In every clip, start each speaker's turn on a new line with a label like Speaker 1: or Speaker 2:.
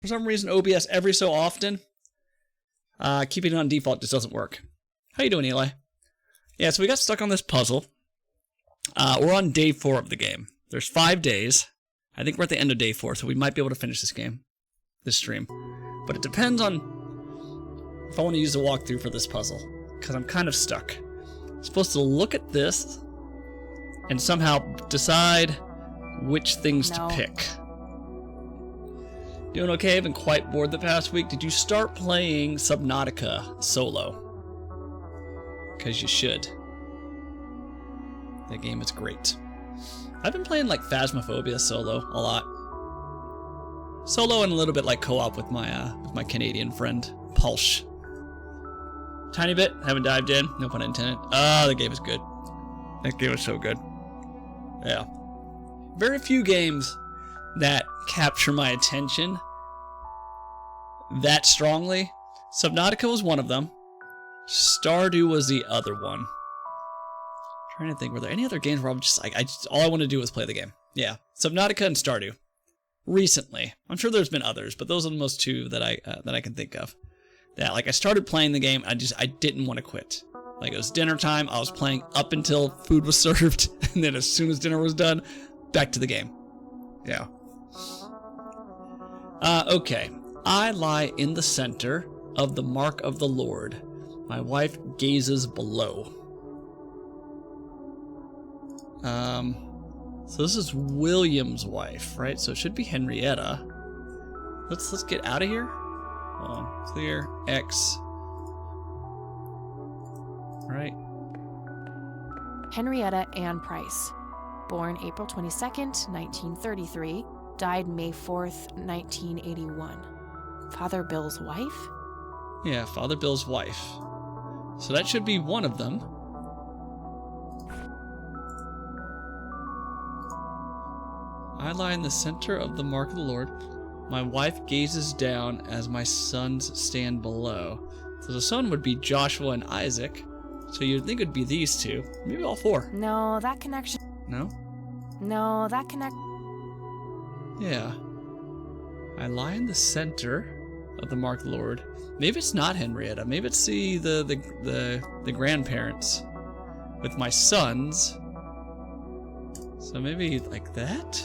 Speaker 1: For some reason, OBS every so often, keeping it on default just doesn't work. How you doing, Eli? Yeah, so we got stuck on this puzzle. We're on day 4 of the game. There's 5 days. I think we're at the end of day 4, so we might be able to finish this stream. But it depends on if I want to use a walkthrough for this puzzle, because I'm kind of stuck. I'm supposed to look at this and somehow decide which things to pick. Doing okay? I've been quite bored the past week. Did you start playing Subnautica solo? Because you should. That game is great. I've been playing like Phasmophobia solo a lot. Solo and a little bit like co-op with my Canadian friend, Pulsh. Tiny bit, haven't dived in, no pun intended. Oh, the game is good. That game is so good. Yeah. Very few games that capture my attention that strongly. Subnautica was one of them. Stardew was the other one. I'm trying to think, were there any other games where I'm just like, all I want to do is play the game? Yeah, Subnautica and Stardew. Recently, I'm sure there's been others, but those are the most two that I can think of. Yeah, like I started playing the game, I didn't want to quit. Like it was dinner time, I was playing up until food was served, and then as soon as dinner was done, back to the game. Yeah. Okay. I lie in the center of the mark of the Lord. My wife gazes below. So this is William's wife, right? So it should be Henrietta. Let's get out of here. Clear X. Right.
Speaker 2: Henrietta Ann Price, born April 22nd, 1933, died May 4th, 1981. Father Bill's wife?
Speaker 1: Yeah, Father Bill's wife. So that should be one of them. I lie in the center of the mark of the Lord. My wife gazes down as my sons stand below. So the son would be Joshua and Isaac. So you'd think it'd be these two. Maybe all 4.
Speaker 2: No, that connection.
Speaker 1: No?
Speaker 2: No, that connect.
Speaker 1: Yeah. I lie in the center of the mark of the Lord. Maybe it's not Henrietta. Maybe it's the grandparents with my sons. So maybe like that?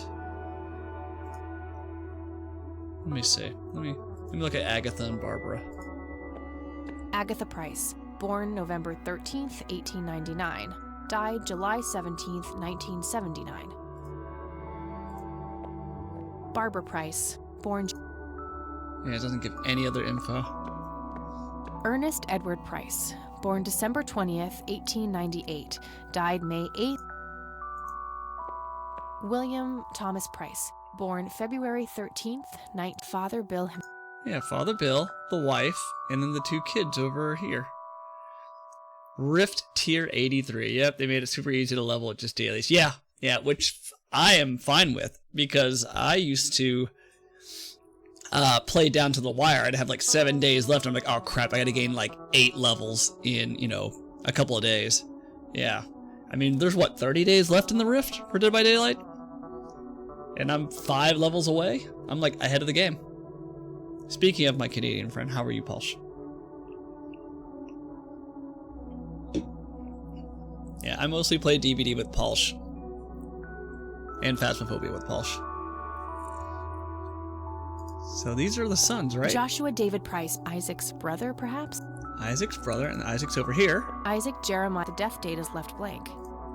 Speaker 1: Let me see. Let me look at Agatha and Barbara.
Speaker 2: Agatha Price, born November 13th, 1899, died July 17th, 1979. Barbara Price, born...
Speaker 1: Yeah, it doesn't give any other info.
Speaker 2: Ernest Edward Price, born December 20th, 1898, died May 8th. William Thomas Price, born February 13th, Father Bill.
Speaker 1: Yeah, Father Bill, the wife, and then the 2 kids over here. Rift Tier 83. Yep, they made it super easy to level at just dailies. Yeah, which I am fine with, because I used to play down to the wire. I'd have like 7 days left. I'm like, oh crap, I gotta gain like 8 levels in, a couple of days. Yeah. I mean, there's what, 30 days left in the Rift for Dead by Daylight? And I'm 5 levels away? I'm like ahead of the game. Speaking of my Canadian friend, how are you, Pulsh? Yeah, I mostly play DVD with Pulsh. And Phasmophobia with Pulsh. So these are the sons, right?
Speaker 2: Joshua David Price, Isaac's brother, perhaps?
Speaker 1: Isaac's brother, and Isaac's over here.
Speaker 2: Isaac Jeremiah, the death date is left blank.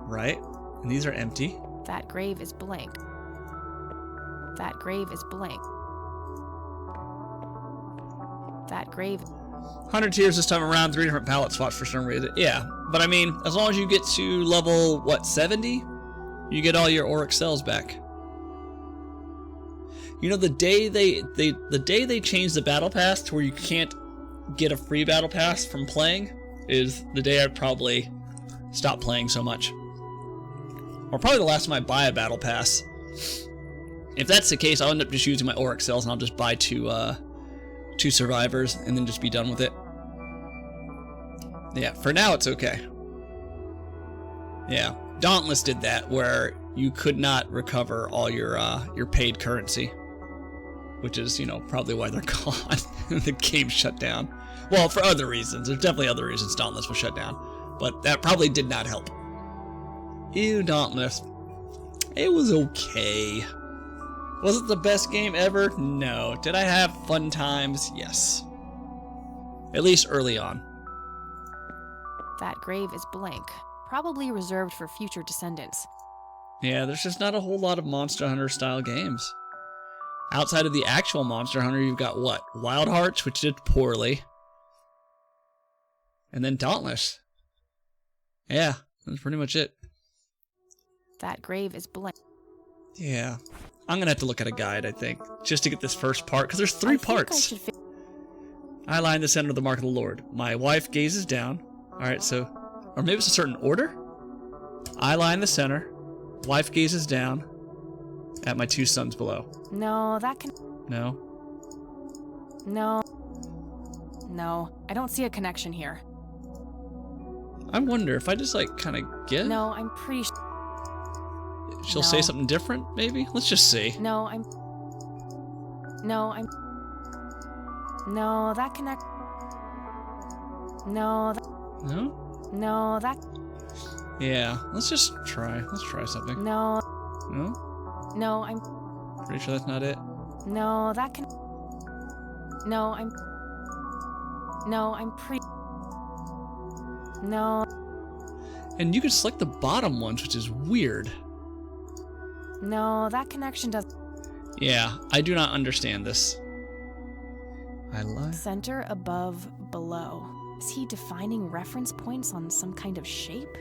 Speaker 1: Right, and these are empty.
Speaker 2: That grave is blank. That grave is blank. That grave...
Speaker 1: 100 tiers this time around, 3 different palette spots for some reason. Yeah, but I mean, as long as you get to level, what, 70? You get all your Auric cells back. You know, the day they changed the battle pass to where you can't get a free battle pass from playing is the day I probably stopped playing so much. Or probably the last time I buy a battle pass. If that's the case, I'll end up just using my Auric cells and I'll just buy 2 survivors and then just be done with it. Yeah, for now it's okay. Yeah, Dauntless did that where you could not recover all your paid currency. which is, probably why they're gone. The game shut down. Well, for other reasons. There's definitely other reasons Dauntless was shut down, but that probably did not help. Ew, Dauntless. It was okay. Was it the best game ever? No. Did I have fun times? Yes. At least early on.
Speaker 2: That grave is blank, probably reserved for future descendants.
Speaker 1: Yeah, there's just not a whole lot of Monster Hunter style games. Outside of the actual Monster Hunter, you've got what? Wild Hearts, which did poorly. And then Dauntless. Yeah, that's pretty much it.
Speaker 2: That grave is blank.
Speaker 1: Yeah. I'm gonna have to look at a guide, I think, just to get this first part, because there's 3 parts. I lie in the center of the Mark of the Lord. My wife gazes down. Alright, so... Or maybe it's a certain order? I lie in the center. Wife gazes down at my 2 sons below.
Speaker 2: No, that can...
Speaker 1: No?
Speaker 2: No. No, I don't see a connection here.
Speaker 1: I wonder if I just, kind of get...
Speaker 2: No, I'm pretty sure...
Speaker 1: She'll say something different, maybe? Let's just see.
Speaker 2: No, No, that connect... No, that...
Speaker 1: No?
Speaker 2: No, that...
Speaker 1: Yeah, let's just try. Let's try something.
Speaker 2: No.
Speaker 1: No?
Speaker 2: No, I'm...
Speaker 1: Pretty sure that's not it.
Speaker 2: No, that can... No, I'm... No, I'm pretty... No.
Speaker 1: And you can select the bottom ones, which is weird.
Speaker 2: No, that connection does...
Speaker 1: Yeah, I do not understand this. I lie.
Speaker 2: Center, above, below. Is he defining reference points on some kind of shape?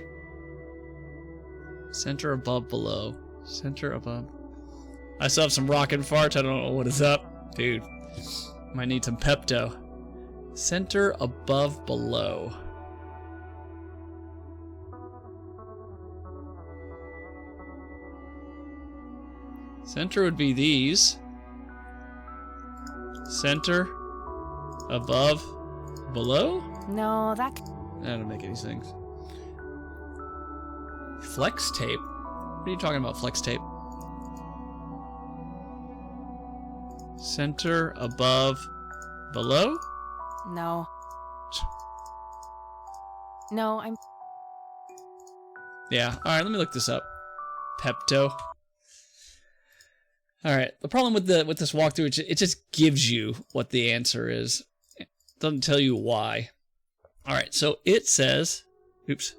Speaker 1: Center, above, below. Center, above. I still have some rockin' farts. I don't know what is up. Dude, might need some Pepto. Center, above, below. Center would be these. Center, above, below?
Speaker 2: No, that...
Speaker 1: That don't make any sense. Flex tape? What are you talking about, flex tape? Center, above, below?
Speaker 2: No. No, I'm...
Speaker 1: Yeah, alright, let me look this up. Pepto. Alright, the problem with this walkthrough, it just gives you what the answer is. It doesn't tell you why. Alright, so it says... Oops.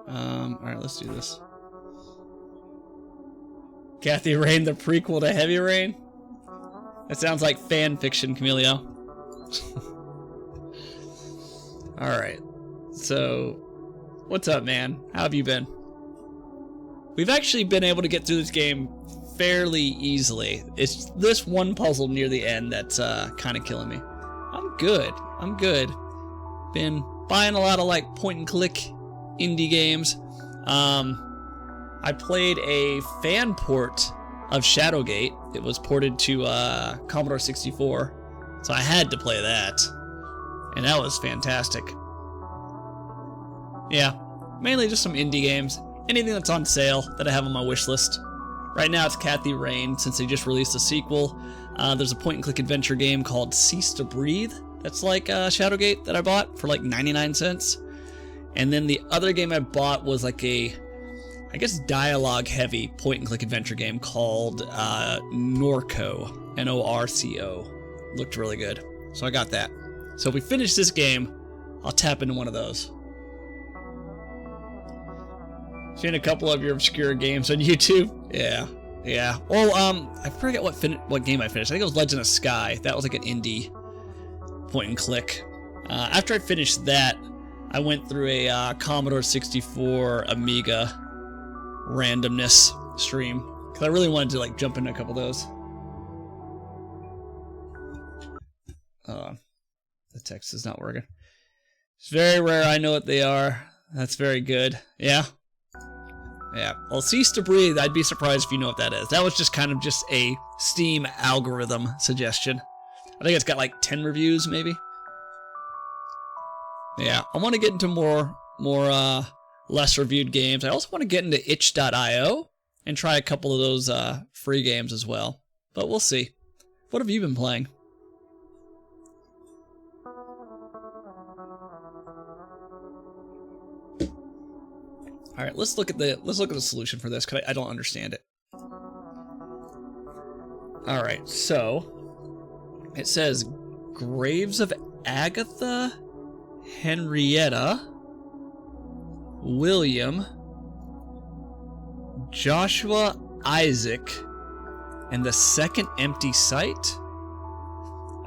Speaker 1: Alright, let's do this. Kathy Rain, the prequel to Heavy Rain? That sounds like fan fiction, Camilio. Alright, so... What's up, man? How have you been? We've actually been able to get through this game fairly easily. It's this one puzzle near the end that's kind of killing me. I'm good. I'm good. Been buying a lot of point and click indie games. I played a fan port of Shadowgate. It was ported to Commodore 64, so I had to play that, and that was fantastic. Yeah, mainly just some indie games. Anything that's on sale that I have on my wish list. Right now it's Kathy Rain, since they just released a sequel. There's a point-and-click adventure game called Cease to Breathe. That's like Shadowgate that I bought for 99 cents. And then the other game I bought was a, I guess, dialogue-heavy point-and-click adventure game called Norco. N-O-R-C-O. Looked really good. So I got that. So if we finish this game, I'll tap into one of those. Seen a couple of your obscure games on YouTube. Yeah. Well, I forget what game I finished. I think it was Legend of Sky. That was like an indie point and click. After I finished that, I went through a Commodore 64 Amiga randomness stream because I really wanted to jump into a couple of those. The text is not working. It's very rare. I know what they are. That's very good. Yeah. Yeah, well, Cease to Breathe, I'd be surprised if you know what that is. That was just kind of just a Steam algorithm suggestion. I think it's got 10 reviews, maybe. Yeah, I want to get into more less reviewed games. I also want to get into itch.io. and try a couple of those free games as well. But we'll see. What have you been playing? All right, let's look at the solution for this, because I don't understand it. All right, so it says graves of Agatha, Henrietta, William, Joshua, Isaac, and the second empty site?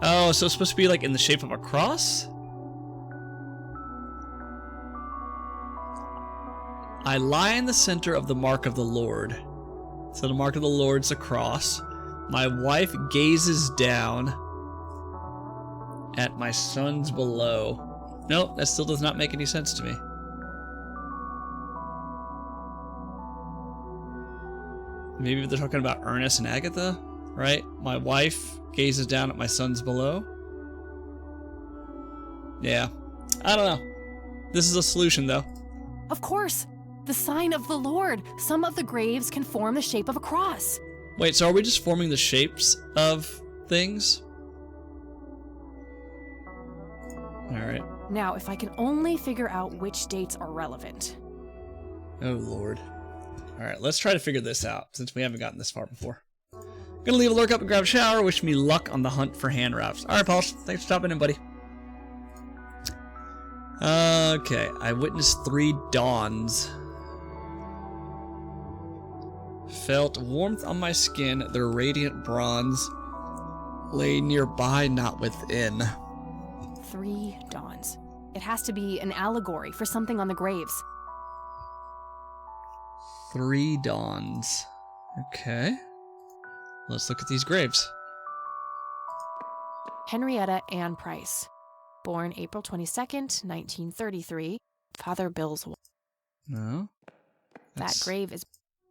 Speaker 1: Oh, so it's supposed to be like in the shape of a cross? I lie in the center of the mark of the Lord. So the mark of the Lord's a cross. My wife gazes down at my sons below. Nope, that still does not make any sense to me. Maybe they're talking about Ernest and Agatha, right? My wife gazes down at my sons below. Yeah, I don't know. This is a solution, though.
Speaker 2: Of course. The sign of the Lord. Some of the graves can form the shape of a cross.
Speaker 1: Wait, so are we just forming the shapes of things? Alright.
Speaker 2: Now, if I can only figure out which dates are relevant.
Speaker 1: Oh, Lord. Alright, let's try to figure this out, since we haven't gotten this far before. Gonna leave a lurk up and grab a shower. Wish me luck on the hunt for hand wraps. Alright, Paul. Thanks for stopping in, buddy. Okay, I witnessed 3 dawns. Felt warmth on my skin, their radiant bronze lay nearby, not within.
Speaker 2: 3 dawns. It has to be an allegory for something on the graves.
Speaker 1: 3 dawns. Okay. Let's look at these graves.
Speaker 2: Henrietta Ann Price, born April 22nd, 1933. Father Bill's wife.
Speaker 1: No.
Speaker 2: That grave is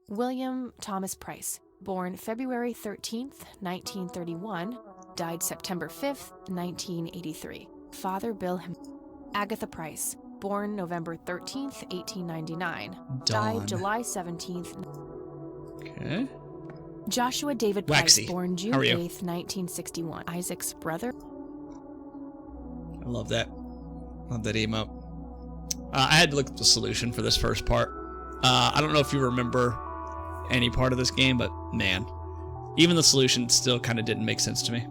Speaker 2: William Thomas Price, born February 13th, 1931, died September 5th, 1983. Father Bill Agatha Price, born November 13th, 1899, died July 17th.
Speaker 1: Okay.
Speaker 2: Joshua David
Speaker 1: Waxy.
Speaker 2: Price, born June
Speaker 1: How are you?
Speaker 2: 8th, 1961. Isaac's brother.
Speaker 1: I love that. Love that emote. I had to look at the solution for this first part. I don't know if you remember any part of this game, but man, even the solution still kind of didn't make sense to me.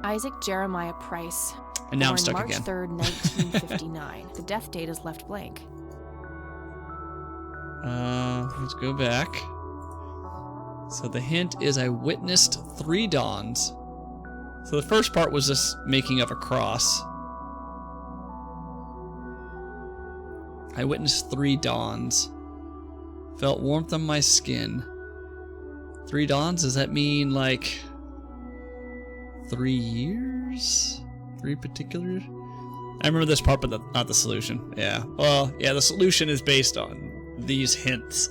Speaker 2: Isaac Jeremiah Price,
Speaker 1: And now I'm
Speaker 2: born
Speaker 1: stuck
Speaker 2: March
Speaker 1: again.
Speaker 2: 3rd, 1959. The death date is left blank.
Speaker 1: Let's go back. So the hint is I witnessed 3 dawns. So the first part was just making of a cross. I witnessed 3 dawns. Felt warmth on my skin. 3 dawns? Does that mean like 3 years? 3 particular? I remember this part, but not the solution. Yeah. Well, yeah, the solution is based on these hints.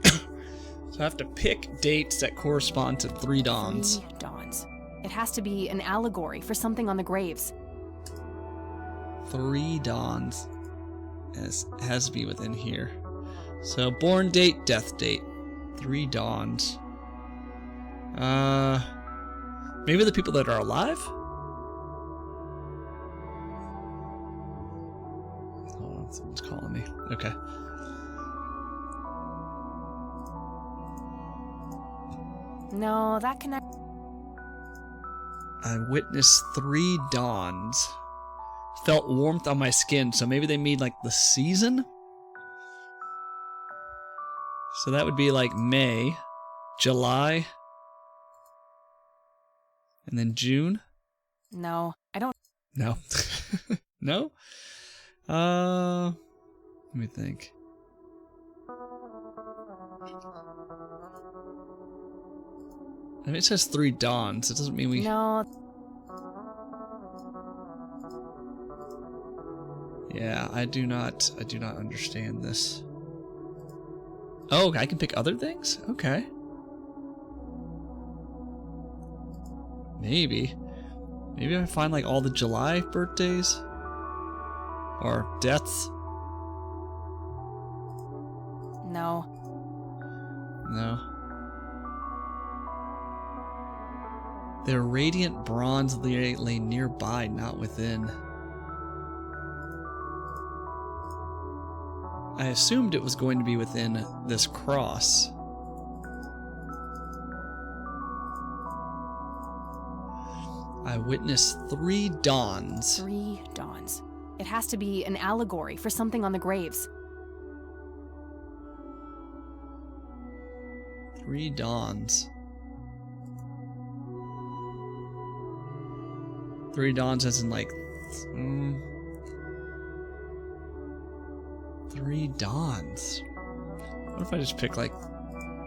Speaker 1: So I have to pick dates that correspond to 3 dawns.
Speaker 2: 3 dawns. It has to be an allegory for something on the graves.
Speaker 1: 3 dawns. It has to be within here. So born date, death date. 3 dawns. Maybe the people that are alive? Oh, someone's calling me. Okay.
Speaker 2: No, that connect.
Speaker 1: I witnessed 3 dawns. Felt warmth on my skin, so maybe they mean like the season? So that would be like May, July, and then June?
Speaker 2: No, I don't.
Speaker 1: No. No? Let me think. I mean, it says 3 dawns. It doesn't mean we...
Speaker 2: No.
Speaker 1: Yeah, I do not understand this. Oh, I can pick other things? Okay. Maybe. Maybe I find like all the July birthdays? Or deaths?
Speaker 2: No.
Speaker 1: Their radiant bronze lay nearby, not within. I assumed it was going to be within this cross. I witnessed 3 dawns.
Speaker 2: 3 dawns. It has to be an allegory for something on the graves.
Speaker 1: 3 dawns. 3 dawns as in like... 3 dawns. What if I just pick like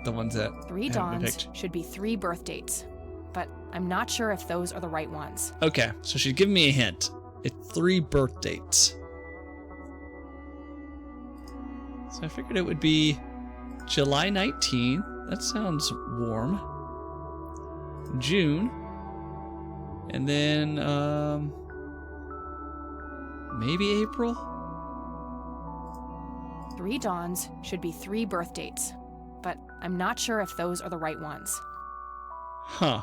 Speaker 1: the ones that
Speaker 2: 3
Speaker 1: haven't been
Speaker 2: dawns
Speaker 1: picked?
Speaker 2: should be 3 birth dates, but I'm not sure if those are the right ones.
Speaker 1: Okay, so she's giving me a hint. It's 3 birth dates. So I figured it would be July 19. That sounds warm. June. And then, maybe April?
Speaker 2: 3 dawns should be 3 birth dates, but I'm not sure if those are the right ones.
Speaker 1: Huh.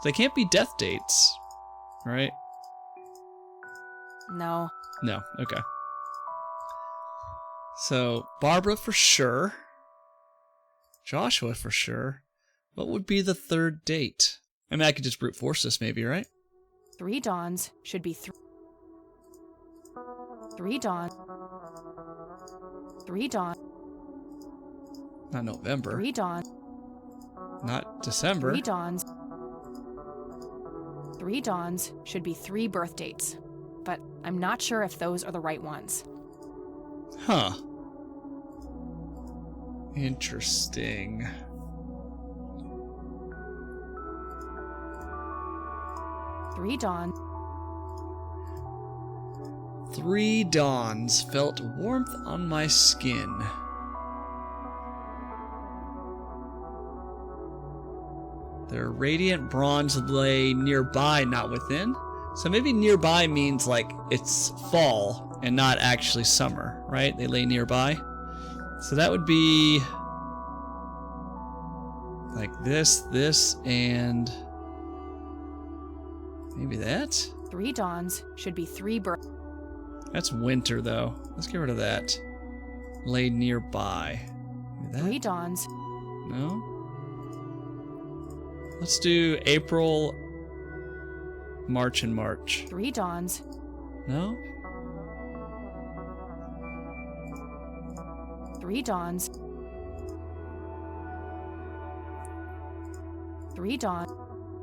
Speaker 1: They can't be death dates, right?
Speaker 2: No.
Speaker 1: No, okay. So, Barbara for sure. Joshua for sure. What would be the 3rd date? I mean, I could just brute force this maybe, right?
Speaker 2: 3 dawns should be 3 dawns. 3 dawns.
Speaker 1: Not November.
Speaker 2: 3 dawns.
Speaker 1: Not December.
Speaker 2: 3 dawns. 3 dawns should be 3 birth dates, but I'm not sure if those are the right ones.
Speaker 1: Huh. Interesting.
Speaker 2: Three dawns.
Speaker 1: 3 dawns felt warmth on my skin. Their radiant bronze lay nearby, not within. So maybe nearby means like it's fall and not actually summer, right? They lay nearby. So that would be like this, and maybe that?
Speaker 2: 3 dawns should be 3 birth.
Speaker 1: That's winter, though. Let's get rid of that. Lay nearby. Maybe that?
Speaker 2: 3 dawns.
Speaker 1: No? Let's do April, March, and March.
Speaker 2: 3 dawns.
Speaker 1: No?
Speaker 2: 3 dawns. 3 dawns.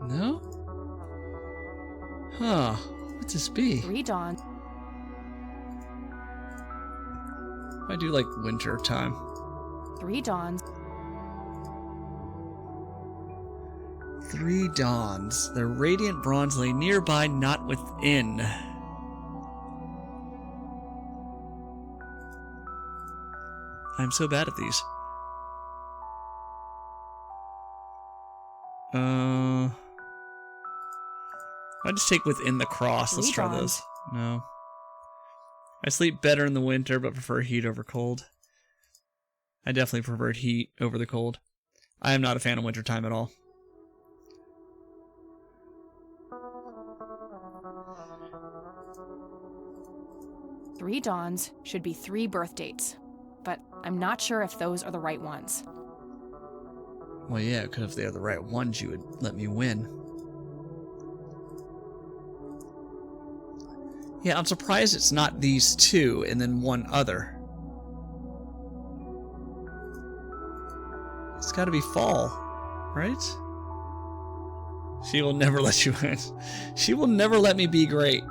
Speaker 1: No? Huh. What's this be?
Speaker 2: 3 dawns.
Speaker 1: I do like winter time.
Speaker 2: 3 dawns.
Speaker 1: 3 dawns. Their radiant bronze lay nearby, not within. I'm so bad at these. I just take within the cross. Let's
Speaker 2: 3
Speaker 1: try
Speaker 2: dawns.
Speaker 1: those. No. I sleep better in the winter, but prefer heat over cold. I definitely prefer heat over the cold. I am not a fan of winter time at all.
Speaker 2: Three dawns should be 3 birth dates, but I'm not sure if those are the right ones.
Speaker 1: Well, yeah, because if they are the right ones, you would let me win. Yeah, I'm surprised it's not these 2 and then 1 other. It's gotta be fall, right? She will never let you win. She will never let me be great.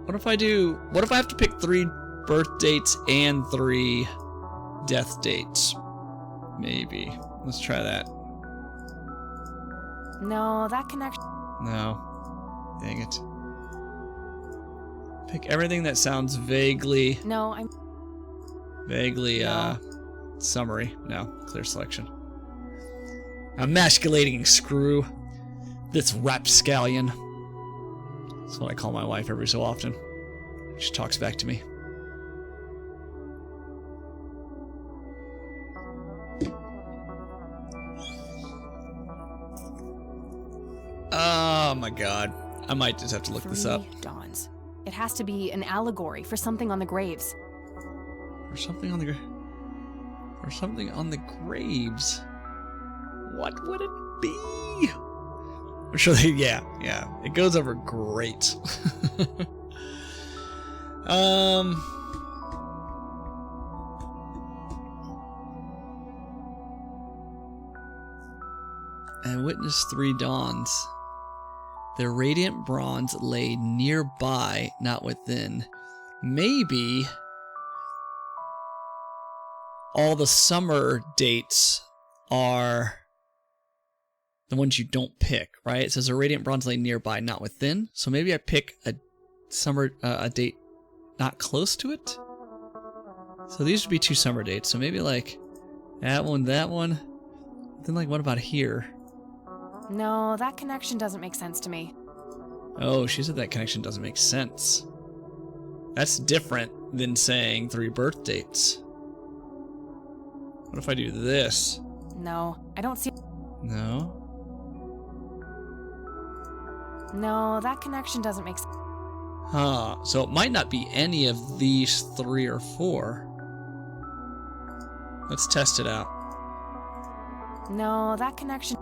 Speaker 1: What if I have to pick 3 birth dates and 3 death dates? Maybe. Let's try that.
Speaker 2: No, that connection.
Speaker 1: No. Dang it. Pick everything that sounds vaguely
Speaker 2: No, I'm.
Speaker 1: No. Summary. No. Clear selection. Emasculating screw. This rapscallion. That's what I call my wife every so often. She talks back to me. my god. I might just have to look this up.
Speaker 2: 3 dawns. It has to be an allegory for something on the graves.
Speaker 1: For something on the graves. What would it be? I'm sure they, yeah. It goes over great. I witnessed 3 dawns. The radiant bronze lay nearby, not within. Maybe all the summer dates are the ones you don't pick, right? It says a radiant bronze lay nearby, not within. So maybe I pick a summer a date not close to it. So these would be 2 summer dates. So maybe like that one. Then like what about here?
Speaker 2: No, that connection doesn't make sense to me.
Speaker 1: Oh, she said that connection doesn't make sense. That's different than saying 3 birth dates. What if I do this?
Speaker 2: No, I don't see...
Speaker 1: No?
Speaker 2: No, that connection doesn't make sense.
Speaker 1: Huh. So it might not be any of these 3 or 4. Let's test it out.
Speaker 2: No, that connection...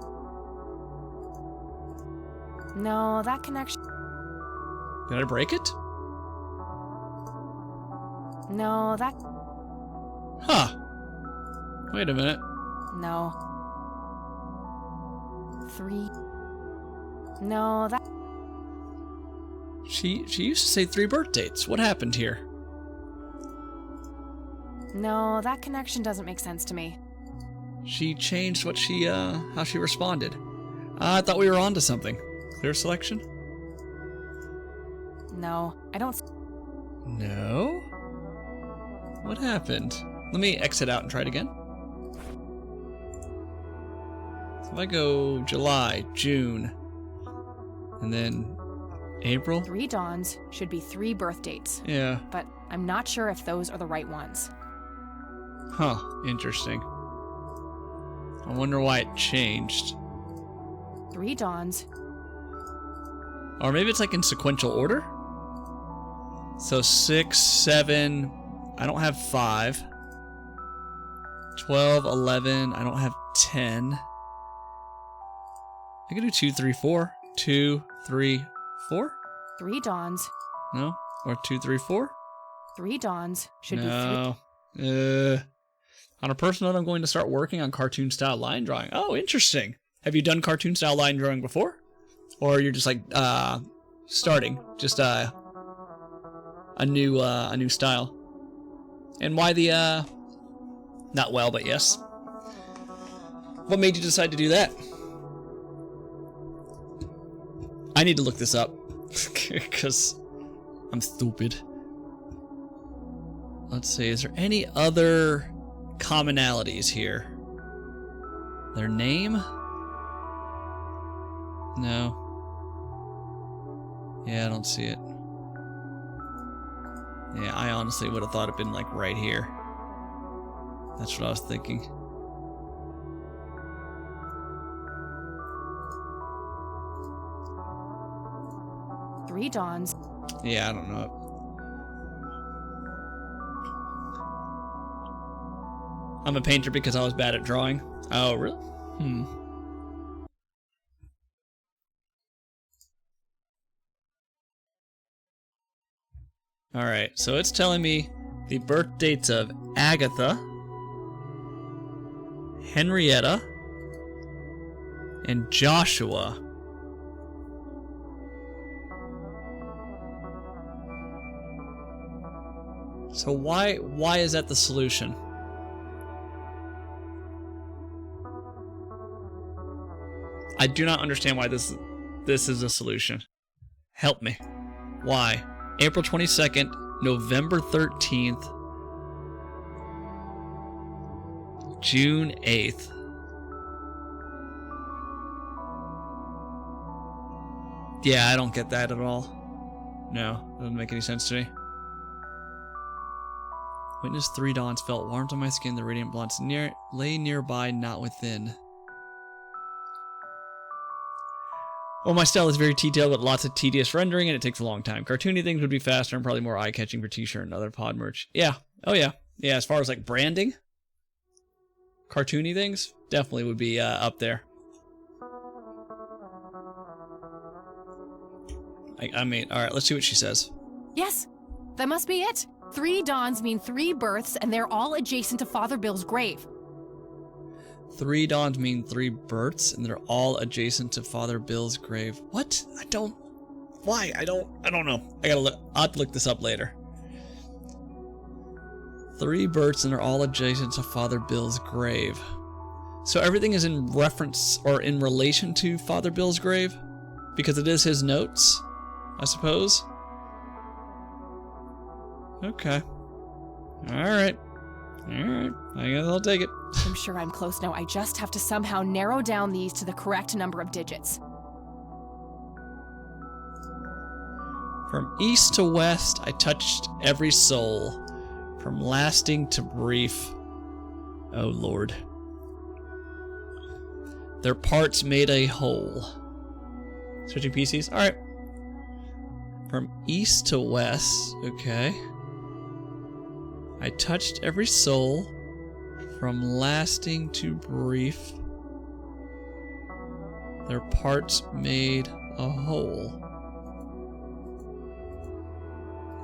Speaker 2: No, that connection...
Speaker 1: Did I break it?
Speaker 2: No, that...
Speaker 1: Huh. Wait a minute.
Speaker 2: No. 3... No, that...
Speaker 1: She used to say 3 birth dates. What happened here?
Speaker 2: No, that connection doesn't make sense to me.
Speaker 1: She changed what she, how she responded. I thought we were onto something. Clear selection?
Speaker 2: No, I don't...
Speaker 1: No? What happened? Let me exit out and try it again. So if I go July, June, and then April?
Speaker 2: 3 dawns should be 3 birth dates.
Speaker 1: Yeah.
Speaker 2: But I'm not sure if those are the right ones.
Speaker 1: Huh, interesting. I wonder why it changed.
Speaker 2: 3 dawns.
Speaker 1: Or maybe it's like in sequential order? So 6, 7, I don't have 5. 12, 11, I don't have 10. I can do 2, 3, 4. 2, 3, 4?
Speaker 2: 3 dawns.
Speaker 1: No? Or 2, 3, 4?
Speaker 2: 3 dawns should be 3...
Speaker 1: No. On a personal note, I'm going to start working on cartoon-style line drawing. Oh, interesting. Have you done cartoon-style line drawing before? Or you're just like, starting? Just, a new style? And why the, not well, but yes. What made you decide to do that? I need to look this up. Because I'm stupid. Let's see, is there any other commonalities here? Their name? No. Yeah, I don't see it. Yeah, I honestly would have thought it'd been like right here. That's what I was thinking.
Speaker 2: Three dawns.
Speaker 1: Yeah, I don't know. I'm a painter because I was bad at drawing. Oh, really? Alright, so it's telling me the birth dates of Agatha, Henrietta, and Joshua. So why is that the solution? I do not understand why this is a solution. Help me. Why? April 22nd, November 13th, June 8th. Yeah, I don't get that at all. No, doesn't make any sense to me. Witnessed 3 dawns, felt warmth on my skin, the radiant blondes lay nearby, not within. Well, my style is very detailed with lots of tedious rendering, and it takes a long time. Cartoony things would be faster and probably more eye-catching for t-shirt and other pod merch. Yeah. Oh, yeah. Yeah, as far as, like, branding, cartoony things definitely would be up there. I mean, all right, let's see what she says.
Speaker 2: Yes, that must be it. 3 dawns mean 3 births, and they're all adjacent to Father Bill's grave.
Speaker 1: 3 dawns mean 3 births, and they're all adjacent to Father Bill's grave. What? Why? I don't know. I'll have to look this up later. 3 births, and they're all adjacent to Father Bill's grave. So everything is in reference or in relation to Father Bill's grave? Because it is his notes, I suppose. Okay. Alright. I guess I'll take it.
Speaker 2: I'm sure I'm close now. I just have to somehow narrow down these to the correct number of digits.
Speaker 1: From east to west, I touched every soul. From lasting to brief. Oh, Lord. Their parts made a whole. Switching PCs? Alright. From east to west. Okay. I touched every soul. From lasting to brief. Their parts made a whole.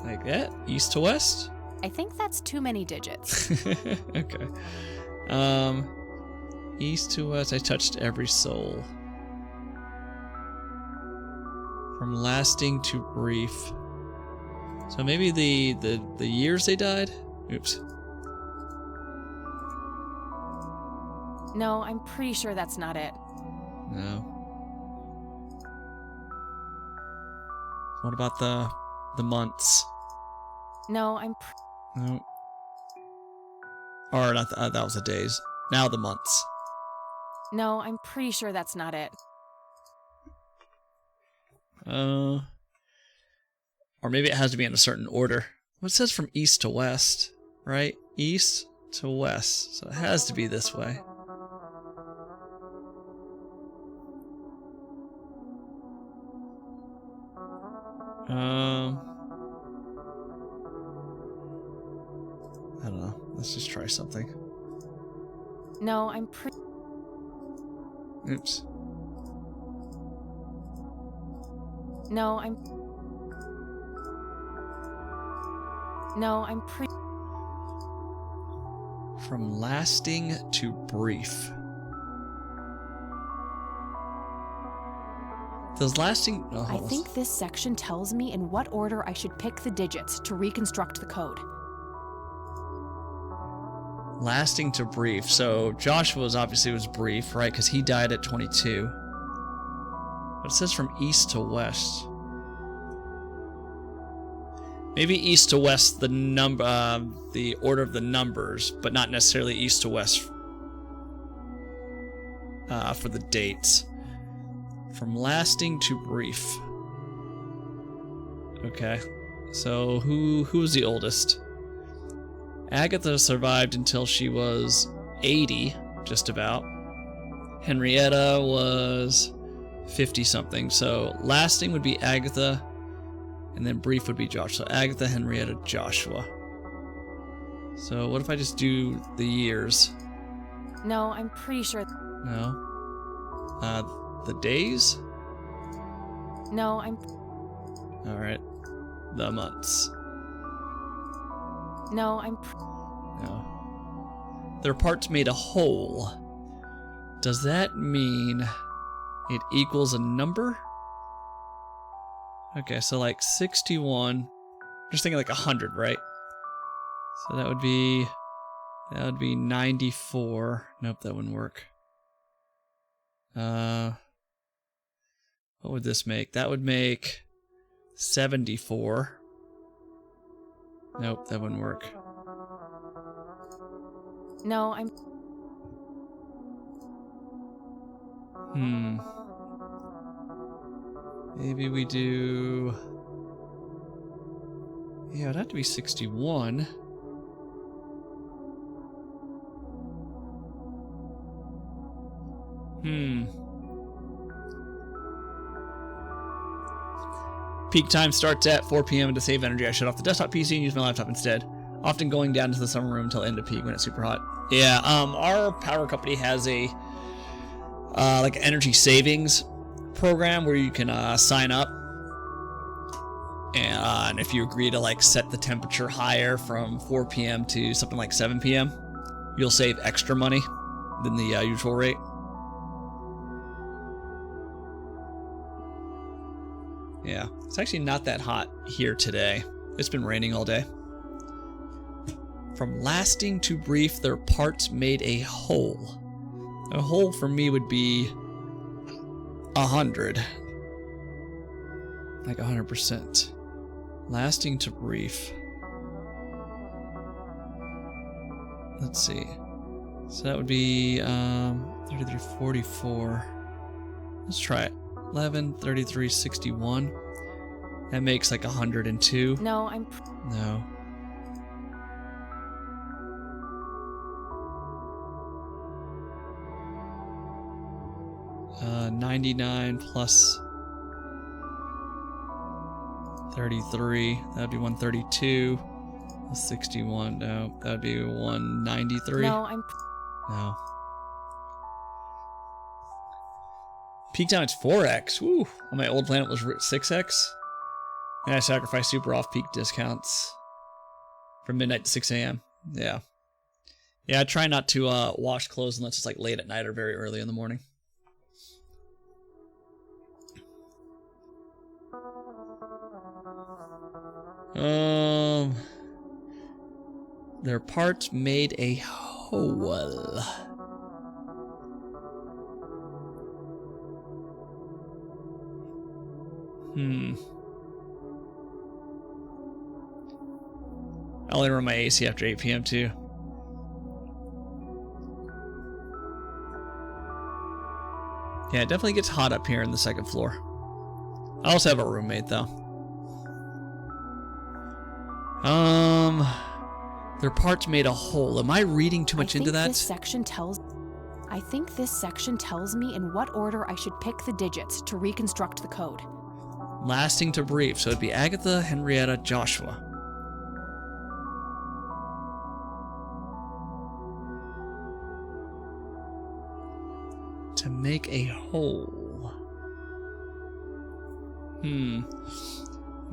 Speaker 1: Like that? East to west?
Speaker 2: I think that's too many digits.
Speaker 1: Okay. East to west, I touched every soul. From lasting to brief. So maybe the years they died? Oops.
Speaker 2: No, I'm pretty sure that's not it.
Speaker 1: No. What about the months?
Speaker 2: No,
Speaker 1: No. Or not that was the days. Now the months.
Speaker 2: No, I'm pretty sure that's not it.
Speaker 1: Or maybe it has to be in a certain order. Well, it says from east to west, right? East to west. So it has to be this way. I don't know. Let's just try something.
Speaker 2: No, I'm pretty...
Speaker 1: Oops.
Speaker 2: No, I'm pretty...
Speaker 1: From lasting to brief. Does lasting... Oh,
Speaker 2: I think this section tells me in what order I should pick the digits to reconstruct the code.
Speaker 1: Lasting to brief. So Joshua's obviously was brief, right? Because he died at 22. But it says from east to west. Maybe east to west, the order of the numbers, but not necessarily east to west for the dates. From lasting to brief. Okay. So who was the oldest? Agatha survived until she was 80, just about. Henrietta was 50-something. So lasting would be Agatha, and then brief would be Joshua. So Agatha, Henrietta, Joshua. So what if I just do the years?
Speaker 2: No, I'm pretty sure...
Speaker 1: No. The days?
Speaker 2: No, I'm...
Speaker 1: Alright. The months.
Speaker 2: No, I'm...
Speaker 1: No. Their parts made a whole. Does that mean it equals a number? Okay, so like 61. Just thinking like 100, right? So that would be 94. Nope, that wouldn't work. What would this make? That would make 74. Nope, that wouldn't work.
Speaker 2: No, I'm...
Speaker 1: Maybe we do... Yeah, it'd have to be 61. Peak time starts at 4 p.m. and to save energy, I shut off the desktop PC and use my laptop instead. Often going down to the summer room until end of peak when it's super hot. Yeah, our power company has a like energy savings program where you can sign up, and if you agree to like set the temperature higher from 4 p.m. to something like 7 p.m., you'll save extra money than the usual rate. Yeah, it's actually not that hot here today. It's been raining all day. From lasting to brief, their parts made a whole. A whole for me would be 100. Like 100%. Lasting to brief. Let's see. So that would be 33, 44. Let's try it. 11, 33, 61. That makes like 102.
Speaker 2: No,
Speaker 1: No. 99 plus 33. That'd be 132. Plus 61. No, that'd be 193.
Speaker 2: No,
Speaker 1: No. Peak time is 4x. Woo. On my old planet was 6x. And I sacrificed super off-peak discounts from midnight to 6 a.m. Yeah. Yeah, I try not to wash clothes unless it's like late at night or very early in the morning. Their parts made a hole. I'll only run my AC after 8 p.m. too. Yeah, it definitely gets hot up here in the second floor. I also have a roommate though. Their parts made a hole. Am I reading too much into that?
Speaker 2: I think this section tells me in what order I should pick the digits to reconstruct the code.
Speaker 1: Lasting to brief, so it'd be Agatha, Henrietta, Joshua. To make a hole.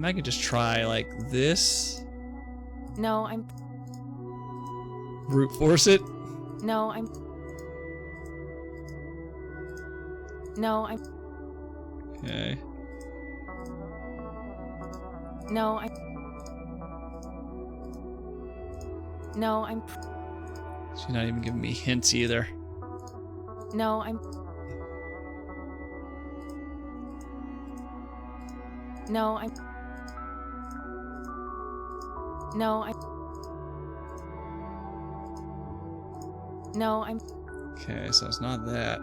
Speaker 1: I could just try like this.
Speaker 2: No,
Speaker 1: Brute force it?
Speaker 2: No,
Speaker 1: Okay.
Speaker 2: No,
Speaker 1: She's not even giving me hints either.
Speaker 2: No,
Speaker 1: Okay, so it's not that.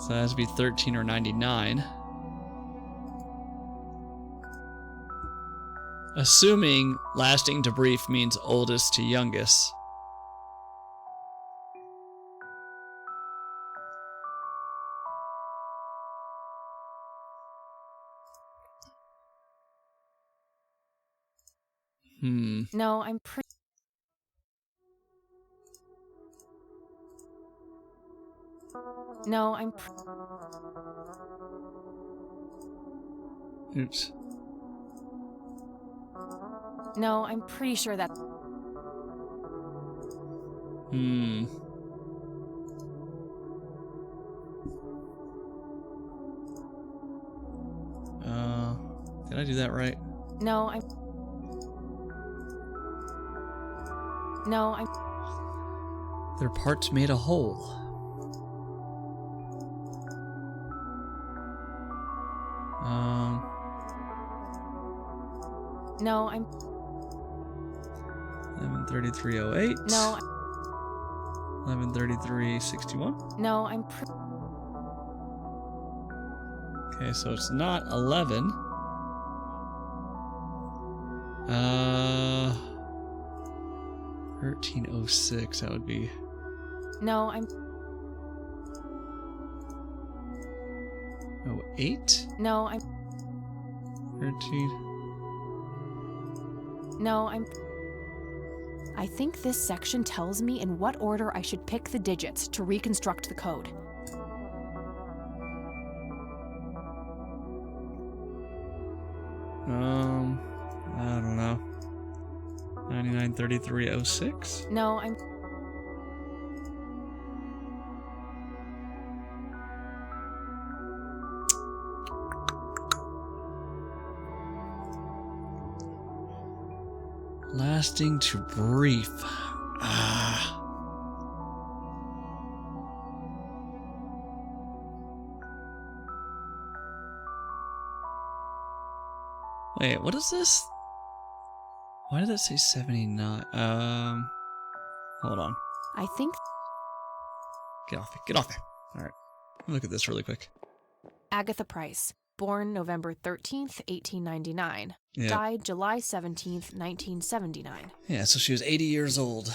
Speaker 1: So that has to be 13 or 99. Assuming lasting to brief means oldest to youngest.
Speaker 2: No,
Speaker 1: Oops.
Speaker 2: No, I'm pretty sure that.
Speaker 1: Did I do that right?
Speaker 2: No,
Speaker 1: Their parts made a whole.
Speaker 2: No,
Speaker 1: 113308.
Speaker 2: No.
Speaker 1: 113361.
Speaker 2: No,
Speaker 1: Okay, so it's not 11. 1306. That would be.
Speaker 2: No,
Speaker 1: 08.
Speaker 2: No,
Speaker 1: 13.
Speaker 2: No, I think this section tells me in what order I should pick the digits to reconstruct the code.
Speaker 1: I don't know. 993306?
Speaker 2: No,
Speaker 1: Lasting to brief. Ah. Wait, what is this? Why did it say 79? Hold on.
Speaker 2: I think
Speaker 1: Get off there. Alright. Look at this really quick.
Speaker 2: Agatha Price, born November 13th, 1899.
Speaker 1: Yeah.
Speaker 2: Died July 17th, 1979.
Speaker 1: Yeah, so she was 80 years old.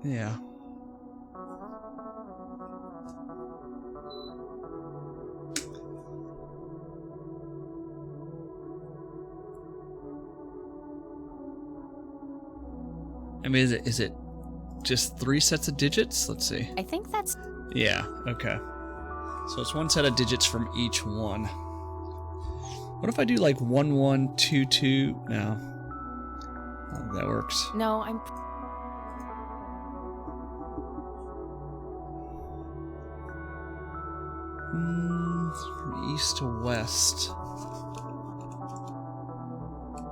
Speaker 1: Yeah. I mean, is it just 3 sets of digits? Let's see.
Speaker 2: I think that's...
Speaker 1: Yeah, okay. So it's 1 set of digits from each one. What if I do like 1122? No. I don't think that works.
Speaker 2: No,
Speaker 1: From east to west.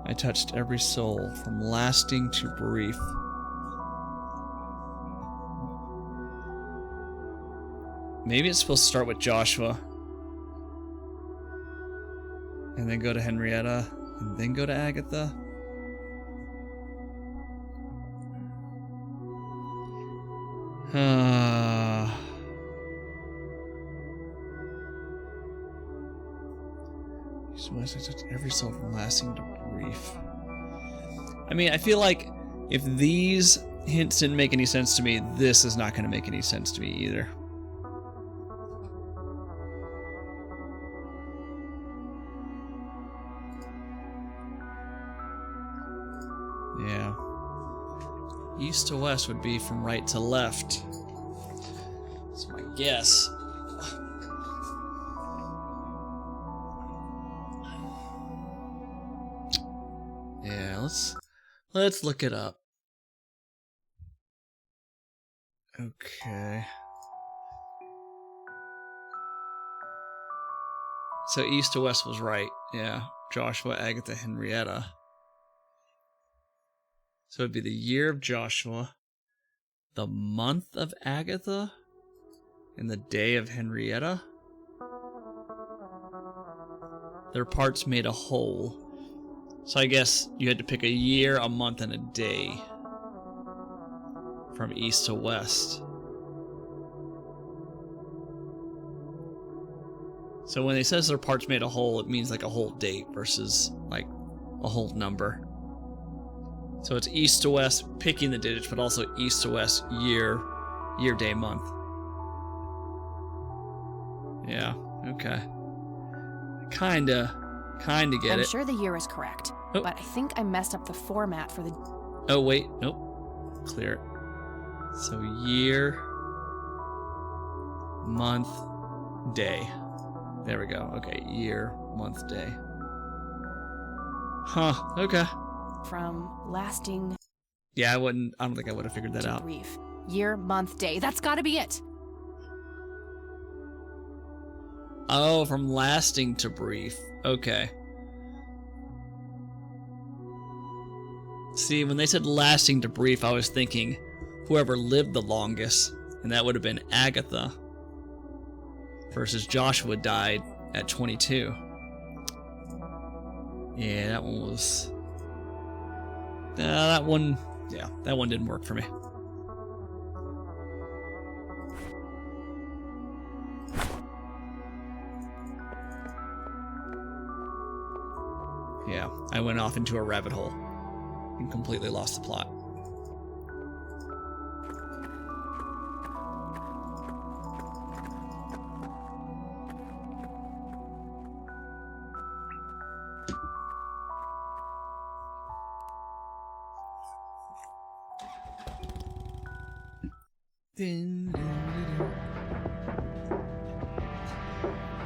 Speaker 1: I touched every soul, from lasting to brief. Maybe it's supposed to start with Joshua. And then go to Henrietta. And then go to Agatha. Every soul from lasting to brief. I mean, I feel like if these hints didn't make any sense to me, this is not going to make any sense to me either. Yeah. East to west would be from right to left. That's my guess. Yeah, let's look it up. Okay. So east to west was right. Yeah. Joshua, Agatha, Henrietta. So it'd be the year of Joshua, the month of Agatha, and the day of Henrietta. Their parts made a whole. So I guess you had to pick a year, a month, and a day from east to west. So when it says their parts made a whole, it means like a whole date versus like a whole number. So it's east to west, picking the digits, but also east to west, year, day, month. Yeah, okay. Kinda get
Speaker 2: I'm
Speaker 1: it.
Speaker 2: sure the year is correct,
Speaker 1: Oh.
Speaker 2: but I think I messed up the format for the...
Speaker 1: Oh, wait, nope. Clear it. So year, month, day. There we go. Okay, year, month, day. Huh, okay.
Speaker 2: From lasting
Speaker 1: Yeah, I don't think I would have figured that
Speaker 2: to
Speaker 1: out.
Speaker 2: brief. Year, month, day. That's gotta be it.
Speaker 1: Oh, from lasting to brief. Okay. See, when they said lasting to brief, I was thinking whoever lived the longest, and that would have been Agatha, versus Joshua died at 22. Yeah, that one was... that one didn't work for me. Yeah, I went off into a rabbit hole and completely lost the plot.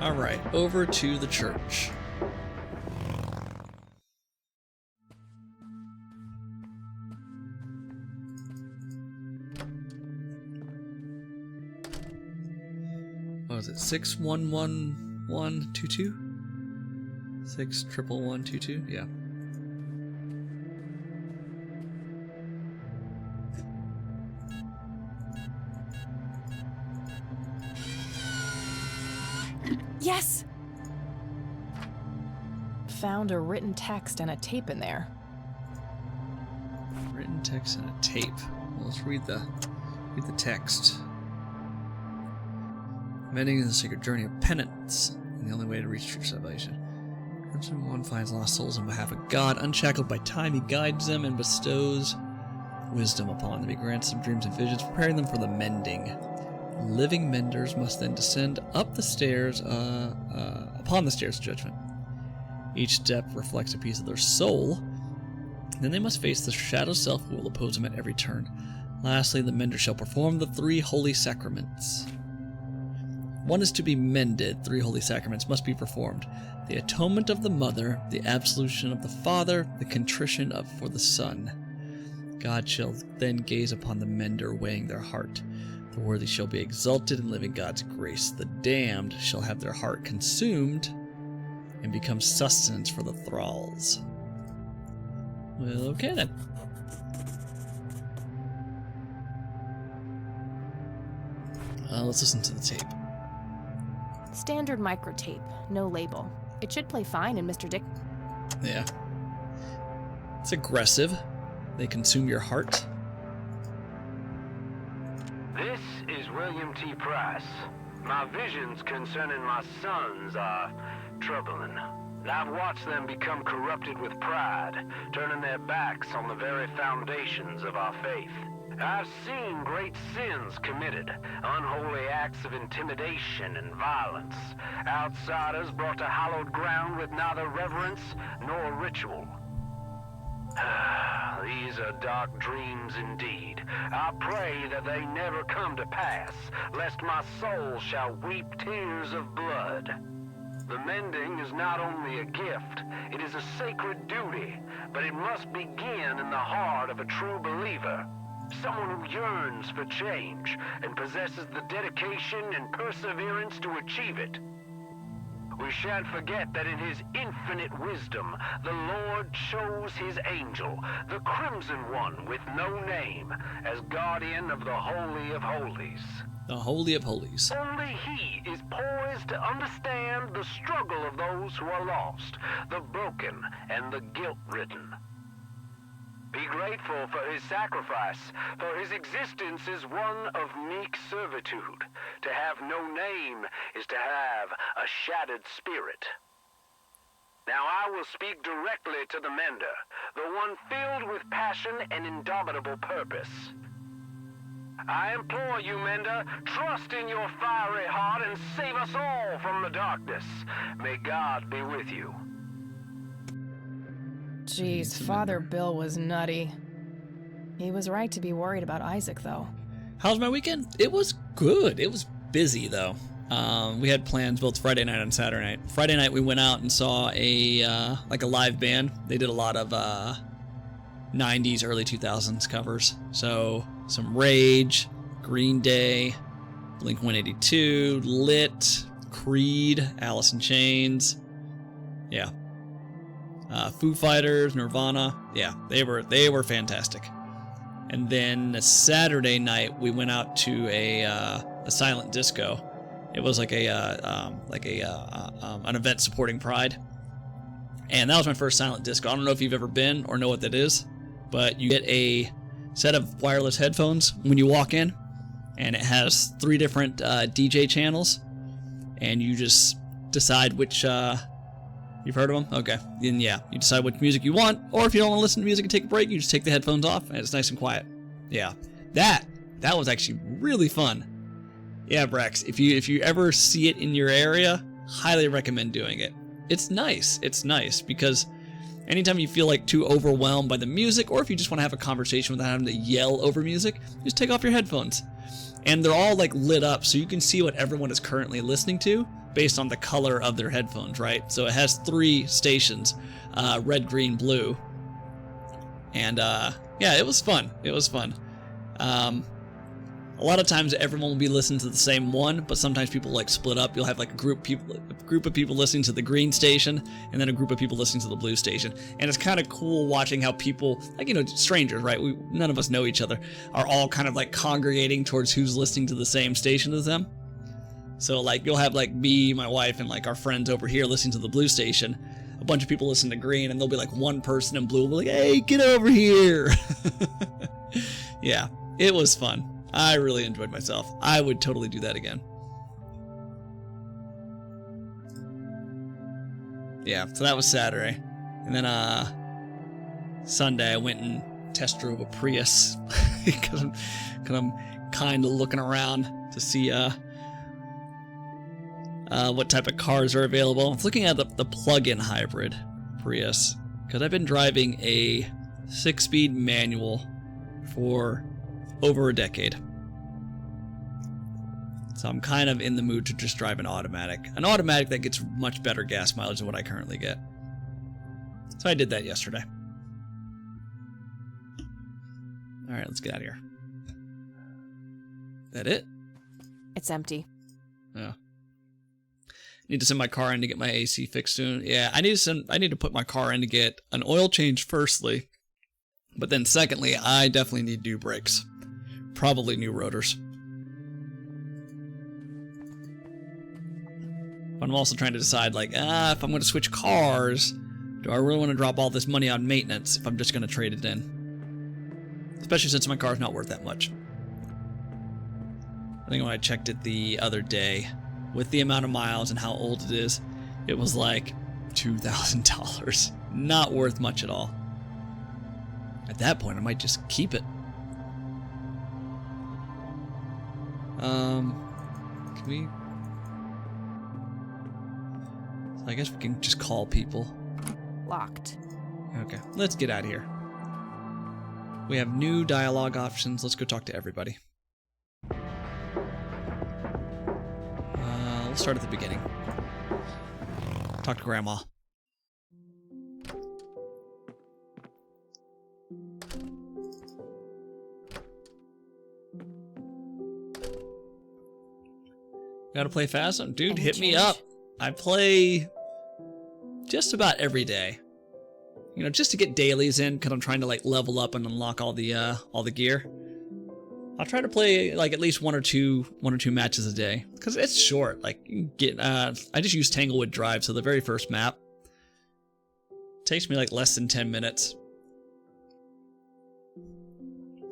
Speaker 1: Alright, over to the church. What was it? 611122? 611122? Yeah.
Speaker 2: Yes! Found a written text and a tape in there.
Speaker 1: Written text and a tape. Well, let's read the text. Mending is a sacred journey of penance, and the only way to reach true salvation. One finds lost souls on behalf of God. Unshackled by time, he guides them and bestows wisdom upon them. He grants them dreams and visions, preparing them for the mending. Living menders must then descend up the stairs, upon the stairs of judgment. Each step reflects a piece of their soul. Then they must face the shadow self who will oppose them at every turn. Lastly, the mender shall perform the 3 holy sacraments. One is to be mended. 3 holy sacraments must be performed: the atonement of the mother, the absolution of the father, the contrition for the son. God shall then gaze upon the mender, weighing their heart. The worthy shall be exalted and live in God's grace. The damned shall have their heart consumed and become sustenance for the thralls. Well, okay then. Let's listen to the tape.
Speaker 2: Standard microtape, no label. It should play fine in Mr. Dick.
Speaker 1: Yeah. It's aggressive. They consume your heart.
Speaker 3: This is William T. Price. My visions concerning my sons are troubling. I've watched them become corrupted with pride, turning their backs on the very foundations of our faith. I've seen great sins committed, unholy acts of intimidation and violence, outsiders brought to hallowed ground with neither reverence nor ritual. These are dark dreams indeed. I pray that they never come to pass, lest my soul shall weep tears of blood. The mending is not only a gift, it is a sacred duty, but it must begin in the heart of a true believer. Someone who yearns for change and possesses the dedication and perseverance to achieve it. We shan't forget that in his infinite wisdom, the Lord chose his angel, the Crimson One with no name, as guardian of the Holy of Holies.
Speaker 1: The Holy of Holies.
Speaker 3: Only he is poised to understand the struggle of those who are lost, the broken, and the guilt-ridden. Be grateful for his sacrifice, for his existence is one of meek servitude. To have no name is to have a shattered spirit. Now I will speak directly to the mender, the one filled with passion and indomitable purpose. I implore you, mender, trust in your fiery heart and save us all from the darkness. May God be with you.
Speaker 2: Jeez, Father Bill was nutty. He was right to be worried about Isaac, though.
Speaker 1: How's my weekend? It was good. It was busy, though. We had plans both Friday night and Saturday night. Friday night, we went out and saw a live band. They did a lot of 90s, early 2000s covers. So some Rage, Green Day, Blink-182, Lit, Creed, Alice in Chains. Yeah. Foo Fighters, Nirvana. Yeah, they were fantastic. And then Saturday night, we went out to a silent disco. It was like an event supporting Pride. And that was my first silent disco. I don't know if you've ever been or know what that is, but you get a set of wireless headphones when you walk in, and it has 3 different DJ channels, and you just decide which. You've heard of them? Okay. Then yeah, you decide what music you want, or if you don't want to listen to music and take a break, you just take the headphones off, and it's nice and quiet. Yeah, that was actually really fun. Yeah, Brex, if you ever see it in your area, highly recommend doing it. It's nice. It's nice because anytime you feel like too overwhelmed by the music, or if you just want to have a conversation without having to yell over music, just take off your headphones. And they're all like lit up, so you can see what everyone is currently listening to based on the color of their headphones, right? So it has 3 stations, red, green, blue. And yeah, it was fun. It was fun. A lot of times everyone will be listening to the same one, but sometimes people like split up. You'll have like a group of people listening to the green station, and then a group of people listening to the blue station. And it's kind of cool watching how people, like, you know, strangers, right? None of us know each other, are all kind of like congregating towards who's listening to the same station as them. So like you'll have like me, my wife, and like our friends over here listening to the blue station. A bunch of people listen to green, and there'll be like one person in blue will be like, "Hey, get over here." Yeah, it was fun. I really enjoyed myself. I would totally do that again. Yeah, so that was Saturday. And then Sunday I went and test drove a Prius because I'm kind of looking around to see what type of cars are available. I was looking at the plug-in hybrid Prius because I've been driving a 6-speed manual for over a decade. So I'm kind of in the mood to just drive an automatic that gets much better gas mileage than what I currently get. So I did that yesterday. All right, let's get out of here. That it?
Speaker 2: It's empty.
Speaker 1: Yeah. Need to send my car in to get my AC fixed soon. Yeah, I need to put my car in to get an oil change firstly. But then secondly, I definitely need new brakes. Probably new rotors. But I'm also trying to decide, like, if I'm going to switch cars, do I really want to drop all this money on maintenance if I'm just going to trade it in? Especially since my car's not worth that much. I think when I checked it the other day, with the amount of miles and how old it is, it was like $2,000. Not worth much at all. At that point, I might just keep it. Can we... So I guess we can just call people.
Speaker 2: Locked.
Speaker 1: Okay, let's get out of here. We have new dialogue options. Let's go talk to everybody. Let's start at the beginning. Talk to Grandma. Gotta play Phasm? Dude, hit me up. I play just about every day. You know, just to get dailies in, because I'm trying to like level up and unlock all the gear. I'll try to play like at least one or two matches a day, because it's short. Like you get, I just use Tanglewood Drive, so the very first map takes me like less than 10 minutes.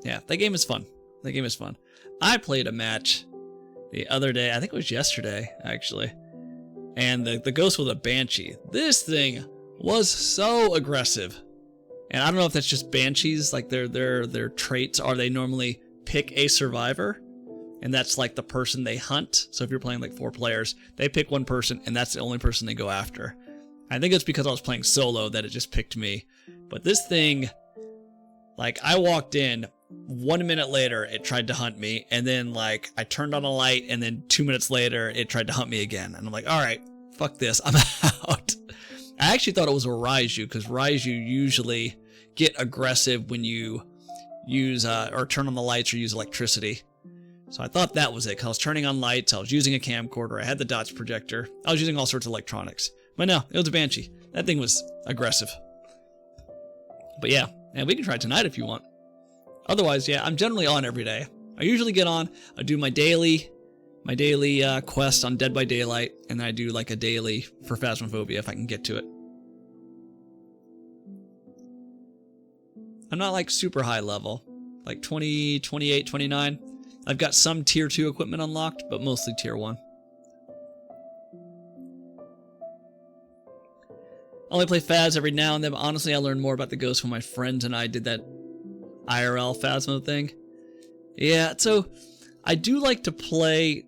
Speaker 1: Yeah, that game is fun. That game is fun. I played a match the other day. I think it was yesterday, actually. And the ghost with a Banshee. This thing was so aggressive. And I don't know if that's just Banshees, like their traits are they normally pick a survivor, and that's like the person they hunt. So if you're playing like 4 players, they pick one person, and that's the only person they go after. I think it's because I was playing solo that it just picked me. But this thing, like I walked in, 1 minute later it tried to hunt me, and then like I turned on a light, and then 2 minutes later it tried to hunt me again. And I'm like, all right, fuck this, I'm out. I actually thought it was a Raiju, because Raiju usually get aggressive when you use or turn on the lights or use electricity. So I thought that was it, because I was turning on lights, I was using a camcorder, I had the dots projector, I was using all sorts of electronics. But no, it was a Banshee. That thing was aggressive. But yeah, and we can try tonight if you want. Otherwise, yeah, I'm generally on every day. I usually get on, I do my daily quest on Dead by Daylight, and then I do like a daily for Phasmophobia if I can get to it. I'm not like super high level, like 20, 28, 29. I've got some tier 2 equipment unlocked, but mostly tier 1. I only play Phas every now and then, but honestly I learned more about the ghost when my friends and I did that IRL Phasmo thing. Yeah, so I do like to play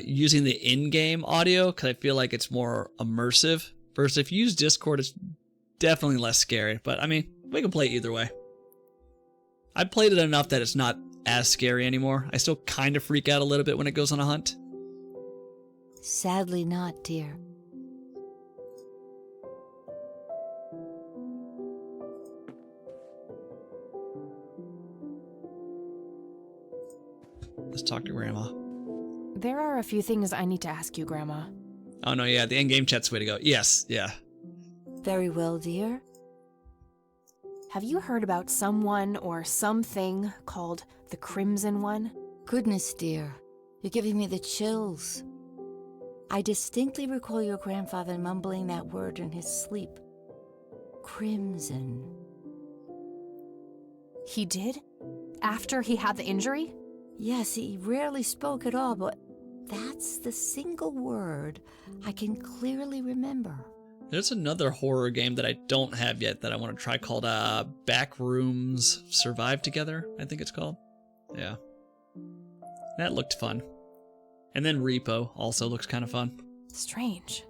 Speaker 1: using the in-game audio, because I feel like it's more immersive. Versus if you use Discord, it's definitely less scary, but I mean, we can play either way. I played it enough that it's not as scary anymore. I still kind of freak out a little bit when it goes on a hunt.
Speaker 4: Sadly not, dear.
Speaker 1: Let's talk to Grandma.
Speaker 2: There are a few things I need to ask you, Grandma.
Speaker 1: Oh no, yeah, the in-game chat's the way to go. Yes, yeah.
Speaker 4: Very well, dear.
Speaker 2: Have you heard about someone or something called the Crimson One?
Speaker 4: Goodness, dear. You're giving me the chills. I distinctly recall your grandfather mumbling that word in his sleep. Crimson.
Speaker 2: He did? After he had the injury?
Speaker 4: Yes, he rarely spoke at all, but that's the single word I can clearly remember.
Speaker 1: There's another horror game that I don't have yet that I want to try called Backrooms Survive Together, I think it's called. Yeah. That looked fun. And then Repo also looks kind of fun.
Speaker 2: Strange.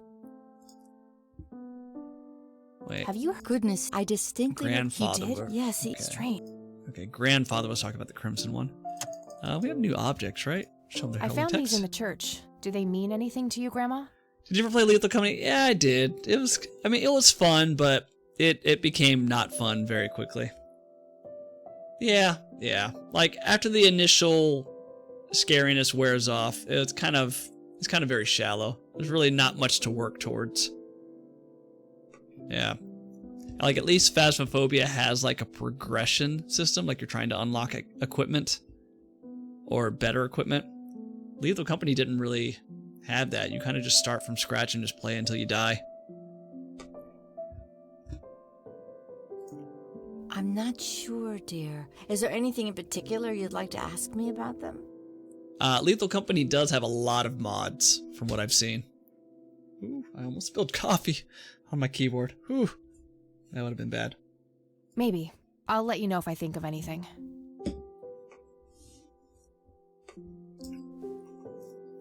Speaker 1: Wait.
Speaker 2: Have you heard?
Speaker 4: Goodness, I distinctly...
Speaker 1: Grandfather.
Speaker 2: He did?
Speaker 4: Yes, he...
Speaker 1: Okay.
Speaker 2: Strange.
Speaker 1: Okay, Grandfather was talking about the Crimson One. We have new objects, right? Show them their
Speaker 2: I
Speaker 1: hello
Speaker 2: found
Speaker 1: text.
Speaker 2: these in the church. Do they mean anything to you, Grandma?
Speaker 1: Did you ever play Lethal Company? Yeah, I did. It was fun, but it became not fun very quickly. Yeah. Like after the initial scariness wears off, it's kind of very shallow. There's really not much to work towards. Yeah. Like at least Phasmophobia has like a progression system, like you're trying to unlock equipment or better equipment. Lethal Company didn't really have that. You kind of just start from scratch and just play until you die.
Speaker 4: I'm not sure, dear. Is there anything in particular you'd like to ask me about them?
Speaker 1: Lethal Company does have a lot of mods, from what I've seen. Ooh, I almost spilled coffee on my keyboard. Ooh, that would have been bad.
Speaker 2: Maybe. I'll let you know if I think of anything.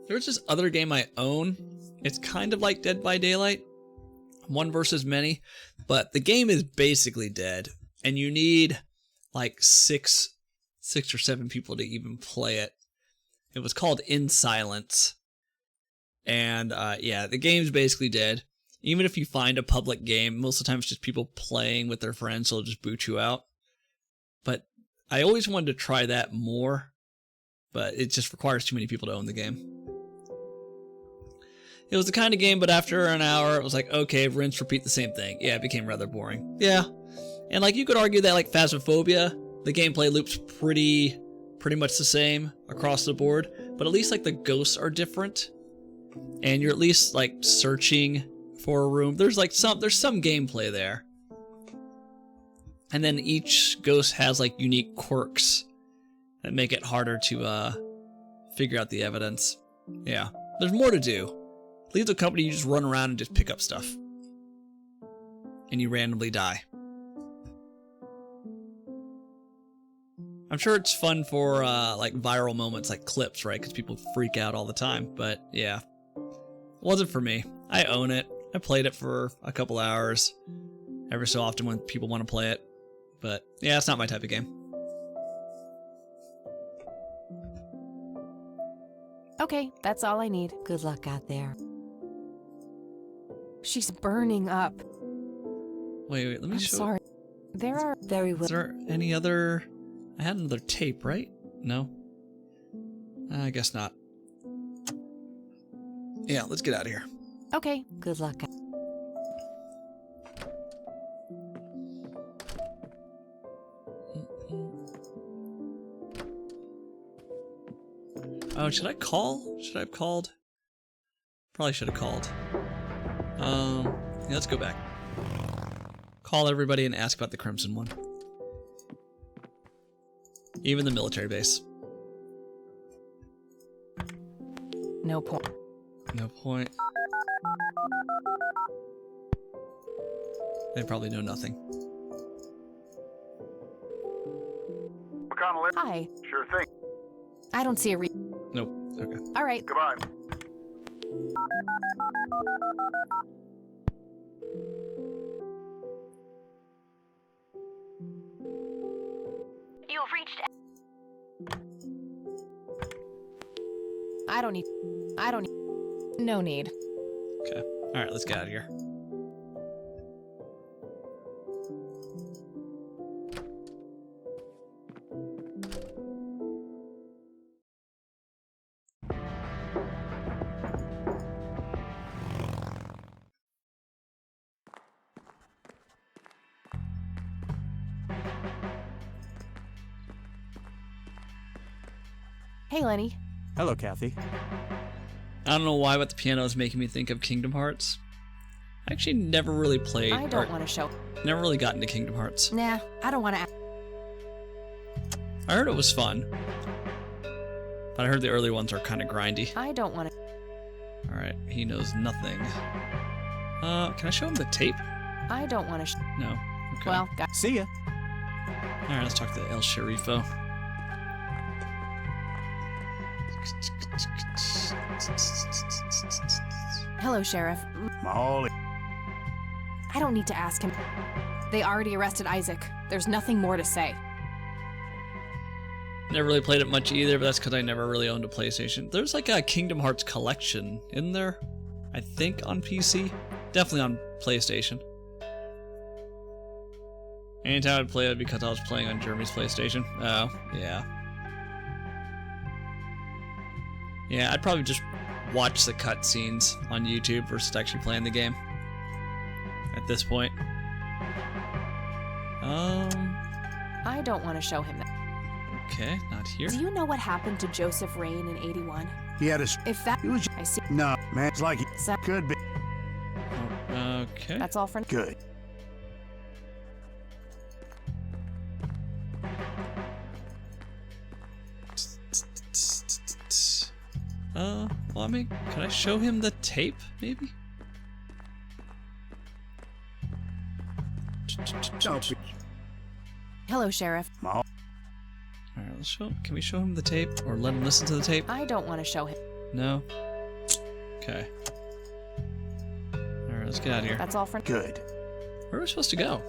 Speaker 1: There's this other game I own. It's kind of like Dead by Daylight. One versus many. But the game is basically dead. And you need like six or seven people to even play it. It was called In Silence. And yeah, the game's basically dead. Even if you find a public game, most of the time it's just people playing with their friends, so they'll just boot you out. But I always wanted to try that more. But it just requires too many people to own the game. It was the kind of game, but after an hour, it was like, okay, rinse, repeat the same thing. Yeah, it became rather boring. Yeah. And like you could argue that like Phasmophobia, the gameplay loop's pretty much the same across the board, but at least like the ghosts are different. And you're at least like searching for a room. There's some gameplay there. And then each ghost has like unique quirks that make it harder to figure out the evidence. Yeah. There's more to do. Lethal Company, you just run around and just pick up stuff. And you randomly die. I'm sure it's fun for like viral moments like clips, right? Because people freak out all the time. But yeah, it wasn't for me. I own it. I played it for a couple hours every so often when people want to play it. But yeah, it's not my type of game.
Speaker 2: Okay, that's all I need.
Speaker 4: Good luck out there.
Speaker 2: She's burning up.
Speaker 1: Wait, let me
Speaker 2: I'm
Speaker 1: show.
Speaker 2: sorry. There are...
Speaker 4: Very well.
Speaker 1: Is there any other... I had another tape, right? No? I guess not. Yeah, let's get out of here.
Speaker 2: Okay.
Speaker 4: Good luck.
Speaker 1: Oh, should I call? Should I have called? Probably should have called. Yeah, let's go back. Call everybody and ask about the Crimson One. Even the military base.
Speaker 2: No point.
Speaker 1: No point. They probably know nothing.
Speaker 3: McConnell,
Speaker 2: Hi.
Speaker 3: sure thing.
Speaker 2: I don't see a
Speaker 1: Nope. Okay.
Speaker 2: All right.
Speaker 3: Goodbye.
Speaker 5: You have reached
Speaker 2: I don't need. No need.
Speaker 1: Okay. Alright, let's get out of here.
Speaker 2: Hey, Lenny.
Speaker 5: Hello, Kathy.
Speaker 1: I don't know why, but the piano is making me think of Kingdom Hearts. I actually never really played.
Speaker 2: I don't want to show.
Speaker 1: Never really got into Kingdom Hearts.
Speaker 2: Nah, I don't want to.
Speaker 1: I heard it was fun, but I heard the early ones are kind of grindy.
Speaker 2: I don't want to.
Speaker 1: All right, he knows nothing. Can I show him the tape?
Speaker 2: I don't want to.
Speaker 1: No. Okay.
Speaker 2: Well,
Speaker 5: See ya.
Speaker 1: All right, let's talk to El Sharifo.
Speaker 2: hello, Sheriff.
Speaker 5: Molly.
Speaker 2: I don't need to ask him. They already arrested Isaac. There's nothing more to say.
Speaker 1: Never really played it much either, but that's because I never really owned a PlayStation. There's like a Kingdom Hearts collection in there, I think on PC. Definitely on PlayStation. Anytime I'd play it because I was playing on Jeremy's PlayStation. Oh, yeah. Yeah, I'd probably just watch the cutscenes on YouTube versus actually playing the game at this point.
Speaker 2: I don't want to show him that.
Speaker 1: Okay, not here.
Speaker 2: Do you know what happened to Joseph Rain in 81?
Speaker 5: He had a.
Speaker 2: If that.
Speaker 5: He was.
Speaker 2: I see.
Speaker 5: No, man. It's like he
Speaker 2: So,
Speaker 5: could be.
Speaker 1: Okay.
Speaker 2: that's all for.
Speaker 5: Good.
Speaker 1: Well, I mean, can I show him the tape, maybe?
Speaker 5: Don't be.
Speaker 2: Hello, Sheriff.
Speaker 5: Molly.
Speaker 1: Alright, let's show. Can we show him the tape? Or let him listen to the tape?
Speaker 2: I don't want to show him.
Speaker 1: No? Okay. Alright, let's get out of here.
Speaker 2: That's all for.
Speaker 5: Good.
Speaker 1: Where are we supposed to go?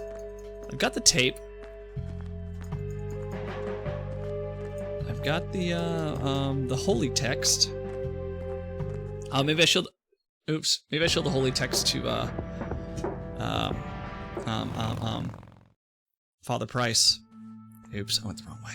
Speaker 1: I've got the tape. I've got the holy text. Maybe I should. Oops. Maybe I showed the holy text to Father Price. Oops, I went the wrong way.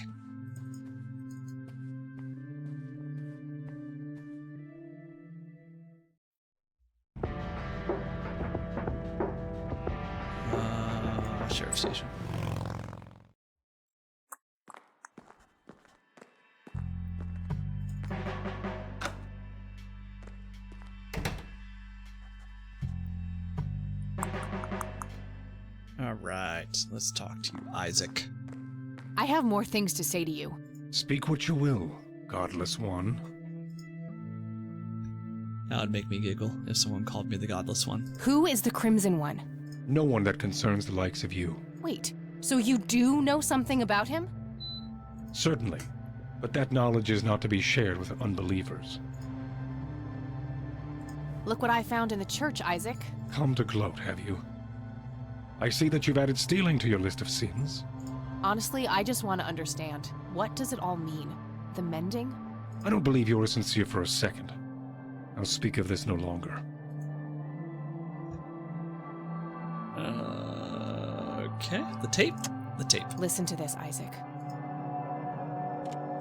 Speaker 1: Sheriff Station. All right, let's talk to you, Isaac.
Speaker 2: I have more things to say to you.
Speaker 6: Speak what you will, godless one.
Speaker 1: That would make me giggle if someone called me the Godless One.
Speaker 2: Who is the Crimson One?
Speaker 6: No one that concerns the likes of you.
Speaker 2: Wait, so you do know something about him?
Speaker 6: Certainly, but that knowledge is not to be shared with unbelievers.
Speaker 2: Look what I found in the church, Isaac.
Speaker 6: Come to gloat, have you? I see that you've added stealing to your list of sins.
Speaker 2: Honestly, I just want to understand. What does it all mean? The mending?
Speaker 6: I don't believe you are sincere for a second. I'll speak of this no longer.
Speaker 1: Okay, the tape. The tape.
Speaker 2: Listen to this, Isaac.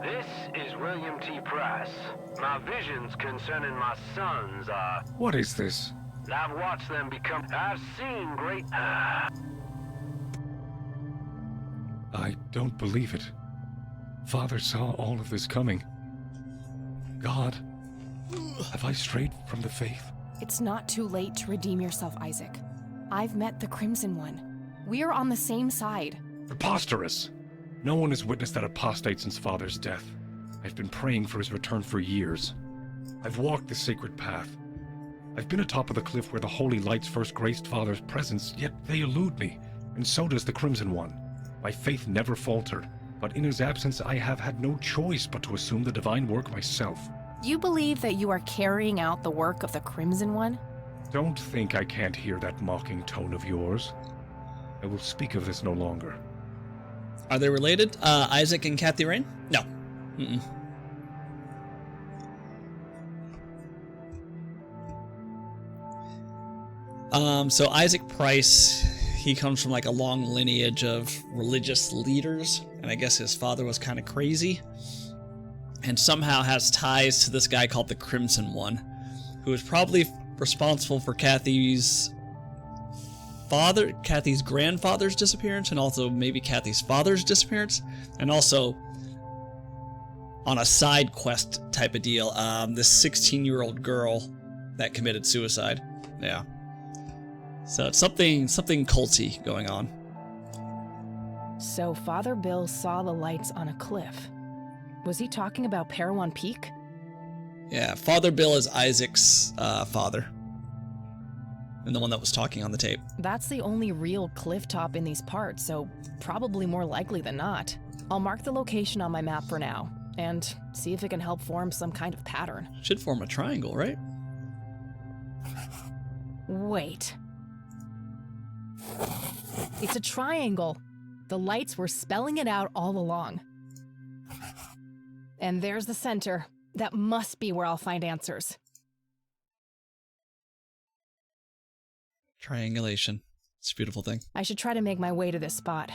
Speaker 3: This is William T. Price. My visions concerning my sons are...
Speaker 6: What is this?
Speaker 3: I've watched them become... I've seen great...
Speaker 6: I don't believe it. Father saw all of this coming. God, have I strayed from the faith?
Speaker 2: It's not too late to redeem yourself, Isaac. I've met the Crimson One. We're on the same side.
Speaker 6: Preposterous! No one has witnessed that apostate since Father's death. I've been praying for his return for years. I've walked the sacred path. I've been atop of the cliff where the holy lights first graced Father's presence, yet they elude me, and so does the Crimson One. My faith never faltered, but in his absence I have had no choice but to assume the divine work myself.
Speaker 2: You believe that you are carrying out the work of the Crimson One?
Speaker 6: Don't think I can't hear that mocking tone of yours. I will speak of this no longer.
Speaker 1: Are they related? Isaac and Kathy Rain? No. Mm-mm. So Isaac Price, he comes from like a long lineage of religious leaders, and I guess his father was kind of crazy, and somehow has ties to this guy called the Crimson One, who is probably responsible for Kathy's grandfather's disappearance, and also maybe Kathy's father's disappearance, and also on a side quest type of deal, this 16-year-old girl that committed suicide. Yeah. So it's something culty going on.
Speaker 2: So Father Bill saw the lights on a cliff. Was he talking about Parowan Peak?
Speaker 1: Yeah, Father Bill is Isaac's father. And the one that was talking on the tape.
Speaker 2: That's the only real cliff top in these parts, so probably more likely than not. I'll mark the location on my map for now, and see if it can help form some kind of pattern.
Speaker 1: Should form a triangle, right?
Speaker 2: Wait. It's a triangle. The lights were spelling it out all along. And there's the center. That must be where I'll find answers.
Speaker 1: Triangulation. It's a beautiful thing.
Speaker 2: I should try to make my way to this spot.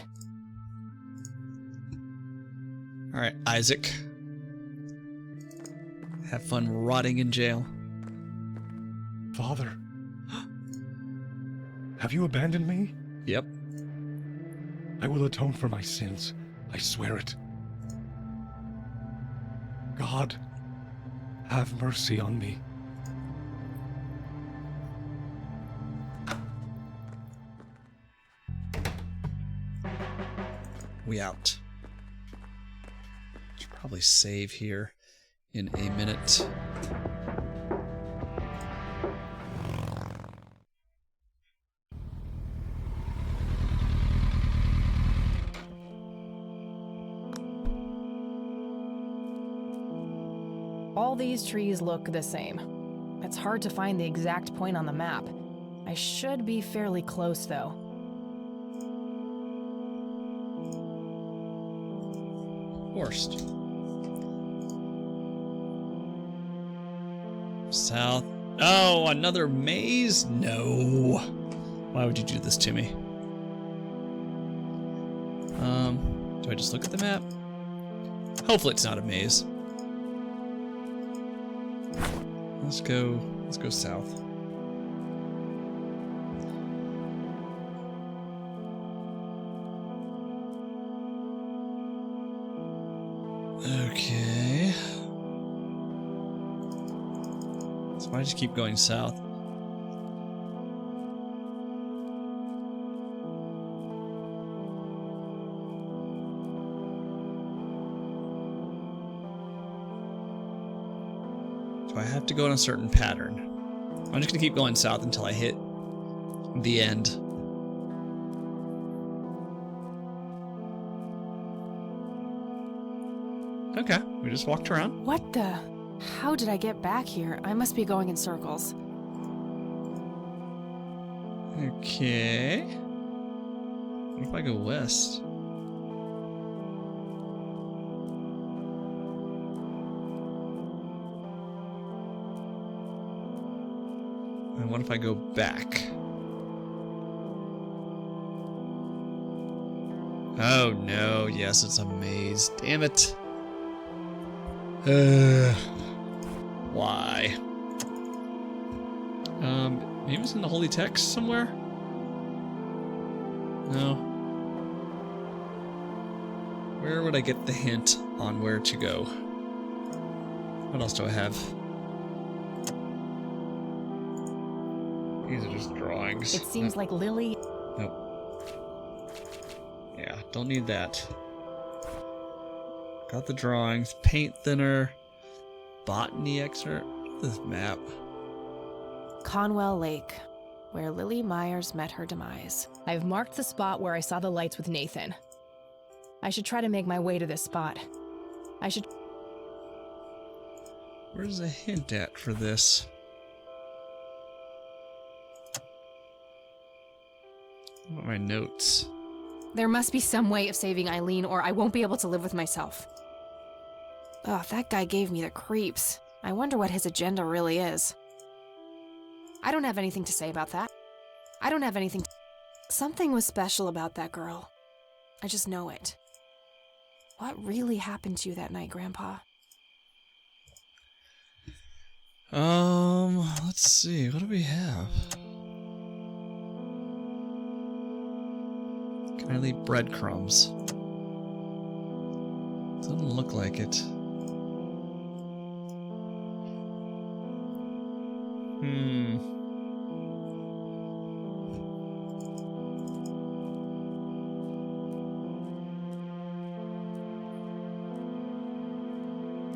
Speaker 1: All right, Isaac. Have fun rotting in jail.
Speaker 6: Father. Have you abandoned me?
Speaker 1: Yep.
Speaker 6: I will atone for my sins. I swear it. God, have mercy on me.
Speaker 1: We out. Should probably save here in a minute.
Speaker 2: All these trees look the same. It's hard to find the exact point on the map. I should be fairly close, though.
Speaker 1: Horst. South. Oh, another maze? No. Why would you do this to me? Do I just look at the map? Hopefully it's not a maze. Let's go south. Okay. So I just keep going south. Do I have to go in a certain pattern? I'm just gonna keep going south until I hit the end. Okay, we just walked around.
Speaker 2: What the? How did I get back here? I must be going in circles.
Speaker 1: Okay. What if I go west? And what if I go back? Oh no, yes, it's a maze. Damn it. Why? Maybe it's in the holy text somewhere? No. Where would I get the hint on where to go? What else do I have? These are just drawings.
Speaker 2: It seems like Lily...
Speaker 1: Nope. Yeah, don't need that. Got the drawings, paint thinner, botany excerpt. This map.
Speaker 2: Conwell Lake, where Lily Myers met her demise. I've marked the spot where I saw the lights with Nathan. I should try to make my way to this spot.
Speaker 1: Where's the hint at for this? What about my notes?
Speaker 2: There must be some way of saving Eileen, or I won't be able to live with myself. Ugh, that guy gave me the creeps. I wonder what his agenda really is. I don't have anything to say about that. I don't have anything. Something was special about that girl. I just know it. What really happened to you that night, Grandpa?
Speaker 1: Let's see. What do we have? Can I leave breadcrumbs? Doesn't look like it.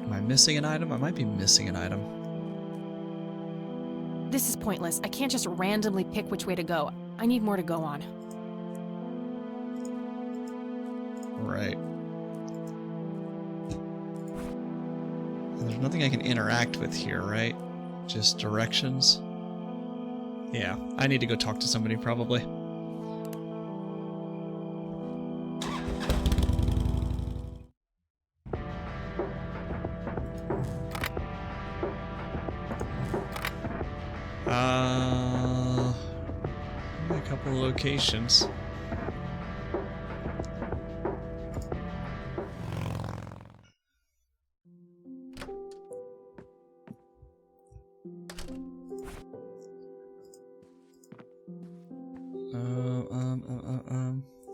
Speaker 1: Am I missing an item? I might be missing an item.
Speaker 2: This is pointless. I can't just randomly pick which way to go. I need more to go on.
Speaker 1: Right. There's nothing I can interact with here, right? Just directions. Yeah, I need to go talk to somebody probably. A couple of locations.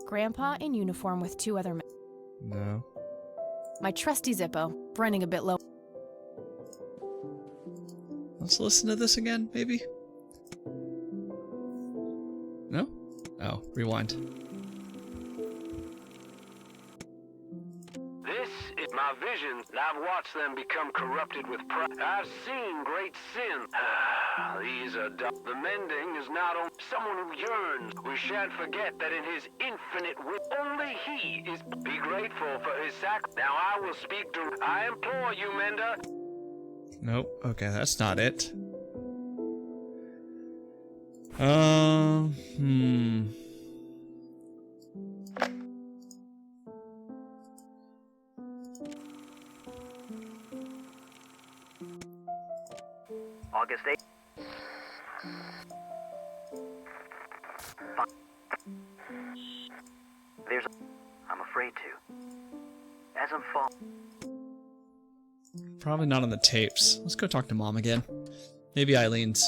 Speaker 2: Grandpa in uniform with 2 other men.
Speaker 1: No.
Speaker 2: My trusty Zippo, running a bit low.
Speaker 1: Let's listen to this again, maybe? No? Oh, rewind.
Speaker 3: This is my vision. I've watched them become corrupted with pride. I've seen great sin. These are the mending is not only someone who yearns. We shan't forget that in his infinite will, only he is. Be grateful for his sacrifice. Now I will speak to. I implore you, Mender.
Speaker 1: Nope. Okay, that's not it.
Speaker 7: August 8th. There's. I'm afraid to. As I'm
Speaker 1: Probably not on the tapes. Let's go talk to Mom again. Maybe Eileen's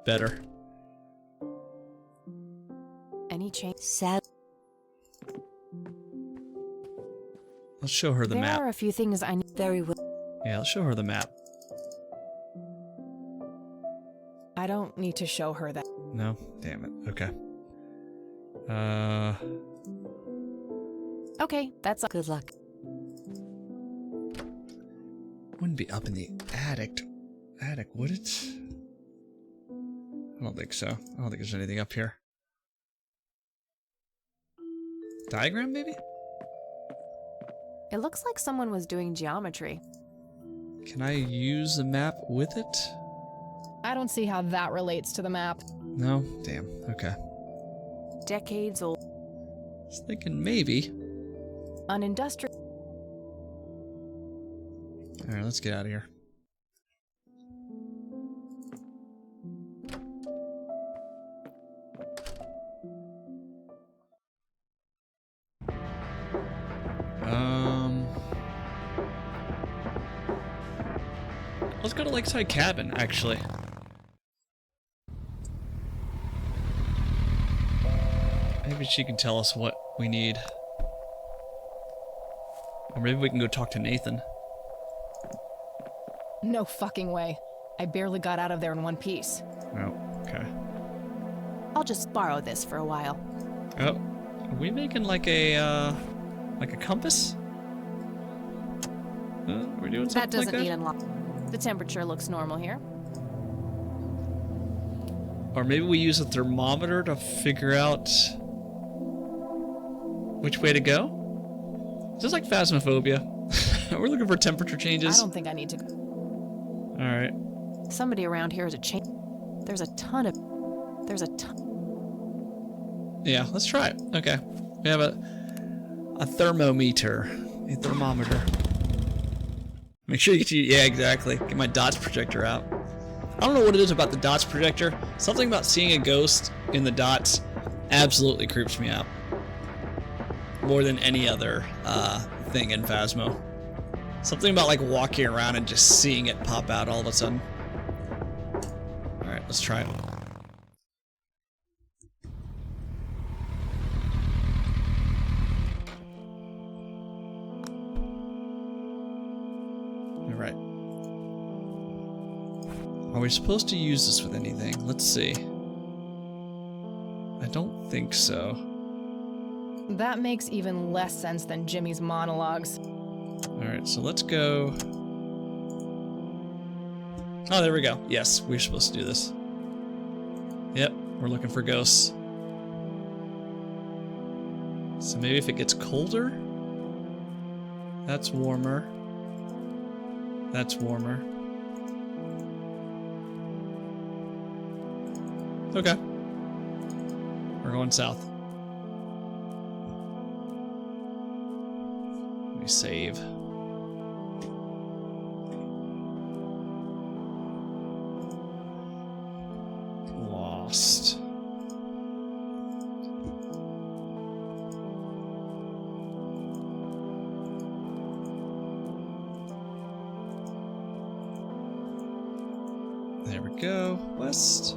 Speaker 1: better.
Speaker 2: Any change?
Speaker 4: Sad.
Speaker 1: Let's show her the
Speaker 2: There
Speaker 1: map.
Speaker 2: are a few things I need.
Speaker 4: Very well.
Speaker 1: Yeah, let's show her the map.
Speaker 2: I don't need to show her that.
Speaker 1: No? Damn it. Okay.
Speaker 2: Okay, that's
Speaker 4: Good luck.
Speaker 1: Wouldn't be up in the attic. Attic, would it? I don't think so. I don't think there's anything up here. Diagram, maybe?
Speaker 2: It looks like someone was doing geometry.
Speaker 1: Can I use the map with it?
Speaker 2: I don't see how that relates to the map.
Speaker 1: No? Damn. Okay.
Speaker 2: Decades old.
Speaker 1: I was thinking maybe.
Speaker 2: An industrial.
Speaker 1: Alright, let's get out of here. Let's go to Lakeside Cabin, actually. Maybe she can tell us what we need. Or maybe we can go talk to Nathan.
Speaker 2: No fucking way. I barely got out of there in one piece.
Speaker 1: Oh, okay.
Speaker 2: I'll just borrow this for a while.
Speaker 1: Oh, are we making like a compass? Are we doing something
Speaker 2: That doesn't
Speaker 1: like
Speaker 2: need
Speaker 1: that?
Speaker 2: unlock. The temperature looks normal here.
Speaker 1: Or maybe we use a thermometer to figure out which way to go? Just like Phasmophobia. We're looking for temperature changes.
Speaker 2: I don't think I need to.
Speaker 1: Alright.
Speaker 2: Somebody around here is a chain. There's a ton.
Speaker 1: Yeah, let's try it. Okay. We have a thermometer. A thermometer. Make sure you get yeah, exactly. Get my dots projector out. I don't know what it is about the dots projector. Something about seeing a ghost in the dots absolutely creeps me out. More than any other thing in Phasmo. Something about like walking around and just seeing it pop out all of a sudden. Alright, let's try it. Alright. Are we supposed to use this with anything? Let's see. I don't think so.
Speaker 2: That makes even less sense than Jimmy's monologues.
Speaker 1: Alright, so let's go... Oh, there we go. Yes, we're supposed to do this. Yep, we're looking for ghosts. So maybe if it gets colder? That's warmer. That's warmer. Okay. We're going south. Let me save. Lost. There we go. West.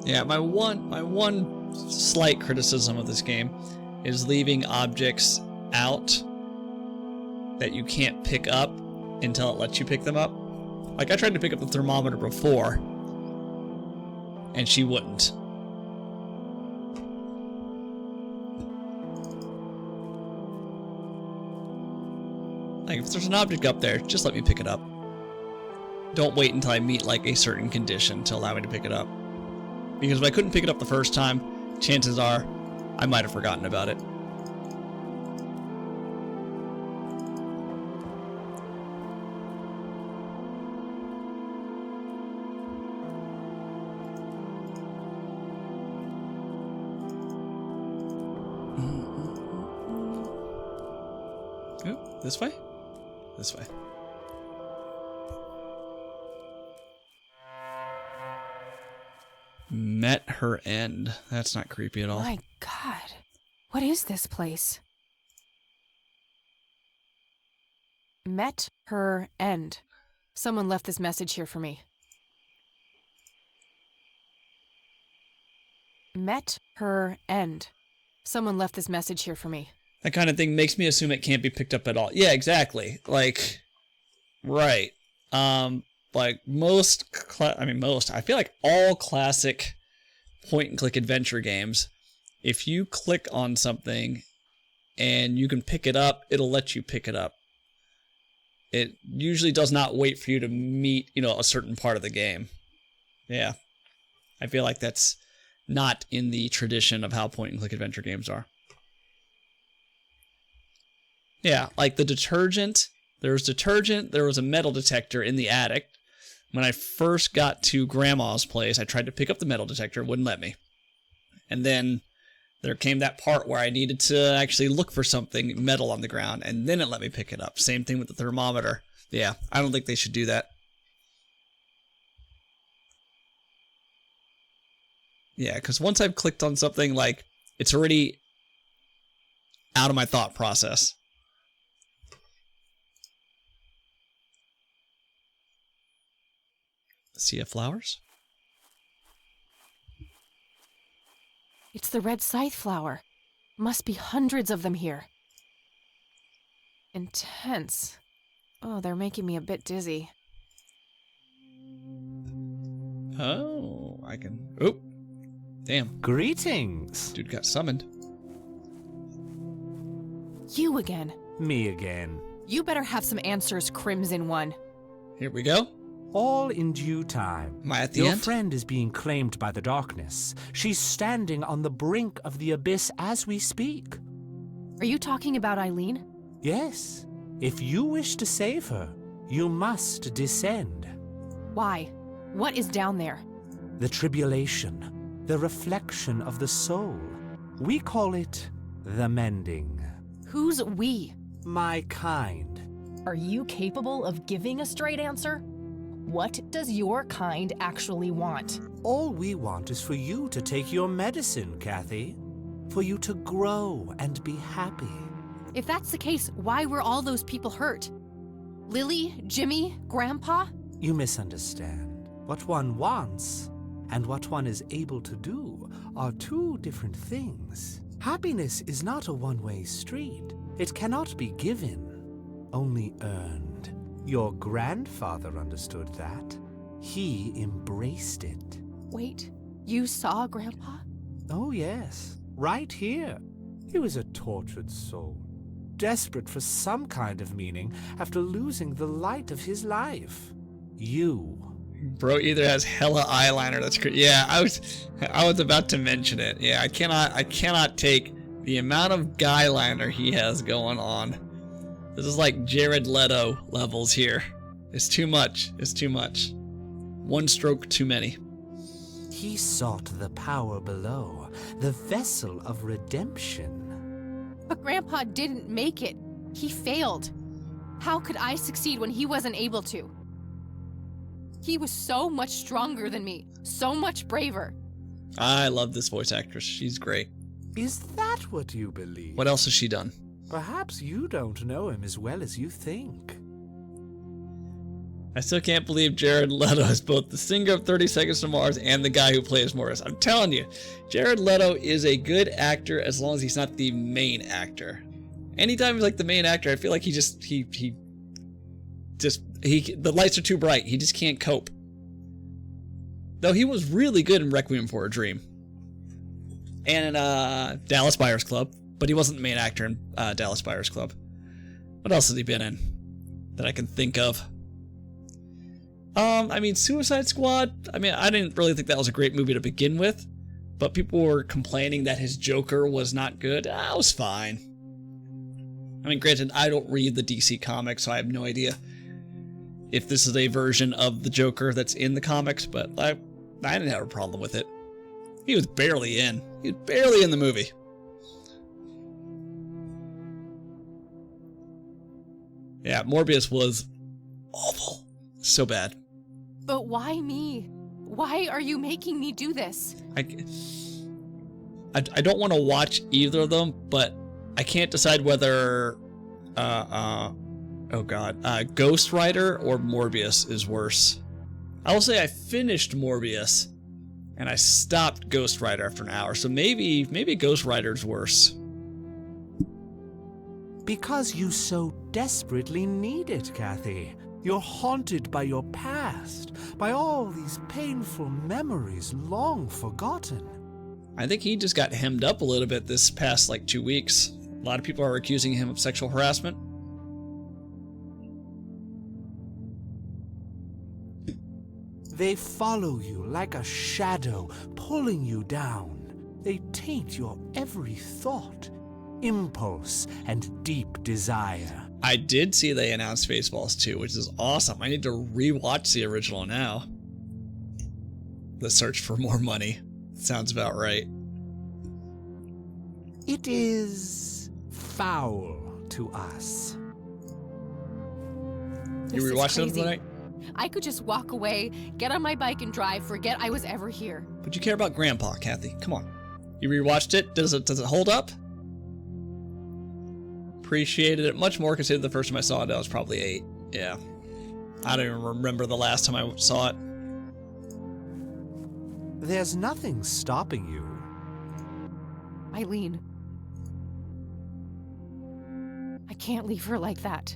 Speaker 1: Yeah, my one slight criticism of this game is leaving objects out that you can't pick up until it lets you pick them up. Like I tried to pick up the thermometer before, and she wouldn't. Like if there's an object up there, just let me pick it up. Don't wait until I meet like a certain condition to allow me to pick it up. Because if I couldn't pick it up the first time, chances are I might have forgotten about it. Oh, this way? This way. Met her end. That's not creepy at all.
Speaker 2: My God. What is this place? Met her end. Someone left this message here for me. Met her end. Someone left this message here for me.
Speaker 1: That kind of thing makes me assume it can't be picked up at all. Yeah, exactly. Like, right. Like I feel like all classic point-and-click adventure games, if you click on something and you can pick it up, it'll let you pick it up. It usually does not wait for you to meet, a certain part of the game. Yeah. I feel like that's not in the tradition of how point-and-click adventure games are. Yeah, like the detergent. There was detergent, there was a metal detector in the attic. When I first got to Grandma's place, I tried to pick up the metal detector, it wouldn't let me. And then there came that part where I needed to actually look for something metal on the ground, and then it let me pick it up. Same thing with the thermometer. Yeah, I don't think they should do that. Yeah, because once I've clicked on something, like, it's already out of my thought process. Sea of flowers?
Speaker 2: It's the red scythe flower. Must be hundreds of them here. Intense. Oh, they're making me a bit dizzy.
Speaker 1: Oh, I can... Oop. Damn.
Speaker 8: Greetings.
Speaker 1: Dude got summoned.
Speaker 2: You again.
Speaker 8: Me again.
Speaker 2: You better have some answers, Crimson One.
Speaker 1: Here we go.
Speaker 8: All in due time.
Speaker 1: Am I at the
Speaker 8: Your
Speaker 1: end?
Speaker 8: friend is being claimed by the darkness. She's standing on the brink of the abyss as we speak.
Speaker 2: Are you talking about Eileen?
Speaker 8: Yes. If you wish to save her, you must descend.
Speaker 2: Why? What is down there?
Speaker 8: The tribulation. the reflection of the soul. We call it the mending.
Speaker 2: Who's we?
Speaker 8: My kind.
Speaker 2: Are you capable of giving a straight answer? What does your kind actually want?
Speaker 8: All we want is for you to take your medicine, Kathy. For you to grow and be happy.
Speaker 2: If that's the case, why were all those people hurt? Lily, Jimmy, Grandpa?
Speaker 8: You misunderstand. What one wants and what one is able to do are two different things. Happiness is not a one-way street. It cannot be given, only earned. Your grandfather understood that. He embraced it.
Speaker 2: Wait, you saw Grandpa?
Speaker 8: Oh, yes. Right here. He was a tortured soul, desperate for some kind of meaning after losing the light of his life. You.
Speaker 1: Bro either has hella eyeliner. That's great. Yeah, I was about to mention it. Yeah, I cannot take the amount of guy liner he has going on. This is like Jared Leto levels here. It's too much. It's too much. One stroke too many.
Speaker 8: He sought the power below, the vessel of redemption.
Speaker 2: But Grandpa didn't make it. He failed. How could I succeed when he wasn't able to? He was so much stronger than me, so much braver.
Speaker 1: I love this voice actress. She's great.
Speaker 8: Is that what you believe?
Speaker 1: What else has she done?
Speaker 8: Perhaps you don't know him as well as you think.
Speaker 1: I still can't believe Jared Leto is both the singer of 30 Seconds to Mars and the guy who plays Morris. I'm telling you, Jared Leto is a good actor as long as he's not the main actor. Anytime he's like the main actor, I feel like the lights are too bright. He just can't cope. Though he was really good in Requiem for a Dream. And in Dallas Buyers Club. But he wasn't the main actor in Dallas Buyers Club. What else has he been in that I can think of? I mean, Suicide Squad. I mean, I didn't really think that was a great movie to begin with. But people were complaining that his Joker was not good. That was fine. I mean, granted, I don't read the DC comics, so I have no idea if this is a version of the Joker that's in the comics, but I didn't have a problem with it. He was barely in. He was barely in the movie. Yeah, Morbius was awful. So bad.
Speaker 2: But why me? Why are you making me do this?
Speaker 1: I don't want to watch either of them, but I can't decide whether Ghost Rider or Morbius is worse. I will say I finished Morbius and I stopped Ghost Rider after an hour, so maybe Ghost Rider's worse.
Speaker 8: Because you so desperately need it, Kathy. You're haunted by your past, by all these painful memories long forgotten.
Speaker 1: I think he just got hemmed up a little bit this past 2 weeks. A lot of people are accusing him of sexual harassment.
Speaker 8: They follow you like a shadow, pulling you down. They taint your every thought, impulse, and deep desire.
Speaker 1: I did see they announced Spaceballs 2, which is awesome. I need to rewatch the original now. The Search for More Money. Sounds about right.
Speaker 8: It is foul to us.
Speaker 1: You rewatched it tonight?
Speaker 2: I could just walk away, get on my bike and drive, forget I was ever here.
Speaker 1: But you care about Grandpa, Kathy. Come on. You rewatched it? Does it hold up? Appreciated it much more considering the first time I saw it, I was probably 8. Yeah. I don't even remember the last time I saw it.
Speaker 8: There's nothing stopping you.
Speaker 2: Eileen. I can't leave her like that.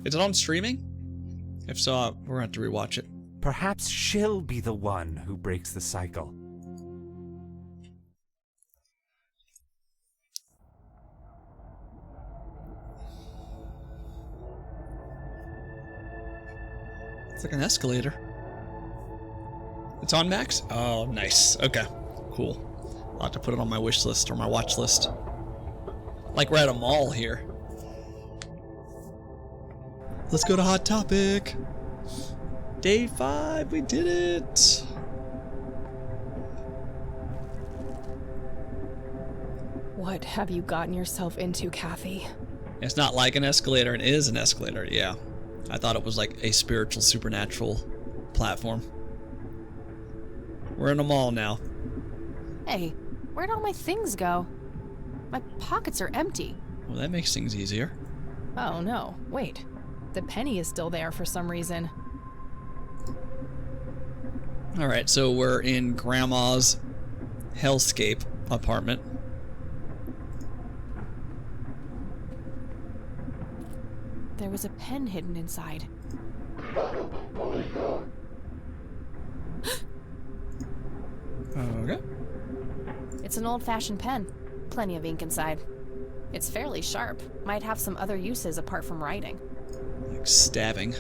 Speaker 1: Is it on streaming? If so, we're going to have to rewatch it.
Speaker 8: Perhaps she'll be the one who breaks the cycle.
Speaker 1: It's like an escalator. It's on Max? Oh, nice. Okay, cool. I'll have to put it on my wish list or my watch list. Like we're at a mall here. Let's go to Hot Topic. Day 5, we did it.
Speaker 2: What have you gotten yourself into, Kathy?
Speaker 1: It's not like an escalator, it is an escalator, yeah. I thought it was like a spiritual, supernatural platform. We're in a mall now.
Speaker 2: Hey, where'd all my things go? My pockets are empty.
Speaker 1: Well, that makes things easier.
Speaker 2: Oh no, wait. The penny is still there for some reason.
Speaker 1: Alright, so we're in Grandma's hellscape apartment.
Speaker 2: There was a pen hidden inside.
Speaker 1: Okay.
Speaker 2: It's an old-fashioned pen. Plenty of ink inside. It's fairly sharp. Might have some other uses apart from writing.
Speaker 1: Like stabbing.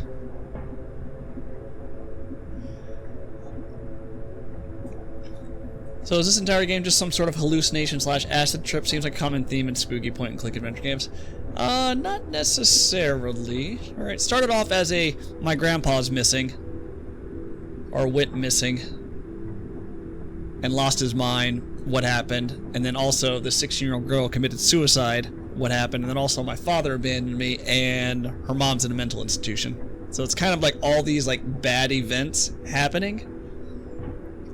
Speaker 1: So is this entire game just some sort of hallucination slash acid trip? Seems like a common theme in spooky point and click adventure games. Not necessarily. Alright, started off as a my grandpa's missing. Or went missing. And lost his mind. What happened? And then also the 16-year-old girl committed suicide. What happened? And then also my father abandoned me and her mom's in a mental institution. So it's kind of like all these like bad events happening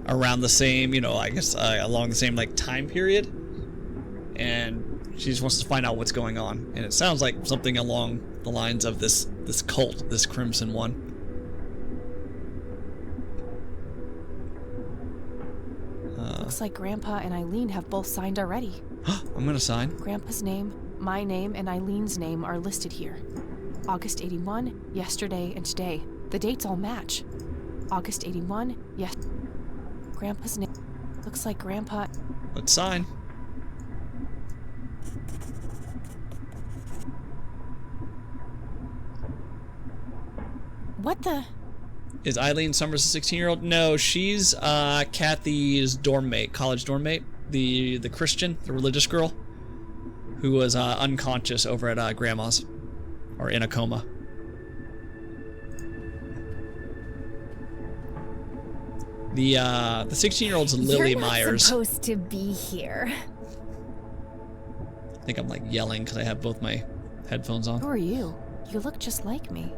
Speaker 1: around the same, you know, I guess along the same like time period, and she just wants to find out what's going on. And it sounds like something along the lines of this cult, this Crimson One.
Speaker 2: Looks like Grandpa and Eileen have both signed already.
Speaker 1: I'm gonna sign.
Speaker 2: Grandpa's name, my name, and Eileen's name are listed here. August 81, yesterday, and today. The dates all match. August 81, yes. Grandpa's name. Looks like Grandpa.
Speaker 1: Let's sign.
Speaker 2: What the?
Speaker 1: Is Eileen Summers a 16-year-old? No, she's Kathy's dorm mate, college dorm mate, the Christian, the religious girl, who was unconscious over at Grandma's, or in a coma. The 16-year-old's Lily Myers.
Speaker 9: You're not supposed to be here.
Speaker 1: I think I'm like yelling because I have both my headphones on.
Speaker 2: Who are you? You look just like me.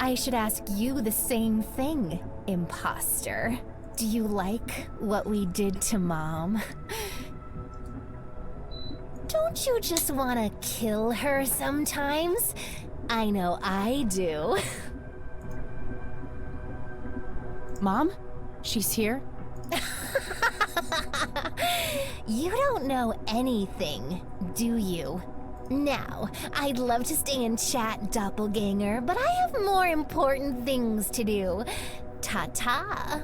Speaker 9: I should ask you the same thing, imposter. Do you like what we did to Mom? Don't you just want to kill her sometimes? I know I do.
Speaker 2: Mom? She's here?
Speaker 9: You don't know anything, do you? Now, I'd love to stay and chat, doppelganger, but I have more important things to do. Ta-ta.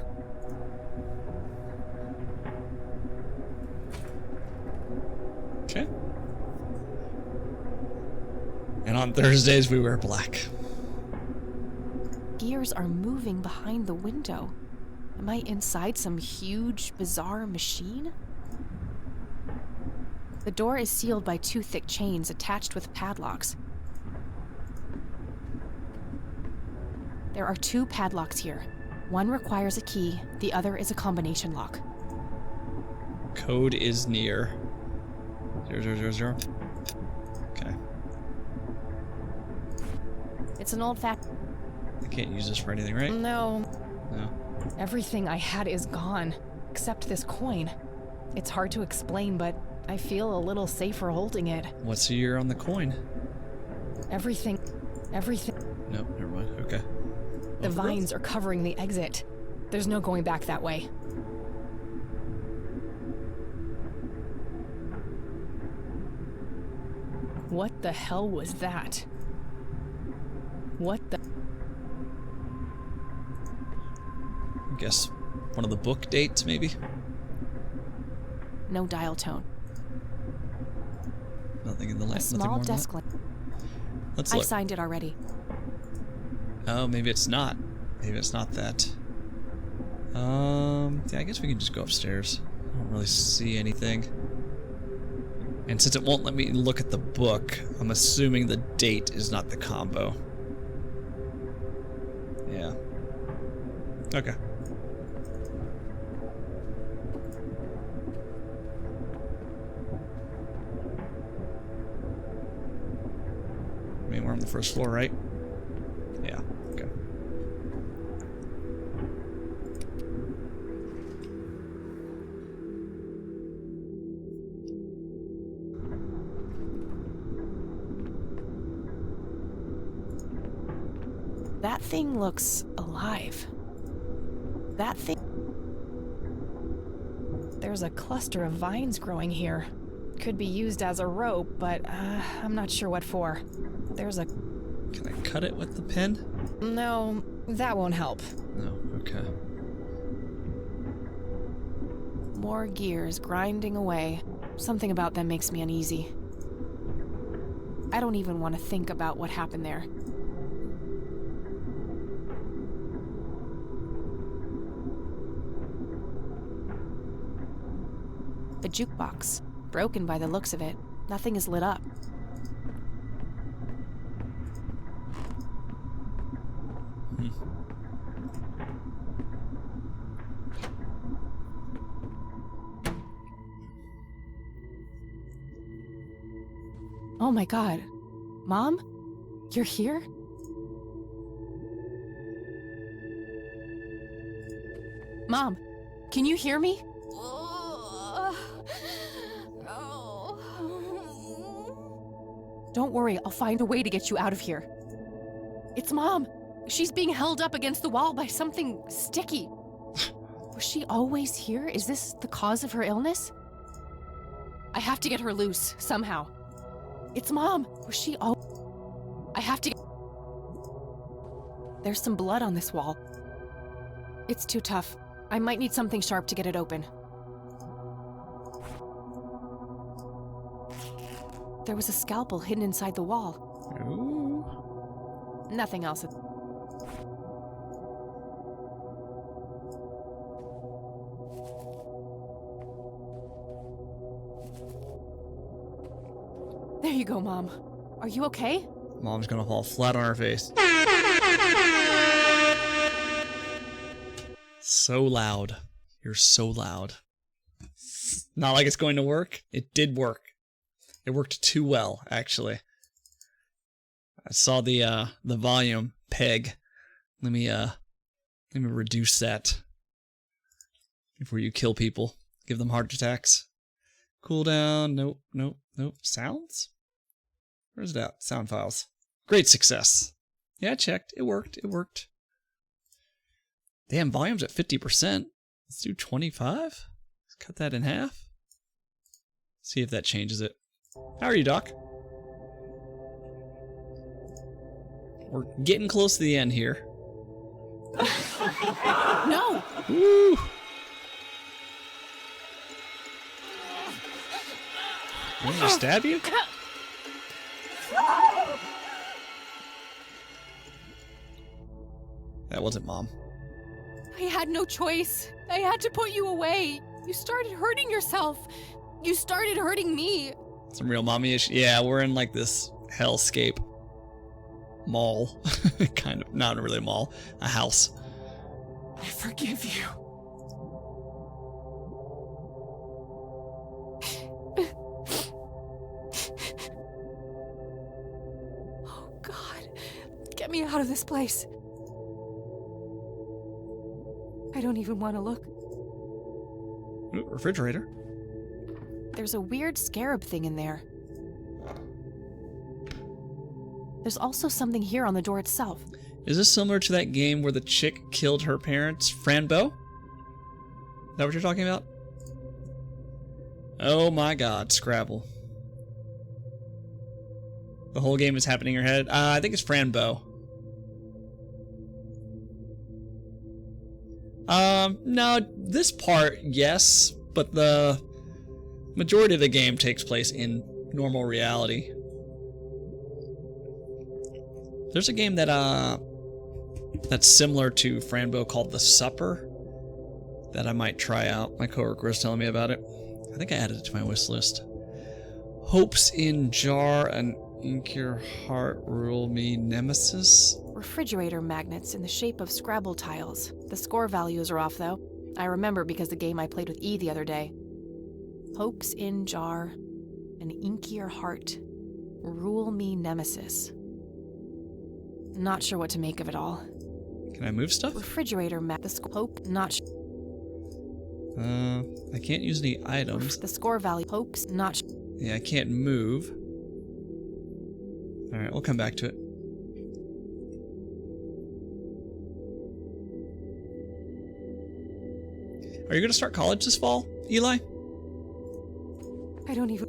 Speaker 1: Okay. And on Thursdays we wear black.
Speaker 2: Gears are moving behind the window. Am I inside some huge, bizarre machine? The door is sealed by 2 thick chains attached with padlocks. There are 2 padlocks here. One requires a key, the other is a combination lock.
Speaker 1: Code is near. 0000. Okay.
Speaker 2: It's an old fact.
Speaker 1: I can't use this for anything, right?
Speaker 2: No.
Speaker 1: No.
Speaker 2: Everything I had is gone, except this coin. It's hard to explain, but I feel a little safer holding it.
Speaker 1: What's the year on the coin?
Speaker 2: Everything.
Speaker 1: Nope, never mind. Okay.
Speaker 2: The vines are covering the exit. There's no going back that way. What the hell was that? What the?
Speaker 1: I guess one of the book dates, maybe?
Speaker 2: No dial tone.
Speaker 1: Nothing in the
Speaker 2: A
Speaker 1: nothing
Speaker 2: small
Speaker 1: more than
Speaker 2: desk
Speaker 1: that?
Speaker 2: lamp.
Speaker 1: Let's
Speaker 2: I
Speaker 1: look.
Speaker 2: signed it already.
Speaker 1: Oh, maybe it's not. Maybe it's not that. Yeah, I guess we can just go upstairs. I don't really see anything. And since it won't let me look at the book, I'm assuming the date is not the combo. Yeah. Okay. I mean, we're on the first floor, right? Yeah, okay.
Speaker 2: That thing looks alive. That thing... There's a cluster of vines growing here. Could be used as a rope, but I'm not sure what for. There's a...
Speaker 1: Can I cut it with the pen?
Speaker 2: No, that won't help.
Speaker 1: No, okay.
Speaker 2: More gears grinding away. Something about them makes me uneasy. I don't even want to think about what happened there. A jukebox. Broken by the looks of it. Nothing is lit up. Oh my god. Mom? You're here? Mom, can you hear me? Don't worry, I'll find a way to get you out of here. It's Mom. She's being held up against the wall by something sticky. Was she always here? Is this the cause of her illness? I have to get her loose, somehow. It's Mom. Was she I have to... There's some blood on this wall. It's too tough. I might need something sharp to get it open. There was a scalpel hidden inside the wall.
Speaker 1: Ooh.
Speaker 2: Nothing else. There you go, Mom. Are you okay?
Speaker 1: Mom's gonna fall flat on her face. So loud. You're so loud. Not like it's going to work. It did work. It worked too well, actually. I saw the volume peg. Let me reduce that before you kill people. Give them heart attacks. Cooldown. Nope, nope, nope. Sounds? Where's that? Sound files. Great success. Yeah, I checked. It worked. It worked. Damn, volume's at 50%. Let's do 25. Let's cut that in half. See if that changes it. How are you, Doc? We're getting close to the end here.
Speaker 2: No!
Speaker 1: Woo! Did he stab you? That wasn't Mom.
Speaker 2: I had no choice. I had to put you away. You started hurting yourself. You started hurting me.
Speaker 1: Some real mommy issue. Yeah, we're in like this hellscape mall. Kind of, not really a mall, a house.
Speaker 2: I forgive you. Oh God, get me out of this place. I don't even want to look.
Speaker 1: Ooh, refrigerator.
Speaker 2: There's a weird scarab thing in there. There's also something here on the door itself.
Speaker 1: Is this similar to that game where the chick killed her parents, Franbo? Is that what you're talking about? Oh my god, Scrabble. The whole game is happening in your head? I think it's Franbo. No, this part, yes, but the majority of the game takes place in normal reality. There's a game that that's similar to Franbo called The Supper that I might try out. My coworker was telling me about it. I think I added it to my wish list. Hopes in Jar and Ink Your Heart Rule Me Nemesis.
Speaker 2: Refrigerator magnets in the shape of Scrabble tiles. The score values are off, though. I remember because the game I played with E the other day. Hopes in Jar and Ink Your Heart Rule Me Nemesis. not sure what to make of it all.
Speaker 1: Can I move stuff?
Speaker 2: Refrigerator map. The hope, not sure.
Speaker 1: I can't use any items.
Speaker 2: The score value. Hopes, not
Speaker 1: Yeah, I can't move. Alright, we'll come back to it. Are you going to start college this fall, Eli?
Speaker 2: I don't even.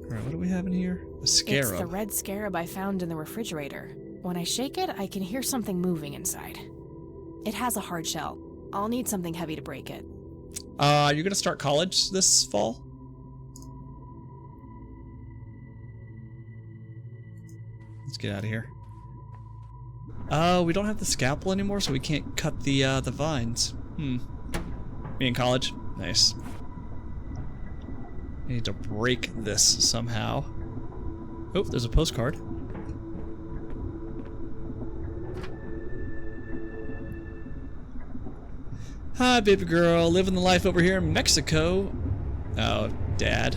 Speaker 1: Alright, what do we have in here? A scarab.
Speaker 2: It's the red scarab I found in the refrigerator. When I shake it, I can hear something moving inside. It has a hard shell. I'll need something heavy to break it.
Speaker 1: You're going to start college this fall? Let's get out of here. We don't have the scalpel anymore, so we can't cut the vines. Me in college? Nice. I need to break this somehow. Oh, there's a postcard. Hi, baby girl. Living the life over here in Mexico. Oh, Dad.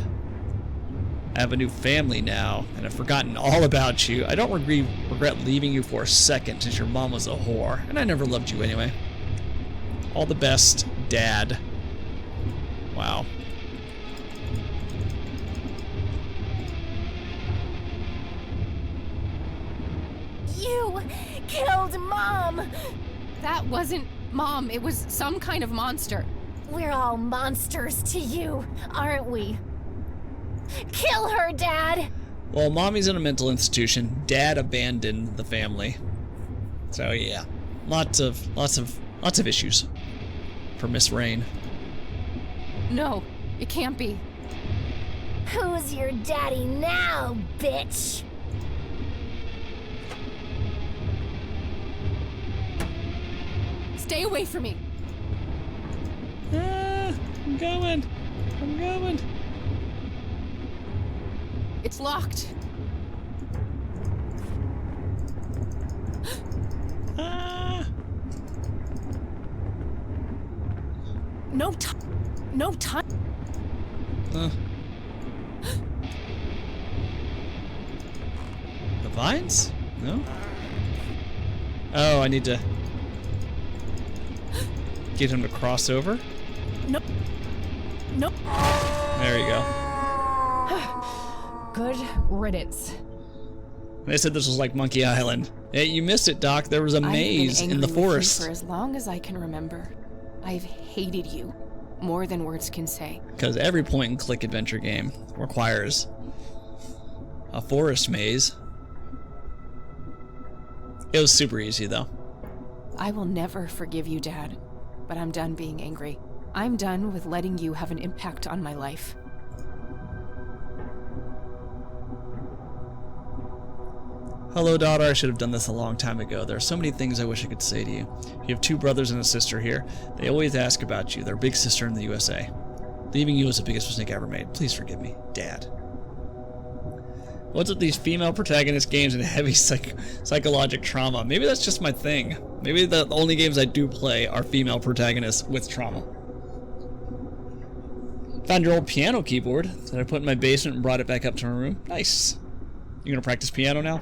Speaker 1: I have a new family now, and I've forgotten all about you. I don't regret leaving you for a second, since your mom was a whore, and I never loved you anyway. All the best, Dad. Wow.
Speaker 9: You killed Mom!
Speaker 2: That wasn't Mom. It was some kind of monster.
Speaker 9: We're all monsters to you, aren't we? Kill her, Dad!
Speaker 1: Well, Mommy's in a mental institution. Dad abandoned the family. So yeah, lots of issues for Miss Rain.
Speaker 2: No, it can't be.
Speaker 9: Who's your daddy now, bitch?
Speaker 2: Stay away from me.
Speaker 1: I'm going.
Speaker 2: It's locked. No time.
Speaker 1: The vines? No? Oh, I need to get him to cross over?
Speaker 2: Nope.
Speaker 1: There you go.
Speaker 2: Good riddance.
Speaker 1: They said this was like Monkey Island. Hey, you missed it, Doc. There was a maze in the forest.
Speaker 2: For as long as I can remember, I've hated you more than words can say.
Speaker 1: Because every point-and-click adventure game requires a forest maze. It was super easy, though.
Speaker 2: I will never forgive you, Dad, but I'm done being angry. I'm done with letting you have an impact on my life.
Speaker 1: Hello, daughter. I should have done this a long time ago. There are so many things I wish I could say to you. You have 2 brothers and a sister here. They always ask about you. Their big sister in the USA. Leaving you was the biggest mistake I ever made. Please forgive me, Dad. What's with these female protagonist games and heavy psychological trauma? Maybe that's just my thing. Maybe the only games I do play are female protagonists with trauma. Found your old piano keyboard that I put in my basement and brought it back up to my room. Nice. You gonna practice piano now?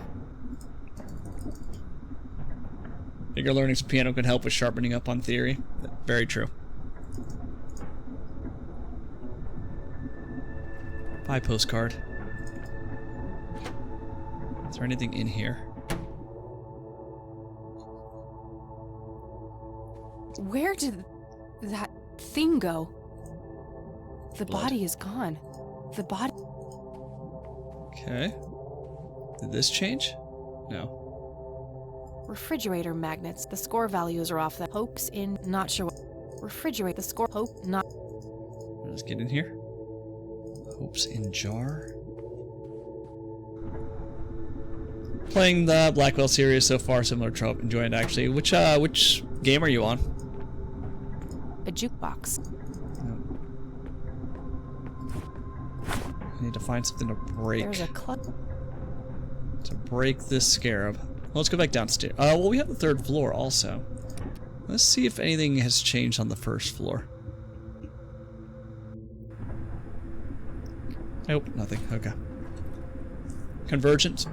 Speaker 1: Figure learning some piano could help with sharpening up on theory. Very true. Bye, postcard. Is there anything in here?
Speaker 2: Where did that thing go? The body is gone. The body...
Speaker 1: Okay. Did this change? No.
Speaker 2: Refrigerator magnets. The score values are off. The hopes in... Not sure what... Refrigerate. The score... Hope not...
Speaker 1: Let's get in here. Hopes in jar. Playing the Blackwell series so far, similar trope. Enjoying it, actually. Which game are you on?
Speaker 2: A jukebox.
Speaker 1: I need to find something to break.
Speaker 2: There's a club.
Speaker 1: To break this scarab. Well, let's go back downstairs. Well, we have the 3rd floor also. Let's see if anything has changed on the 1st floor. Nope, nothing. Okay. Convergence.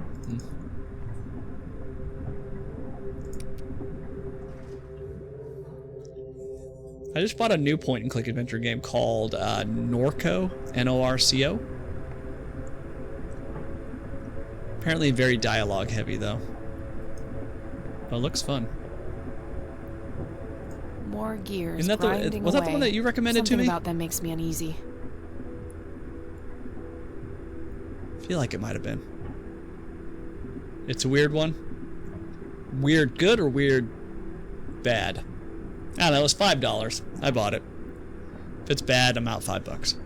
Speaker 1: I just bought a new point-and-click adventure game called Norco, N-O-R-C-O. Apparently very dialogue-heavy, though. But it looks fun.
Speaker 2: More gears.
Speaker 1: Isn't that
Speaker 2: grinding
Speaker 1: was that the
Speaker 2: away.
Speaker 1: one that you recommended
Speaker 2: Something
Speaker 1: to me?
Speaker 2: about them makes me uneasy.
Speaker 1: I feel like it might have been. It's a weird one. Weird good or weird bad? I don't know, it was $5. I bought it. If it's bad, I'm out $5.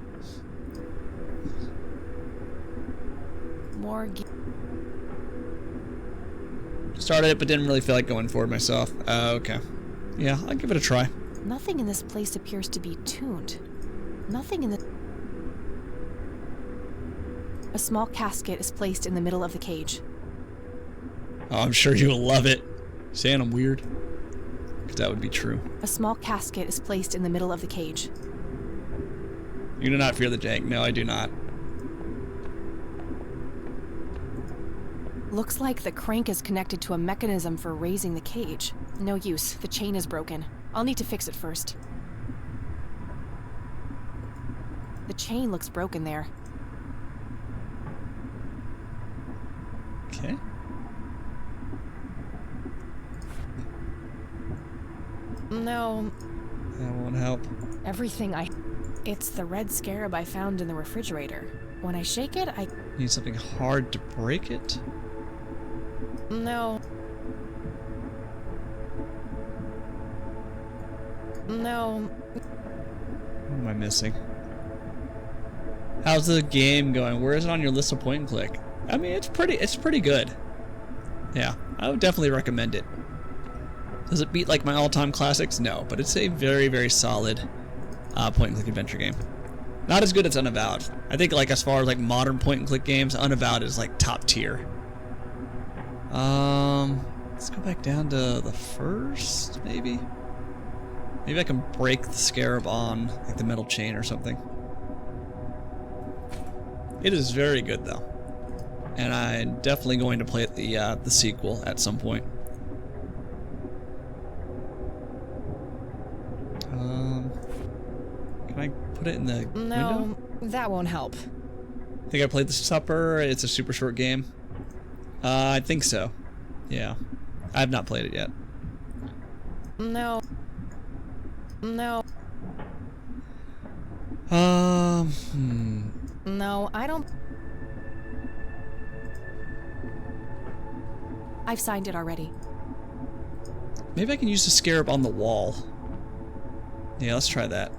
Speaker 2: More
Speaker 1: Started it, but didn't really feel like going for it myself. Okay. Yeah, I'll give it a try.
Speaker 2: Nothing in this place appears to be tuned. Nothing in the... A small casket is placed in the middle of the cage.
Speaker 1: Oh, I'm sure you'll love it. Saying I'm weird? Because that would be true.
Speaker 2: A small casket is placed in the middle of the cage.
Speaker 1: You do not fear the jank. No, I do not.
Speaker 2: Looks like the crank is connected to a mechanism for raising the cage. No use. The chain is broken. I'll need to fix it first. The chain looks broken there.
Speaker 1: Okay.
Speaker 2: No.
Speaker 1: That won't help.
Speaker 2: Everything It's the red scarab I found in the refrigerator. When I shake it, I...
Speaker 1: Need something hard to break it?
Speaker 2: No. No.
Speaker 1: What am I missing? How's the game going? Where is it on your list of point and click? I mean, it's pretty good. Yeah, I would definitely recommend it. Does it beat like my all-time classics? No, but it's a very, very solid point and click adventure game. Not as good as Unavowed. I think like as far as like modern point and click games, Unavowed is like top tier. Let's go back down to the first, maybe. Maybe I can break the scarab on like the metal chain or something. It is very good though, and I'm definitely going to play the sequel at some point. Can I put it in the window?
Speaker 2: That won't help.
Speaker 1: I think I played The Supper. It's a super short game. I think so. Yeah. I have not played it yet.
Speaker 2: No. No. No, I don't... I've signed it already.
Speaker 1: Maybe I can use the scarab on the wall. Yeah, let's try that.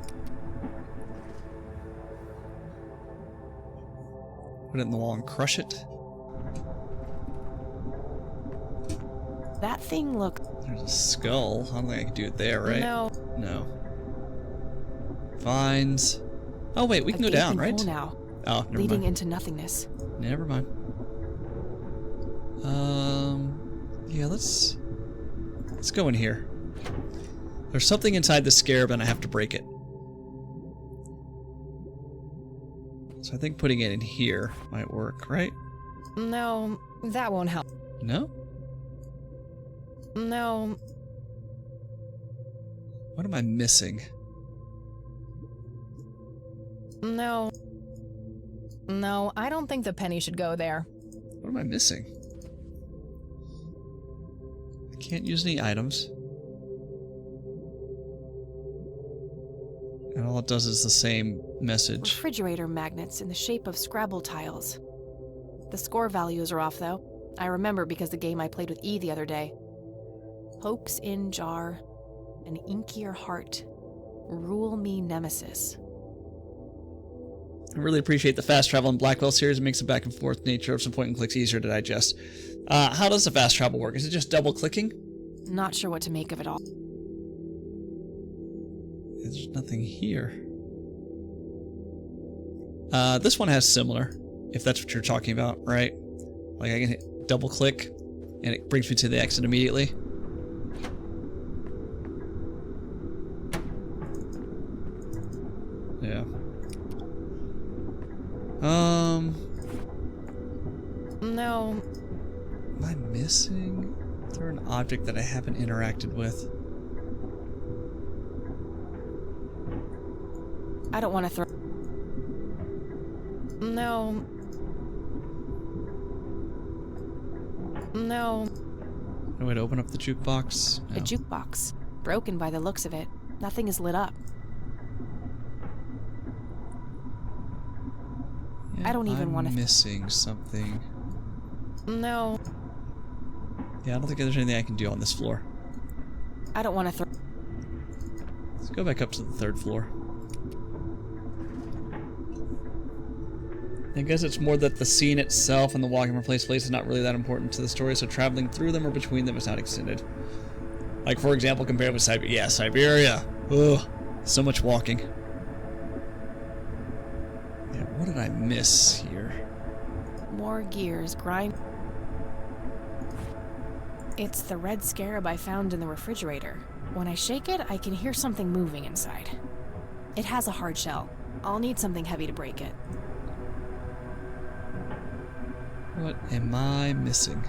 Speaker 1: Put it in the wall and crush it.
Speaker 2: That thing looks...
Speaker 1: There's a skull. I don't think I can do it there, right?
Speaker 2: No.
Speaker 1: No. Vines. Oh wait, we can go down, right?
Speaker 2: Now,
Speaker 1: Oh, never
Speaker 2: leading
Speaker 1: mind.
Speaker 2: into nothingness.
Speaker 1: Never mind. Yeah, let's go in here. There's something inside the scarab and I have to break it. So I think putting it in here might work, right?
Speaker 2: No, that won't help.
Speaker 1: No?
Speaker 2: No.
Speaker 1: What am I missing?
Speaker 2: No. No, I don't think the penny should go there.
Speaker 1: What am I missing? I can't use any items. And all it does is the same message.
Speaker 2: Refrigerator magnets in the shape of Scrabble tiles. The score values are off, though. I remember because the game I played with E the other day. Hopes in jar, an inkier heart. Rule me nemesis.
Speaker 1: I really appreciate the fast travel in Blackwell series. It makes the back and forth nature of some point and clicks easier to digest. How does the fast travel work? Is it just double clicking?
Speaker 2: Not sure what to make of it all.
Speaker 1: There's nothing here. This one has similar, if that's what you're talking about, right? Like I can hit double click and it brings me to the exit immediately. Yeah.
Speaker 2: No.
Speaker 1: Am I missing? Is there an object that I haven't interacted with?
Speaker 2: I don't want to throw... No. No.
Speaker 1: No way to open up the jukebox. No.
Speaker 2: A jukebox. Broken by the looks of it. Nothing is lit up.
Speaker 1: Yeah,
Speaker 2: I don't even want to...
Speaker 1: missing something.
Speaker 2: No.
Speaker 1: Yeah, I don't think there's anything I can do on this floor.
Speaker 2: I don't want to throw...
Speaker 1: Let's go back up to the 3rd floor. I guess it's more that the scene itself and the walking from place to place is not really that important to the story, so traveling through them or between them is not extended. Like, for example, compared with Siberia. Yeah, Siberia. Ugh. So much walking. Yeah, what did I miss here?
Speaker 2: More gears grind... It's the red scarab I found in the refrigerator. When I shake it, I can hear something moving inside. It has a hard shell. I'll need something heavy to break it.
Speaker 1: What am I missing?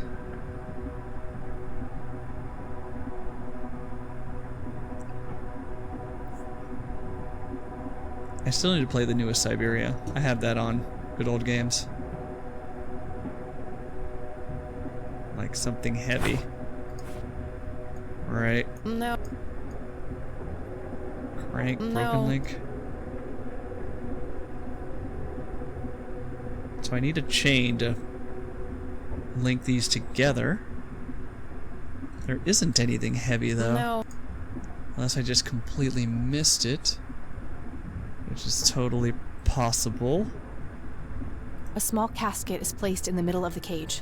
Speaker 1: I still need to play the newest Siberia. I have that on Good Old Games. Like something heavy. Right.
Speaker 2: No.
Speaker 1: Crank,
Speaker 2: No.
Speaker 1: broken link. So I need a chain to link these together. There isn't anything heavy though.
Speaker 2: No.
Speaker 1: Unless I just completely missed it. Which is totally possible.
Speaker 2: A small casket is placed in the middle of the cage.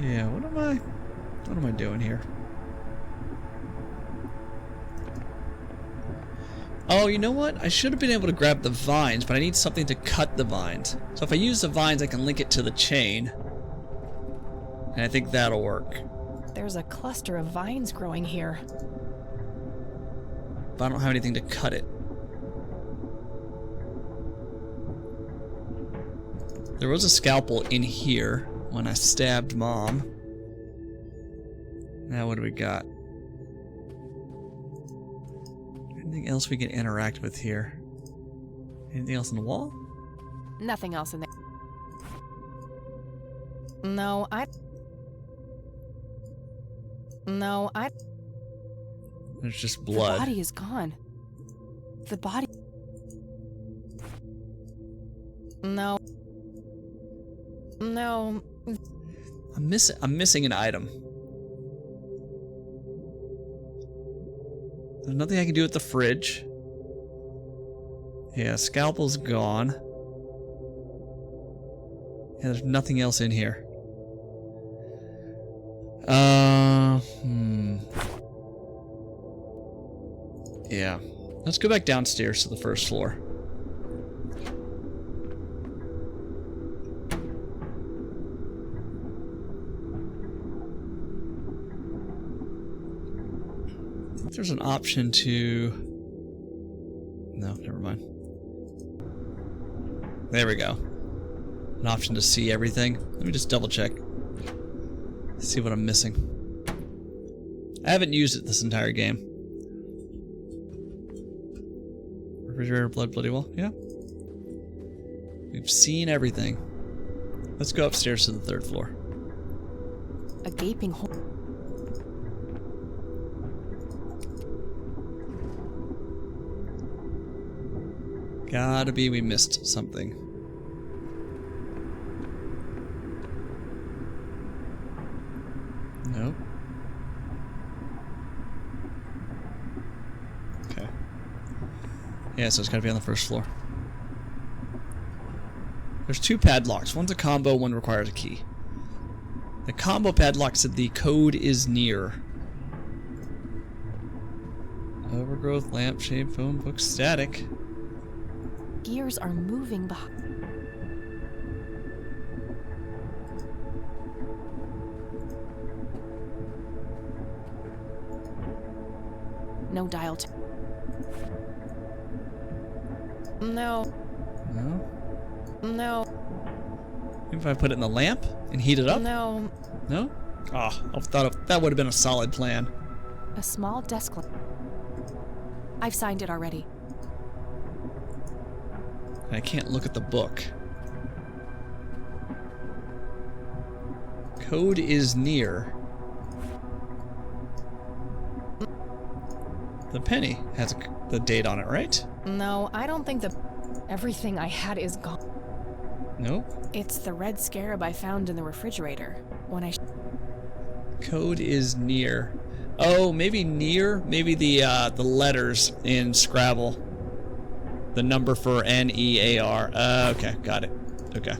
Speaker 1: Yeah, what am I doing here? Oh, you know what? I should have been able to grab the vines, but I need something to cut the vines. So if I use the vines, I can link it to the chain. And I think that'll work.
Speaker 2: There's a cluster of vines growing here.
Speaker 1: But I don't have anything to cut it. There was a scalpel in here when I stabbed Mom. Now what do we got? Anything else we can interact with here? Anything else on the wall?
Speaker 2: Nothing else in there. No,
Speaker 1: There's just
Speaker 2: The
Speaker 1: blood.
Speaker 2: body is gone. The body... No. No.
Speaker 1: I'm missing an item. There's nothing I can do with the fridge. Yeah, scalpel's gone. Yeah, there's nothing else in here. Yeah. Let's go back downstairs to the 1st floor. There's an option to... No, never mind. There we go. An option to see everything. Let me just double check. See what I'm missing. I haven't used it this entire game. Refrigerator, bloody well. Yeah. We've seen everything. Let's go upstairs to the 3rd floor.
Speaker 2: A gaping hole.
Speaker 1: Gotta be we missed something. Nope. Okay. Yeah, so it's gotta be on the 1st floor. There's 2 padlocks. One's a combo, one requires a key. The combo padlock said the code is near. Overgrowth, lampshade, phone book, static.
Speaker 2: Gears are moving behind. No dial tone. No.
Speaker 1: No?
Speaker 2: No.
Speaker 1: Maybe if I put it in the lamp and heat it up?
Speaker 2: No.
Speaker 1: No? Ah, I thought that would have been a solid plan.
Speaker 2: A small desk lamp. I've signed it already.
Speaker 1: And I can't look at the book. Code is near. The penny has the date on it, right?
Speaker 2: No, I don't think everything I had is gone.
Speaker 1: Nope.
Speaker 2: It's the red scarab I found in the refrigerator when I...
Speaker 1: Code is near. Oh, maybe near? Maybe the letters in Scrabble. The number for N-E-A-R. Okay, got it. Okay.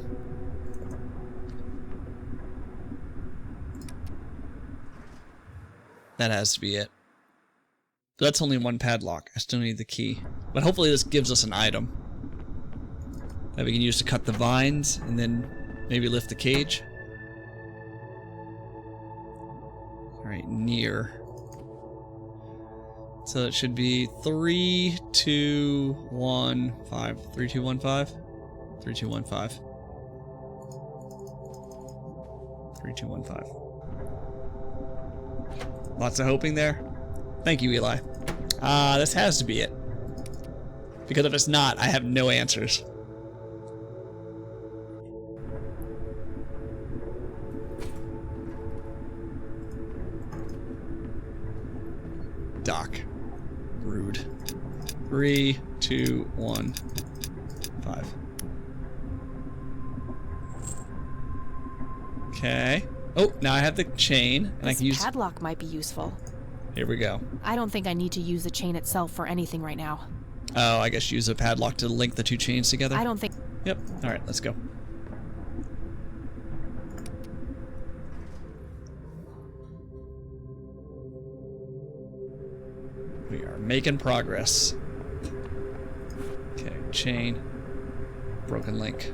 Speaker 1: That has to be it. But that's only one padlock. I still need the key. But hopefully this gives us an item that we can use to cut the vines and then maybe lift the cage. Alright, near. So it should be 3, 2, 1, 5. 3, 2, 1, 5? 3, 2, 1, 5. 3, 2, 1, 5. Lots of hoping there. Thank you, Eli. This has to be it. Because if it's not, I have no answers. Doc. Rude. 3, 2, 1, 5. Okay. Oh, now I have the chain, and I can use...
Speaker 2: This padlock might be useful.
Speaker 1: Here we go.
Speaker 2: I don't think I need to use the chain itself for anything right now.
Speaker 1: Oh, I guess use a padlock to link the two chains together?
Speaker 2: I don't think...
Speaker 1: Yep. Alright, let's go. We are making progress. Okay, chain. Broken link.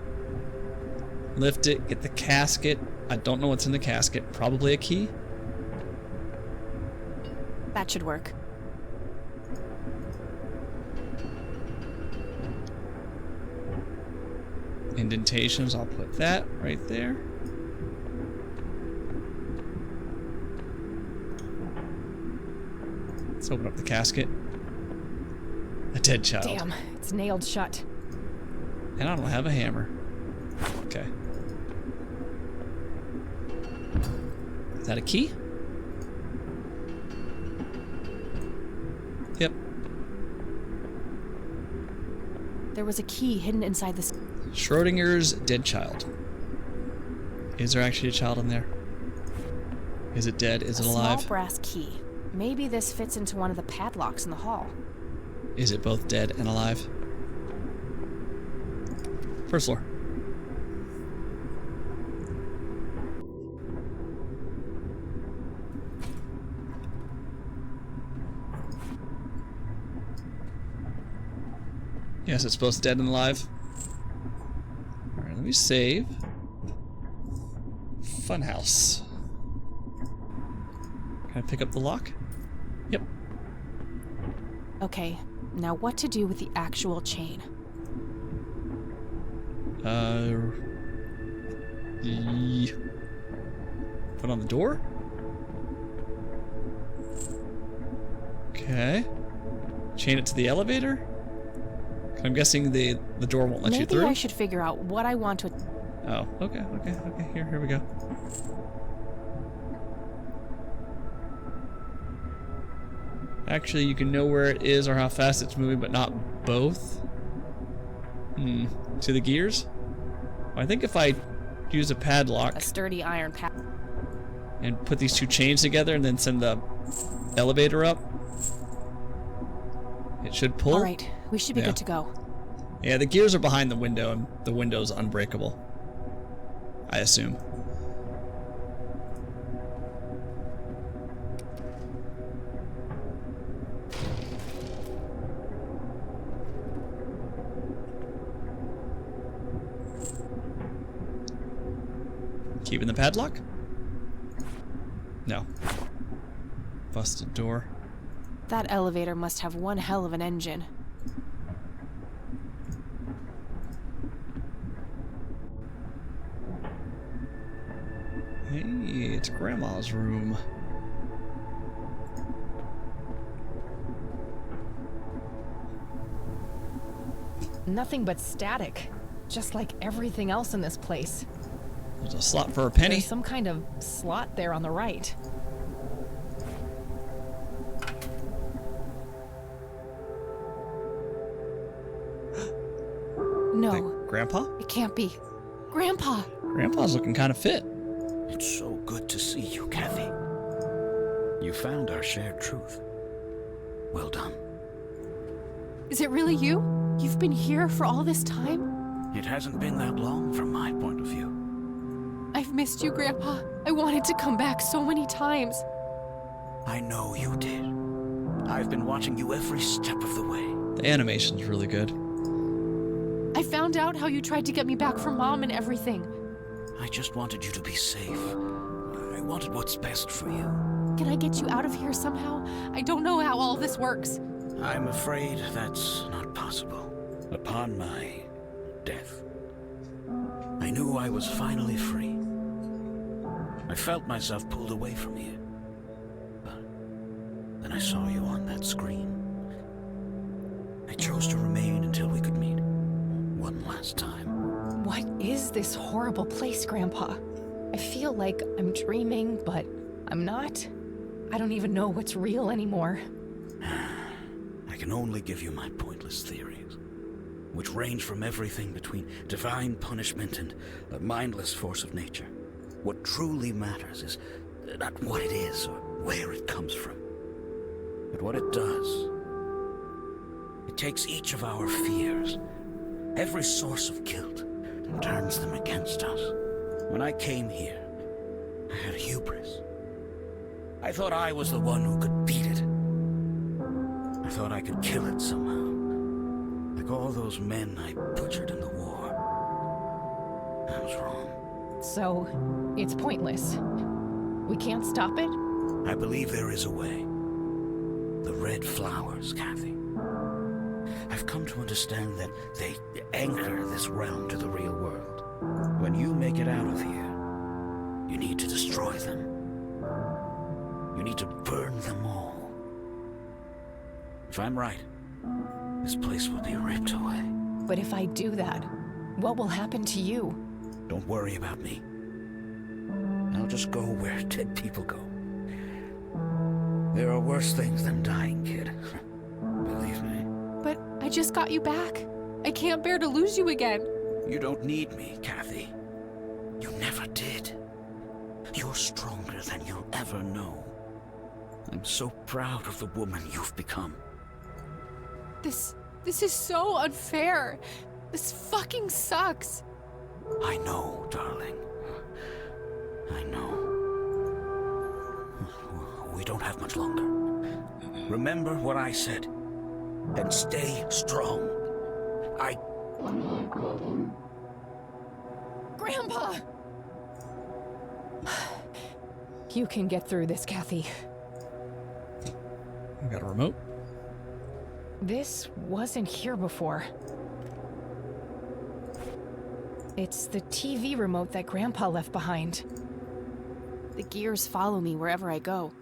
Speaker 1: Lift it, get the casket. I don't know what's in the casket. Probably a key?
Speaker 2: That should work.
Speaker 1: Indentations, I'll put that right there. Let's open up the casket. A dead child.
Speaker 2: Damn, it's nailed shut.
Speaker 1: And I don't have a hammer. Okay. Is that a key? Yep.
Speaker 2: There was a key hidden inside this.
Speaker 1: Schrodinger's dead child. Is there actually a child in there? Is it dead? Is it alive?
Speaker 2: Small brass key. Maybe this fits into one of the padlocks in the hall.
Speaker 1: Is it both dead and alive? First floor. Yes, it's both dead and alive. Alright, let me save. Funhouse. Can I pick up the lock? Yep.
Speaker 2: Okay, now what to do with the actual chain?
Speaker 1: Put on the door? Okay. Chain it to the elevator? I'm guessing the door won't let you through.
Speaker 2: Maybe I should figure out what I want to...
Speaker 1: Oh, okay. Here we go. Actually, you can know where it is or how fast it's moving, but not both. To the gears? I think if I use a padlock...
Speaker 2: A sturdy iron pad...
Speaker 1: and put these two chains together and then send the elevator up, it should pull.
Speaker 2: Alright, we should be good to go.
Speaker 1: Yeah, the gears are behind the window and the window's unbreakable, I assume. Keeping the padlock? No. Busted door.
Speaker 2: That elevator must have one hell of an engine.
Speaker 1: Hey, it's Grandma's room.
Speaker 2: Nothing but static. Just like everything else in this place.
Speaker 1: There's a slot for a penny.
Speaker 2: There's some kind of slot there on the right. No,
Speaker 1: Grandpa?
Speaker 2: it can't be. Grandpa!
Speaker 1: Grandpa's looking kind of fit.
Speaker 10: It's so good to see you, Kathy. You found our shared truth. Well done.
Speaker 2: Is it really you? You've been here for all this time?
Speaker 10: It hasn't been that long from my point of view.
Speaker 2: I've missed you, Grandpa. I wanted to come back so many times.
Speaker 10: I know you did. I've been watching you every step of the way.
Speaker 1: The animation's really good.
Speaker 2: I found out how you tried to get me back from Mom and everything.
Speaker 10: I just wanted you to be safe. I wanted what's best for you.
Speaker 2: Can I get you out of here somehow? I don't know how all this works.
Speaker 10: I'm afraid that's not possible. Upon my death, I knew I was finally free. I felt myself pulled away from here. But then I saw you on that screen. I chose to remain until we could meet. One last time.
Speaker 2: What is this horrible place, Grandpa? I feel like I'm dreaming, but I'm not. I don't even know what's real anymore.
Speaker 10: I can only give you my pointless theories, which range from everything between divine punishment and a mindless force of nature. What truly matters is not what it is or where it comes from, but what it does. It takes each of our fears, every source of guilt, and turns them against us. When I came here, I had hubris. I thought I was the one who could beat it. I thought I could kill it somehow, like all those men I butchered in the war. I was wrong.
Speaker 2: So, it's pointless. We can't stop it?
Speaker 10: I believe there is a way. The red flowers, Kathy. I've come to understand that they anchor this realm to the real world. When you make it out of here, you need to destroy them. You need to burn them all. If I'm right, this place will be ripped away.
Speaker 2: But if I do that, what will happen to you?
Speaker 10: Don't worry about me. I'll just go where dead people go. There are worse things than dying, kid. Believe me.
Speaker 2: But I just got you back. I can't bear to lose you again.
Speaker 10: You don't need me, Kathy. You never did. You're stronger than you'll ever know. I'm so proud of the woman you've become.
Speaker 2: This is so unfair. This fucking sucks.
Speaker 10: I know, darling. I know. We don't have much longer. Remember what I said, and stay strong.
Speaker 2: Grandpa! You can get through this, Kathy.
Speaker 1: I got a remote.
Speaker 2: This wasn't here before. It's the TV remote that Grandpa left behind. The gears follow me wherever I go.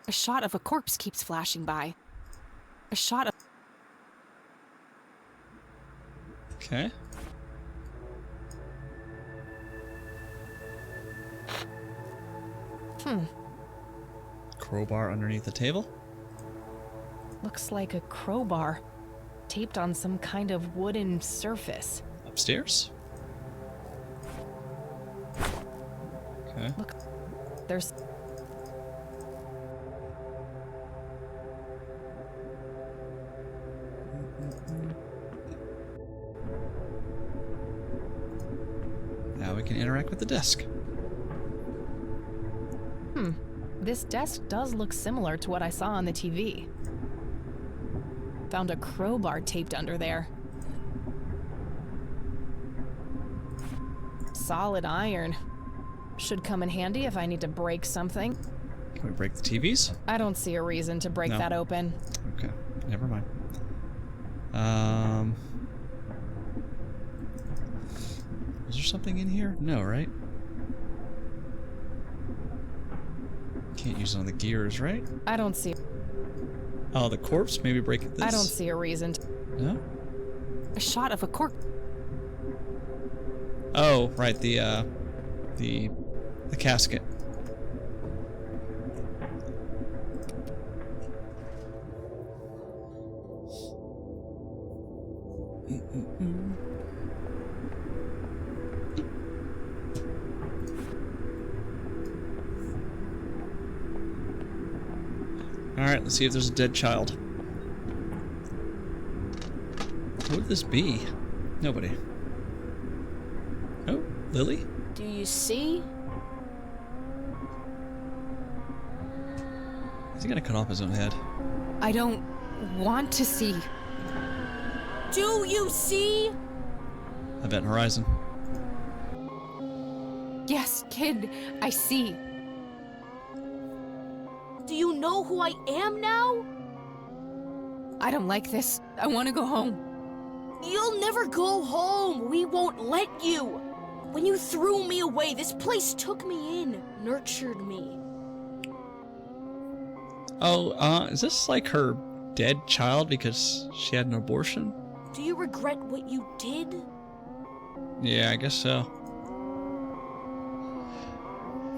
Speaker 2: A shot of a corpse keeps flashing by. A shot of...
Speaker 1: Okay. Crowbar underneath the table.
Speaker 2: Looks like a crowbar, taped on some kind of wooden surface.
Speaker 1: Upstairs. Okay.
Speaker 2: Look, there's...
Speaker 1: Now we can interact with the desk.
Speaker 2: This desk does look similar to what I saw on the TV. Found a crowbar taped under there. Solid iron. Should come in handy if I need to break something.
Speaker 1: Can we break the TVs?
Speaker 2: I don't see a reason to break
Speaker 1: No.
Speaker 2: that open.
Speaker 1: Okay, never mind. Is there something in here? No, right? Can't use it on the gears, right?
Speaker 2: I don't see...
Speaker 1: Oh, the corpse? Maybe break this?
Speaker 2: I don't see a reason.
Speaker 1: No?
Speaker 2: A shot of a corpse.
Speaker 1: Oh, right, the casket. Alright, let's see if there's a dead child. Who would this be? Nobody. Oh, Lily?
Speaker 2: Do you see?
Speaker 1: Is he gonna cut off his own head?
Speaker 2: I don't want to see. Do you see?
Speaker 1: Event Horizon.
Speaker 2: Yes, kid, I see.
Speaker 11: Do you know who I am now?
Speaker 2: I don't like this. I want to go home.
Speaker 11: You'll never go home. We won't let you. When you threw me away, this place took me in, nurtured me.
Speaker 1: Oh, is this like her dead child because she had an abortion?
Speaker 11: Do you regret what you did?
Speaker 1: Yeah, I guess so.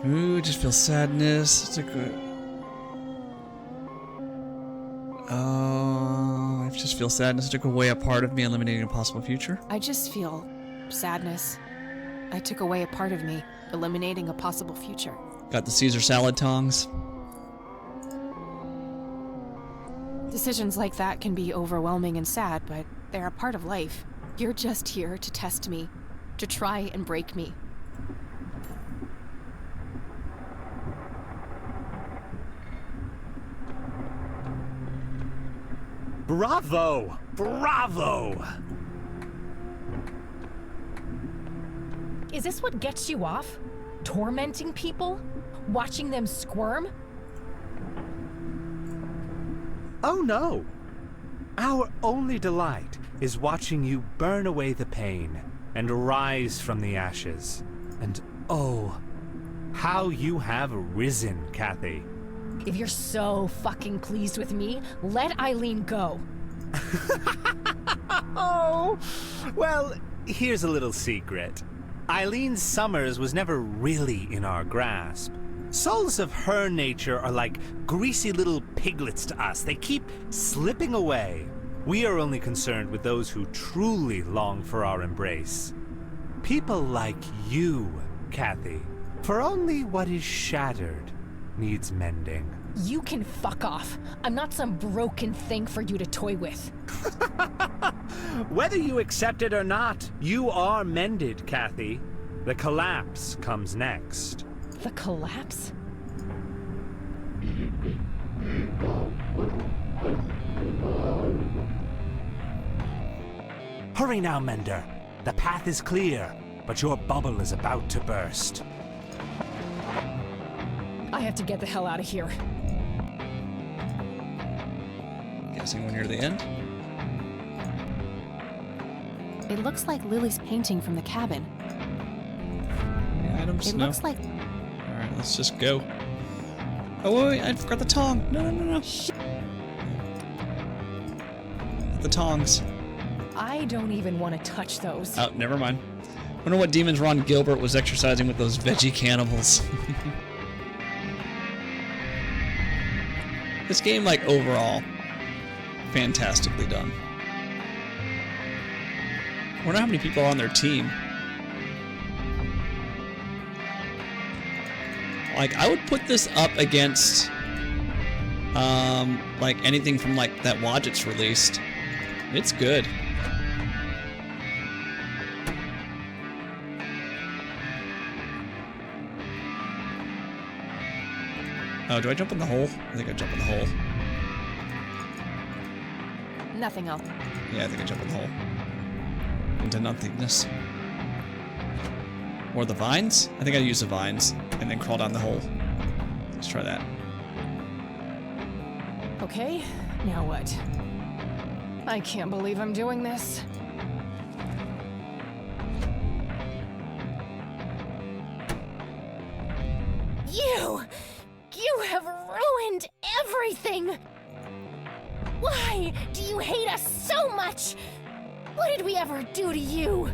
Speaker 1: Ooh, just feel sadness. It's like oh, I just feel sadness. It took away a part of me, eliminating a possible future.
Speaker 2: I just feel sadness. I took away a part of me, eliminating a possible future.
Speaker 1: Got the Caesar salad tongs.
Speaker 2: Decisions like that can be overwhelming and sad, but they're a part of life. You're just here to test me, to try and break me.
Speaker 8: Bravo! Bravo!
Speaker 12: Is this what gets you off? Tormenting people? Watching them squirm?
Speaker 8: Oh no! Our only delight is watching you burn away the pain and rise from the ashes. And oh, how you have risen, Kathy.
Speaker 12: If you're so fucking pleased with me, let Eileen go.
Speaker 8: Oh, well, here's a little secret. Eileen Summers was never really in our grasp. Souls of her nature are like greasy little piglets to us. They keep slipping away. We are only concerned with those who truly long for our embrace. People like you, Kathy. For only what is shattered needs mending.
Speaker 12: You can fuck off. I'm not some broken thing for you to toy with.
Speaker 8: Whether you accept it or not, you are mended, Kathy. The collapse comes next.
Speaker 12: The collapse?
Speaker 8: Hurry now, Mender. The path is clear, but your bubble is about to burst.
Speaker 12: I have to get the hell out of here.
Speaker 1: Guessing we're near the end?
Speaker 2: It looks like Lily's painting from the cabin.
Speaker 1: Any items?
Speaker 2: It
Speaker 1: No.
Speaker 2: looks like...
Speaker 1: Alright, let's just go. Oh, wait, I forgot the tong. No. The tongs.
Speaker 12: I don't even want to touch those.
Speaker 1: Oh, never mind. Wonder what demons Ron Gilbert was exercising with those veggie cannibals. This game, like, overall, fantastically done. I wonder how many people are on their team. Like, I would put this up against, like, anything from, like, that Wadget's released. It's good. Oh, do I jump in the hole? I think I jump in the hole.
Speaker 2: Nothing else.
Speaker 1: Yeah, I think I jump in the hole. Into nothingness. Or the vines? I think I use the vines and then crawl down the hole. Let's try that.
Speaker 12: Okay, now what? I can't believe I'm doing this.
Speaker 9: You have ruined everything! do you hate us so much? What did we ever do to you?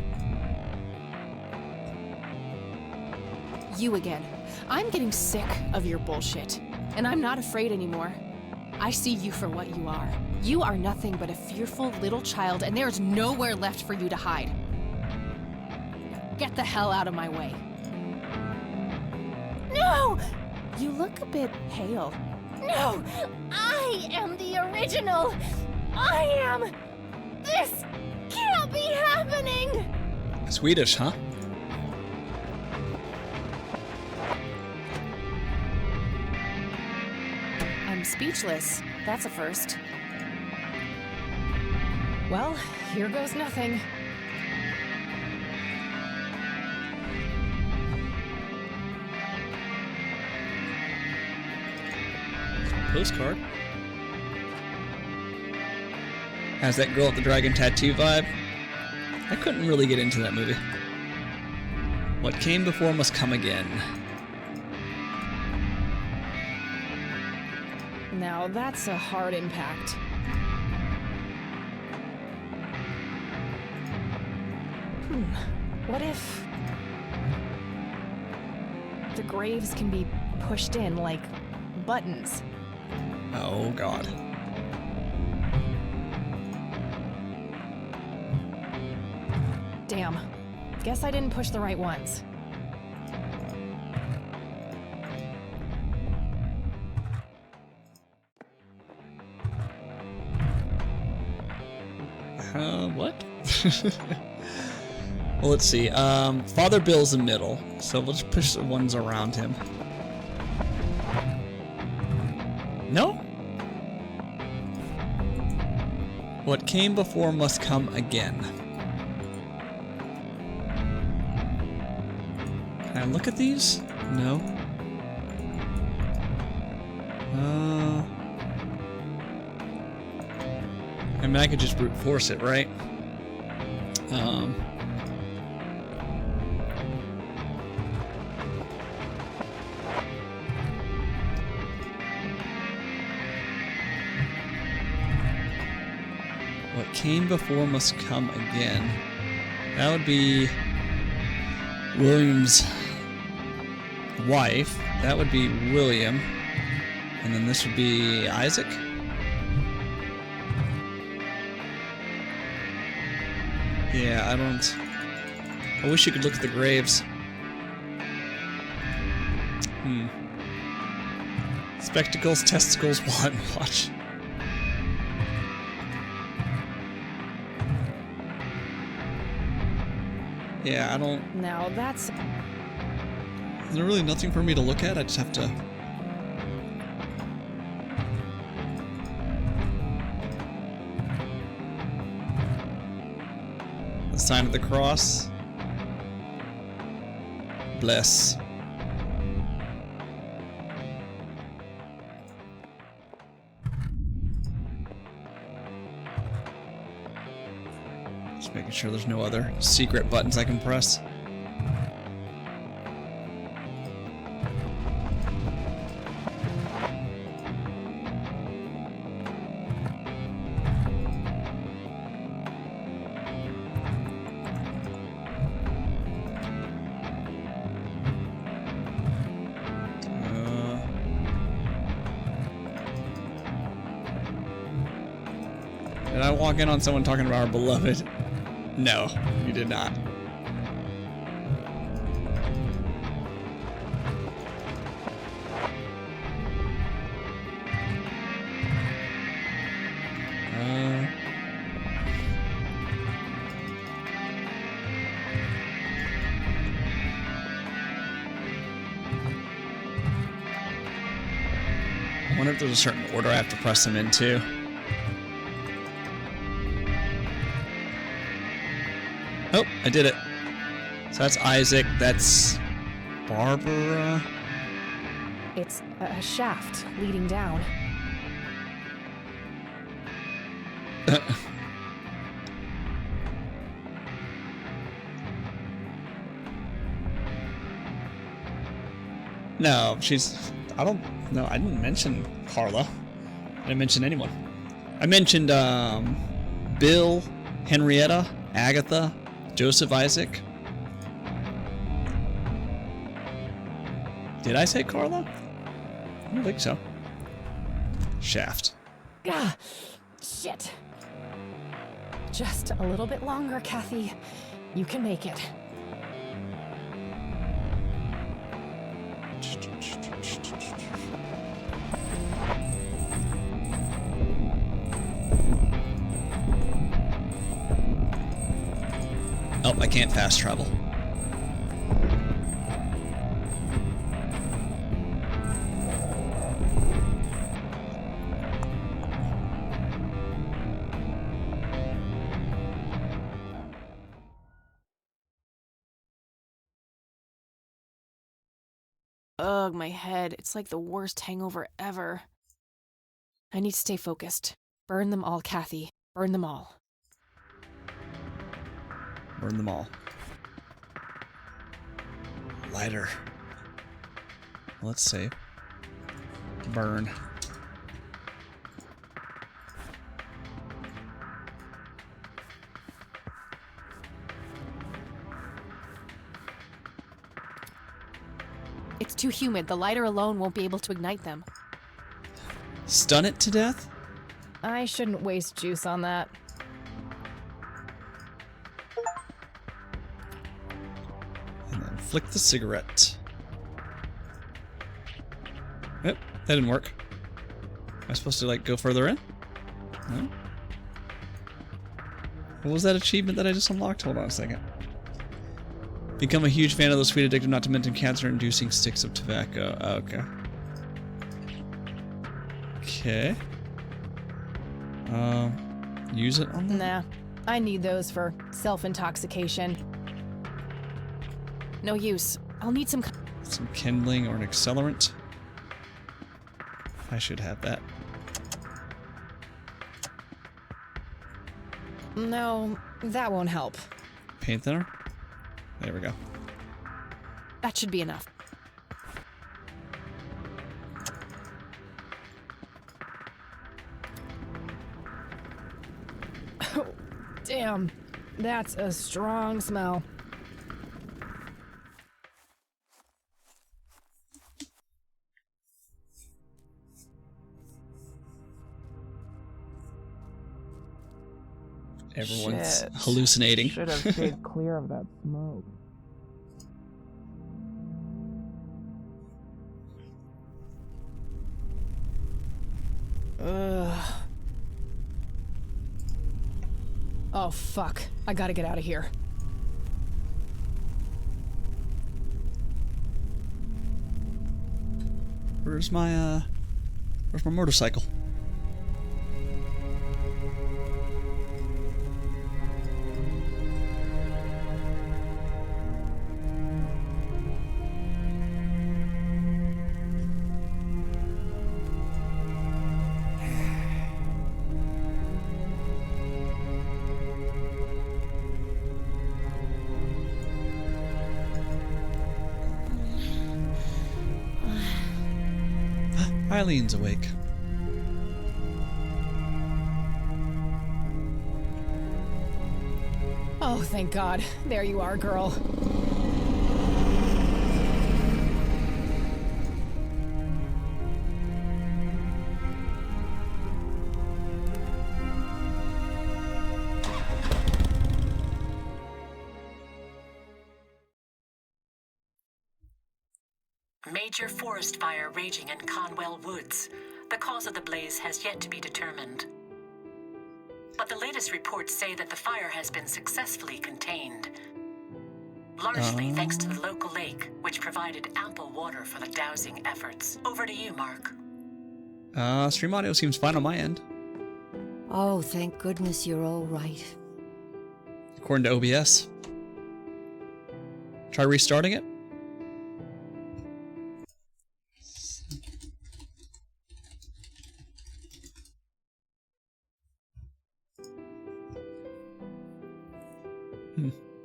Speaker 2: You again. I'm getting sick of your bullshit, and I'm not afraid anymore. I see you for what you are. You are nothing but a fearful little child, and there's nowhere left for you to hide. Get the hell out of my way.
Speaker 9: No!
Speaker 2: You look a bit pale.
Speaker 9: No! I am the original! I am... This can't be happening!
Speaker 1: Swedish, huh?
Speaker 2: I'm speechless. That's a first.
Speaker 12: Well, here goes nothing.
Speaker 1: Postcard. Has that girl with the dragon tattoo vibe? I couldn't really get into that movie. What came before must come again.
Speaker 2: Now that's a hard impact.
Speaker 12: What if the graves can be pushed in like buttons?
Speaker 1: Oh god.
Speaker 12: Damn. Guess I didn't push the right ones.
Speaker 1: What? Well, let's see. Father Bill's the middle, so we'll just push the ones around him. No? What came before must come again. Can I look at these? No. I mean, I could just brute force it, right? What came before must come again. That would be William's wife. That would be William. And then this would be Isaac. Yeah, I wish you could look at the graves. Spectacles, testicles, wallet, and watch. Yeah, I don't...
Speaker 2: Now that's...
Speaker 1: Is there really nothing for me to look at? I just have to... The sign of the cross. Bless. Just making sure there's no other secret buttons I can press. Did I walk in on someone talking about our beloved? No, you did not. I wonder if there's a certain order I have to press them into. Oh, I did it. So that's Isaac, that's Barbara.
Speaker 12: It's a shaft leading down.
Speaker 1: No, she's... I don't... No, I didn't mention Carla. I didn't mention anyone. I mentioned Bill, Henrietta, Agatha, Joseph Isaac. Did I say Carla? I don't think so. Shaft.
Speaker 12: Ah, shit. Just a little bit longer, Kathy. You can make it.
Speaker 1: Oh, I can't fast travel.
Speaker 2: Ugh, my head. It's like the worst hangover ever. I need to stay focused. Burn them all, Kathy. Burn them all.
Speaker 1: Burn them all. Lighter. Let's save. Burn.
Speaker 2: It's too humid. The lighter alone won't be able to ignite them.
Speaker 1: Stun it to death?
Speaker 12: I shouldn't waste juice on that.
Speaker 1: And then flick the cigarette. Yep, that didn't work. Am I supposed to, like, go further in? No? What was that achievement that I just unlocked? Hold on a second. Become a huge fan of those sweet, addictive, not to mention cancer-inducing sticks of tobacco. Okay. Okay. Use it on them?
Speaker 12: Nah, I need those for self-intoxication.
Speaker 2: No use. I'll need some
Speaker 1: kindling or an accelerant. I should have that.
Speaker 12: No, that won't help.
Speaker 1: Paint thinner? There we go.
Speaker 2: That should be enough.
Speaker 12: Oh, damn. That's a strong smell.
Speaker 1: Everyone's hallucinating.
Speaker 13: Should have stayed clear of that smoke.
Speaker 12: Ugh. Oh, fuck. I gotta get out of here.
Speaker 1: Where's my motorcycle? Eileen's awake.
Speaker 12: Oh, thank God. There you are, girl.
Speaker 14: Major forest fire raging in Conwell Woods. The cause of the blaze has yet to be determined. But the latest reports say that the fire has been successfully contaned. Largely thanks to the local lake, which provided ample water for the dousing efforts. Over to you, Mark.
Speaker 1: Stream audio seems fine on my end.
Speaker 4: Oh, thank goodness you're all right.
Speaker 1: According to OBS. Try restarting it.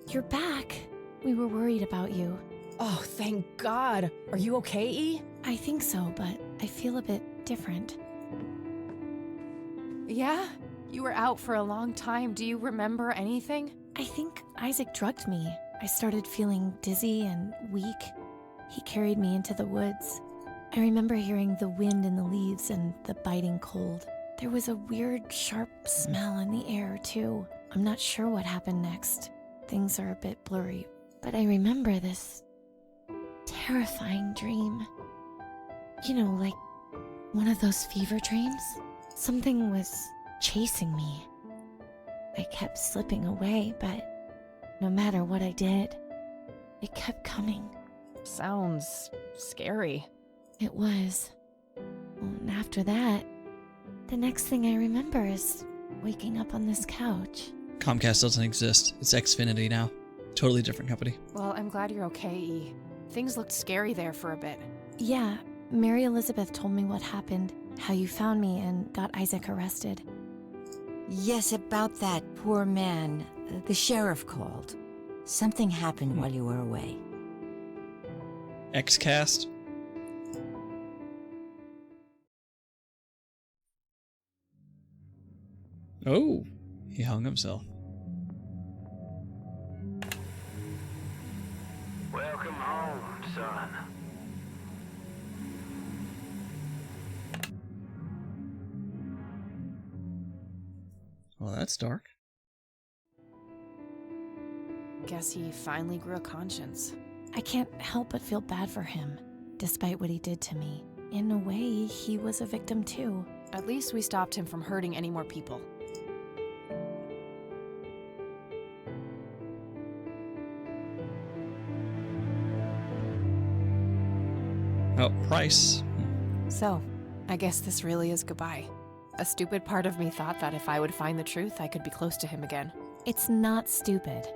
Speaker 2: You're back. We were worried about you.
Speaker 12: Oh, thank God. Are you okay, E?
Speaker 2: I think so, but I feel a bit different. Yeah? You were out for a long time. Do you remember anything?
Speaker 15: I think Isaac drugged me. I started feeling dizzy and weak. He carried me into the woods. I remember hearing the wind in the leaves and the biting cold. There was a weird, sharp smell in the air, too. I'm not sure what happened next. Things are a bit blurry, but I remember this terrifying dream. You know, like one of those fever dreams? Something was chasing me. I kept slipping away, but no matter what I did, it kept coming.
Speaker 2: Sounds scary.
Speaker 15: It was. And after that, the next thing I remember is waking up on this couch.
Speaker 1: Comcast doesn't exist. It's Xfinity now. Totally different company.
Speaker 2: Well, I'm glad you're okay, E. Things looked scary there for a bit.
Speaker 15: Yeah, Mary Elizabeth told me what happened, how you found me and got Isaac arrested.
Speaker 4: Yes, about that poor man. The sheriff called. Something happened while you were away.
Speaker 1: Xcast? Oh, he hung himself.
Speaker 3: Welcome home, son.
Speaker 1: Well, that's dark.
Speaker 2: Guess he finally grew a conscience.
Speaker 15: I can't help but feel bad for him, despite what he did to me. In a way, he was a victim too.
Speaker 2: At least we stopped him from hurting any more people.
Speaker 1: Oh, Price.
Speaker 2: So, I guess this really is goodbye. A stupid part of me thought that if I would find the truth, I could be close to him again.
Speaker 15: It's not stupid.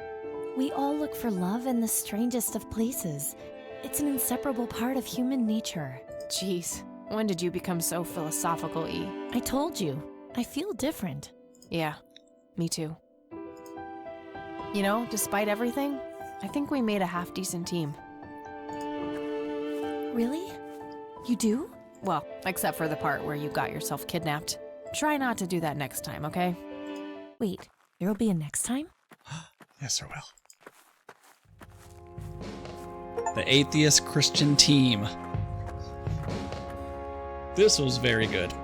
Speaker 15: We all look for love in the strangest of places. It's an inseparable part of human nature.
Speaker 2: Jeez, when did you become so philosophical, E?
Speaker 15: I told you, I feel different.
Speaker 2: Yeah, me too. You know, despite everything, I think we made a half-decent team.
Speaker 15: Really? You do?
Speaker 2: Well, except for the part where you got yourself kidnapped. Try not to do that next time, okay?
Speaker 15: Wait, there'll be a next time?
Speaker 1: Yes, there will. The Atheist Christian Team. This was very good.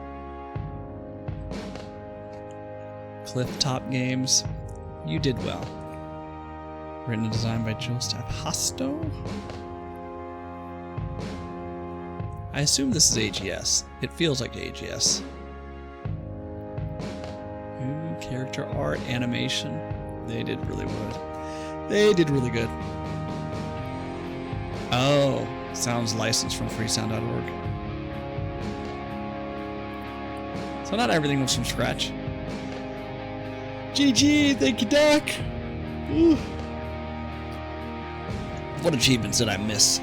Speaker 1: Clifftop Games. You did well. Written and designed by Jules Tapasto. I assume this is AGS. It feels like AGS. Character art, animation. They did really good. They did really good. Oh, sounds licensed from freesound.org. So not everything was from scratch. GG, thank you, Doc. Ooh. What achievements did I miss?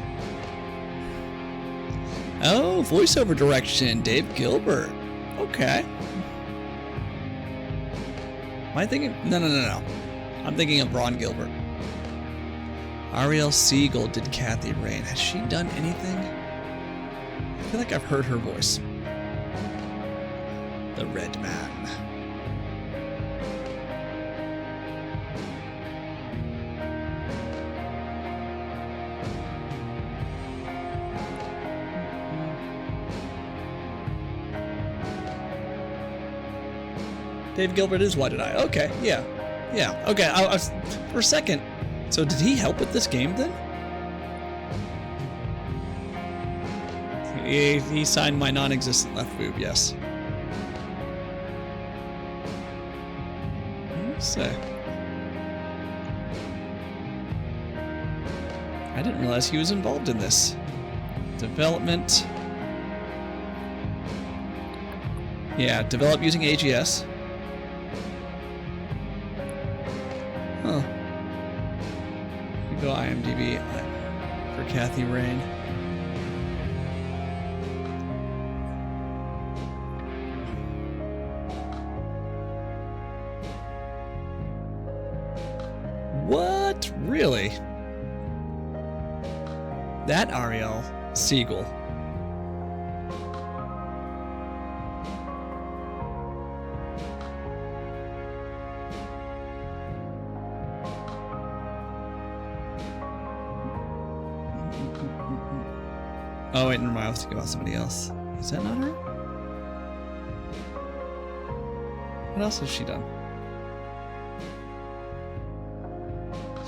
Speaker 1: Oh, voiceover direction, Dave Gilbert. Okay. Am I thinking? No. I'm thinking of Ron Gilbert. Ariel Siegel did Kathy Rain. Has she done anything? I feel like I've heard her voice. The Red Man. Dave Gilbert is Why Did I? Okay, yeah. Okay, I was, for a second. So did he help with this game then? He signed my non-existent left boob, yes. Let's say. I didn't realize he was involved in this. Development. Yeah, develop using AGS. Huh. We go IMDb for Kathy Rain. What? Really? That Ariel Siegel. Oh wait, never mind. I was thinking about somebody else. Is that not her? What else has she done?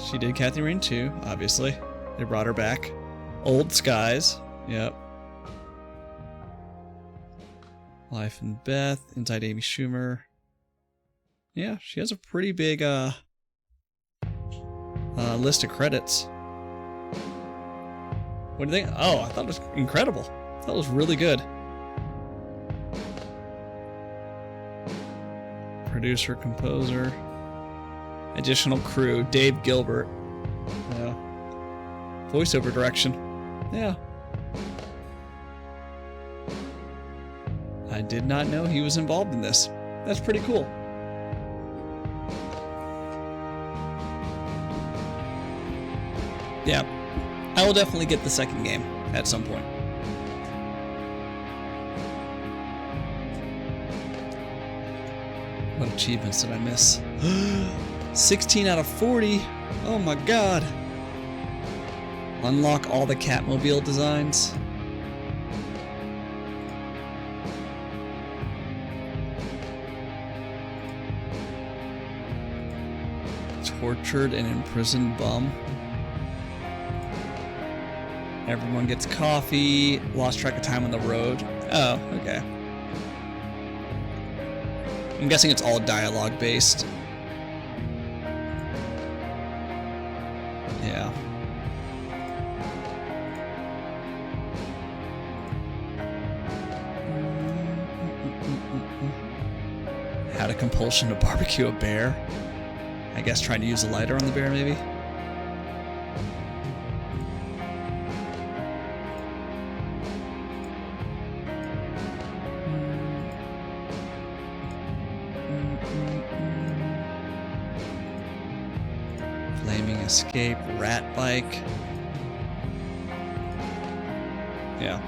Speaker 1: She did Kathy Rain 2, obviously. They brought her back. Old Skies. Yep. Life and Beth. Inside Amy Schumer. Yeah, she has a pretty big list of credits. What do you think? Oh, I thought it was incredible. I thought it was really good. Producer, composer. Additional crew, Dave Gilbert. Yeah. Voiceover direction. Yeah. I did not know he was involved in this. That's pretty cool. Yeah. I will definitely get the second game at some point. What achievements did I miss? 16 out of 40. Oh my god. Unlock all the Catmobile designs. Tortured and imprisoned bum. Everyone gets coffee. Lost track of time on the road. Oh, okay. I'm guessing it's all dialogue based. Yeah. Had a compulsion to barbecue a bear. I guess trying to use a lighter on the bear, maybe? Flaming escape, rat bike. Yeah.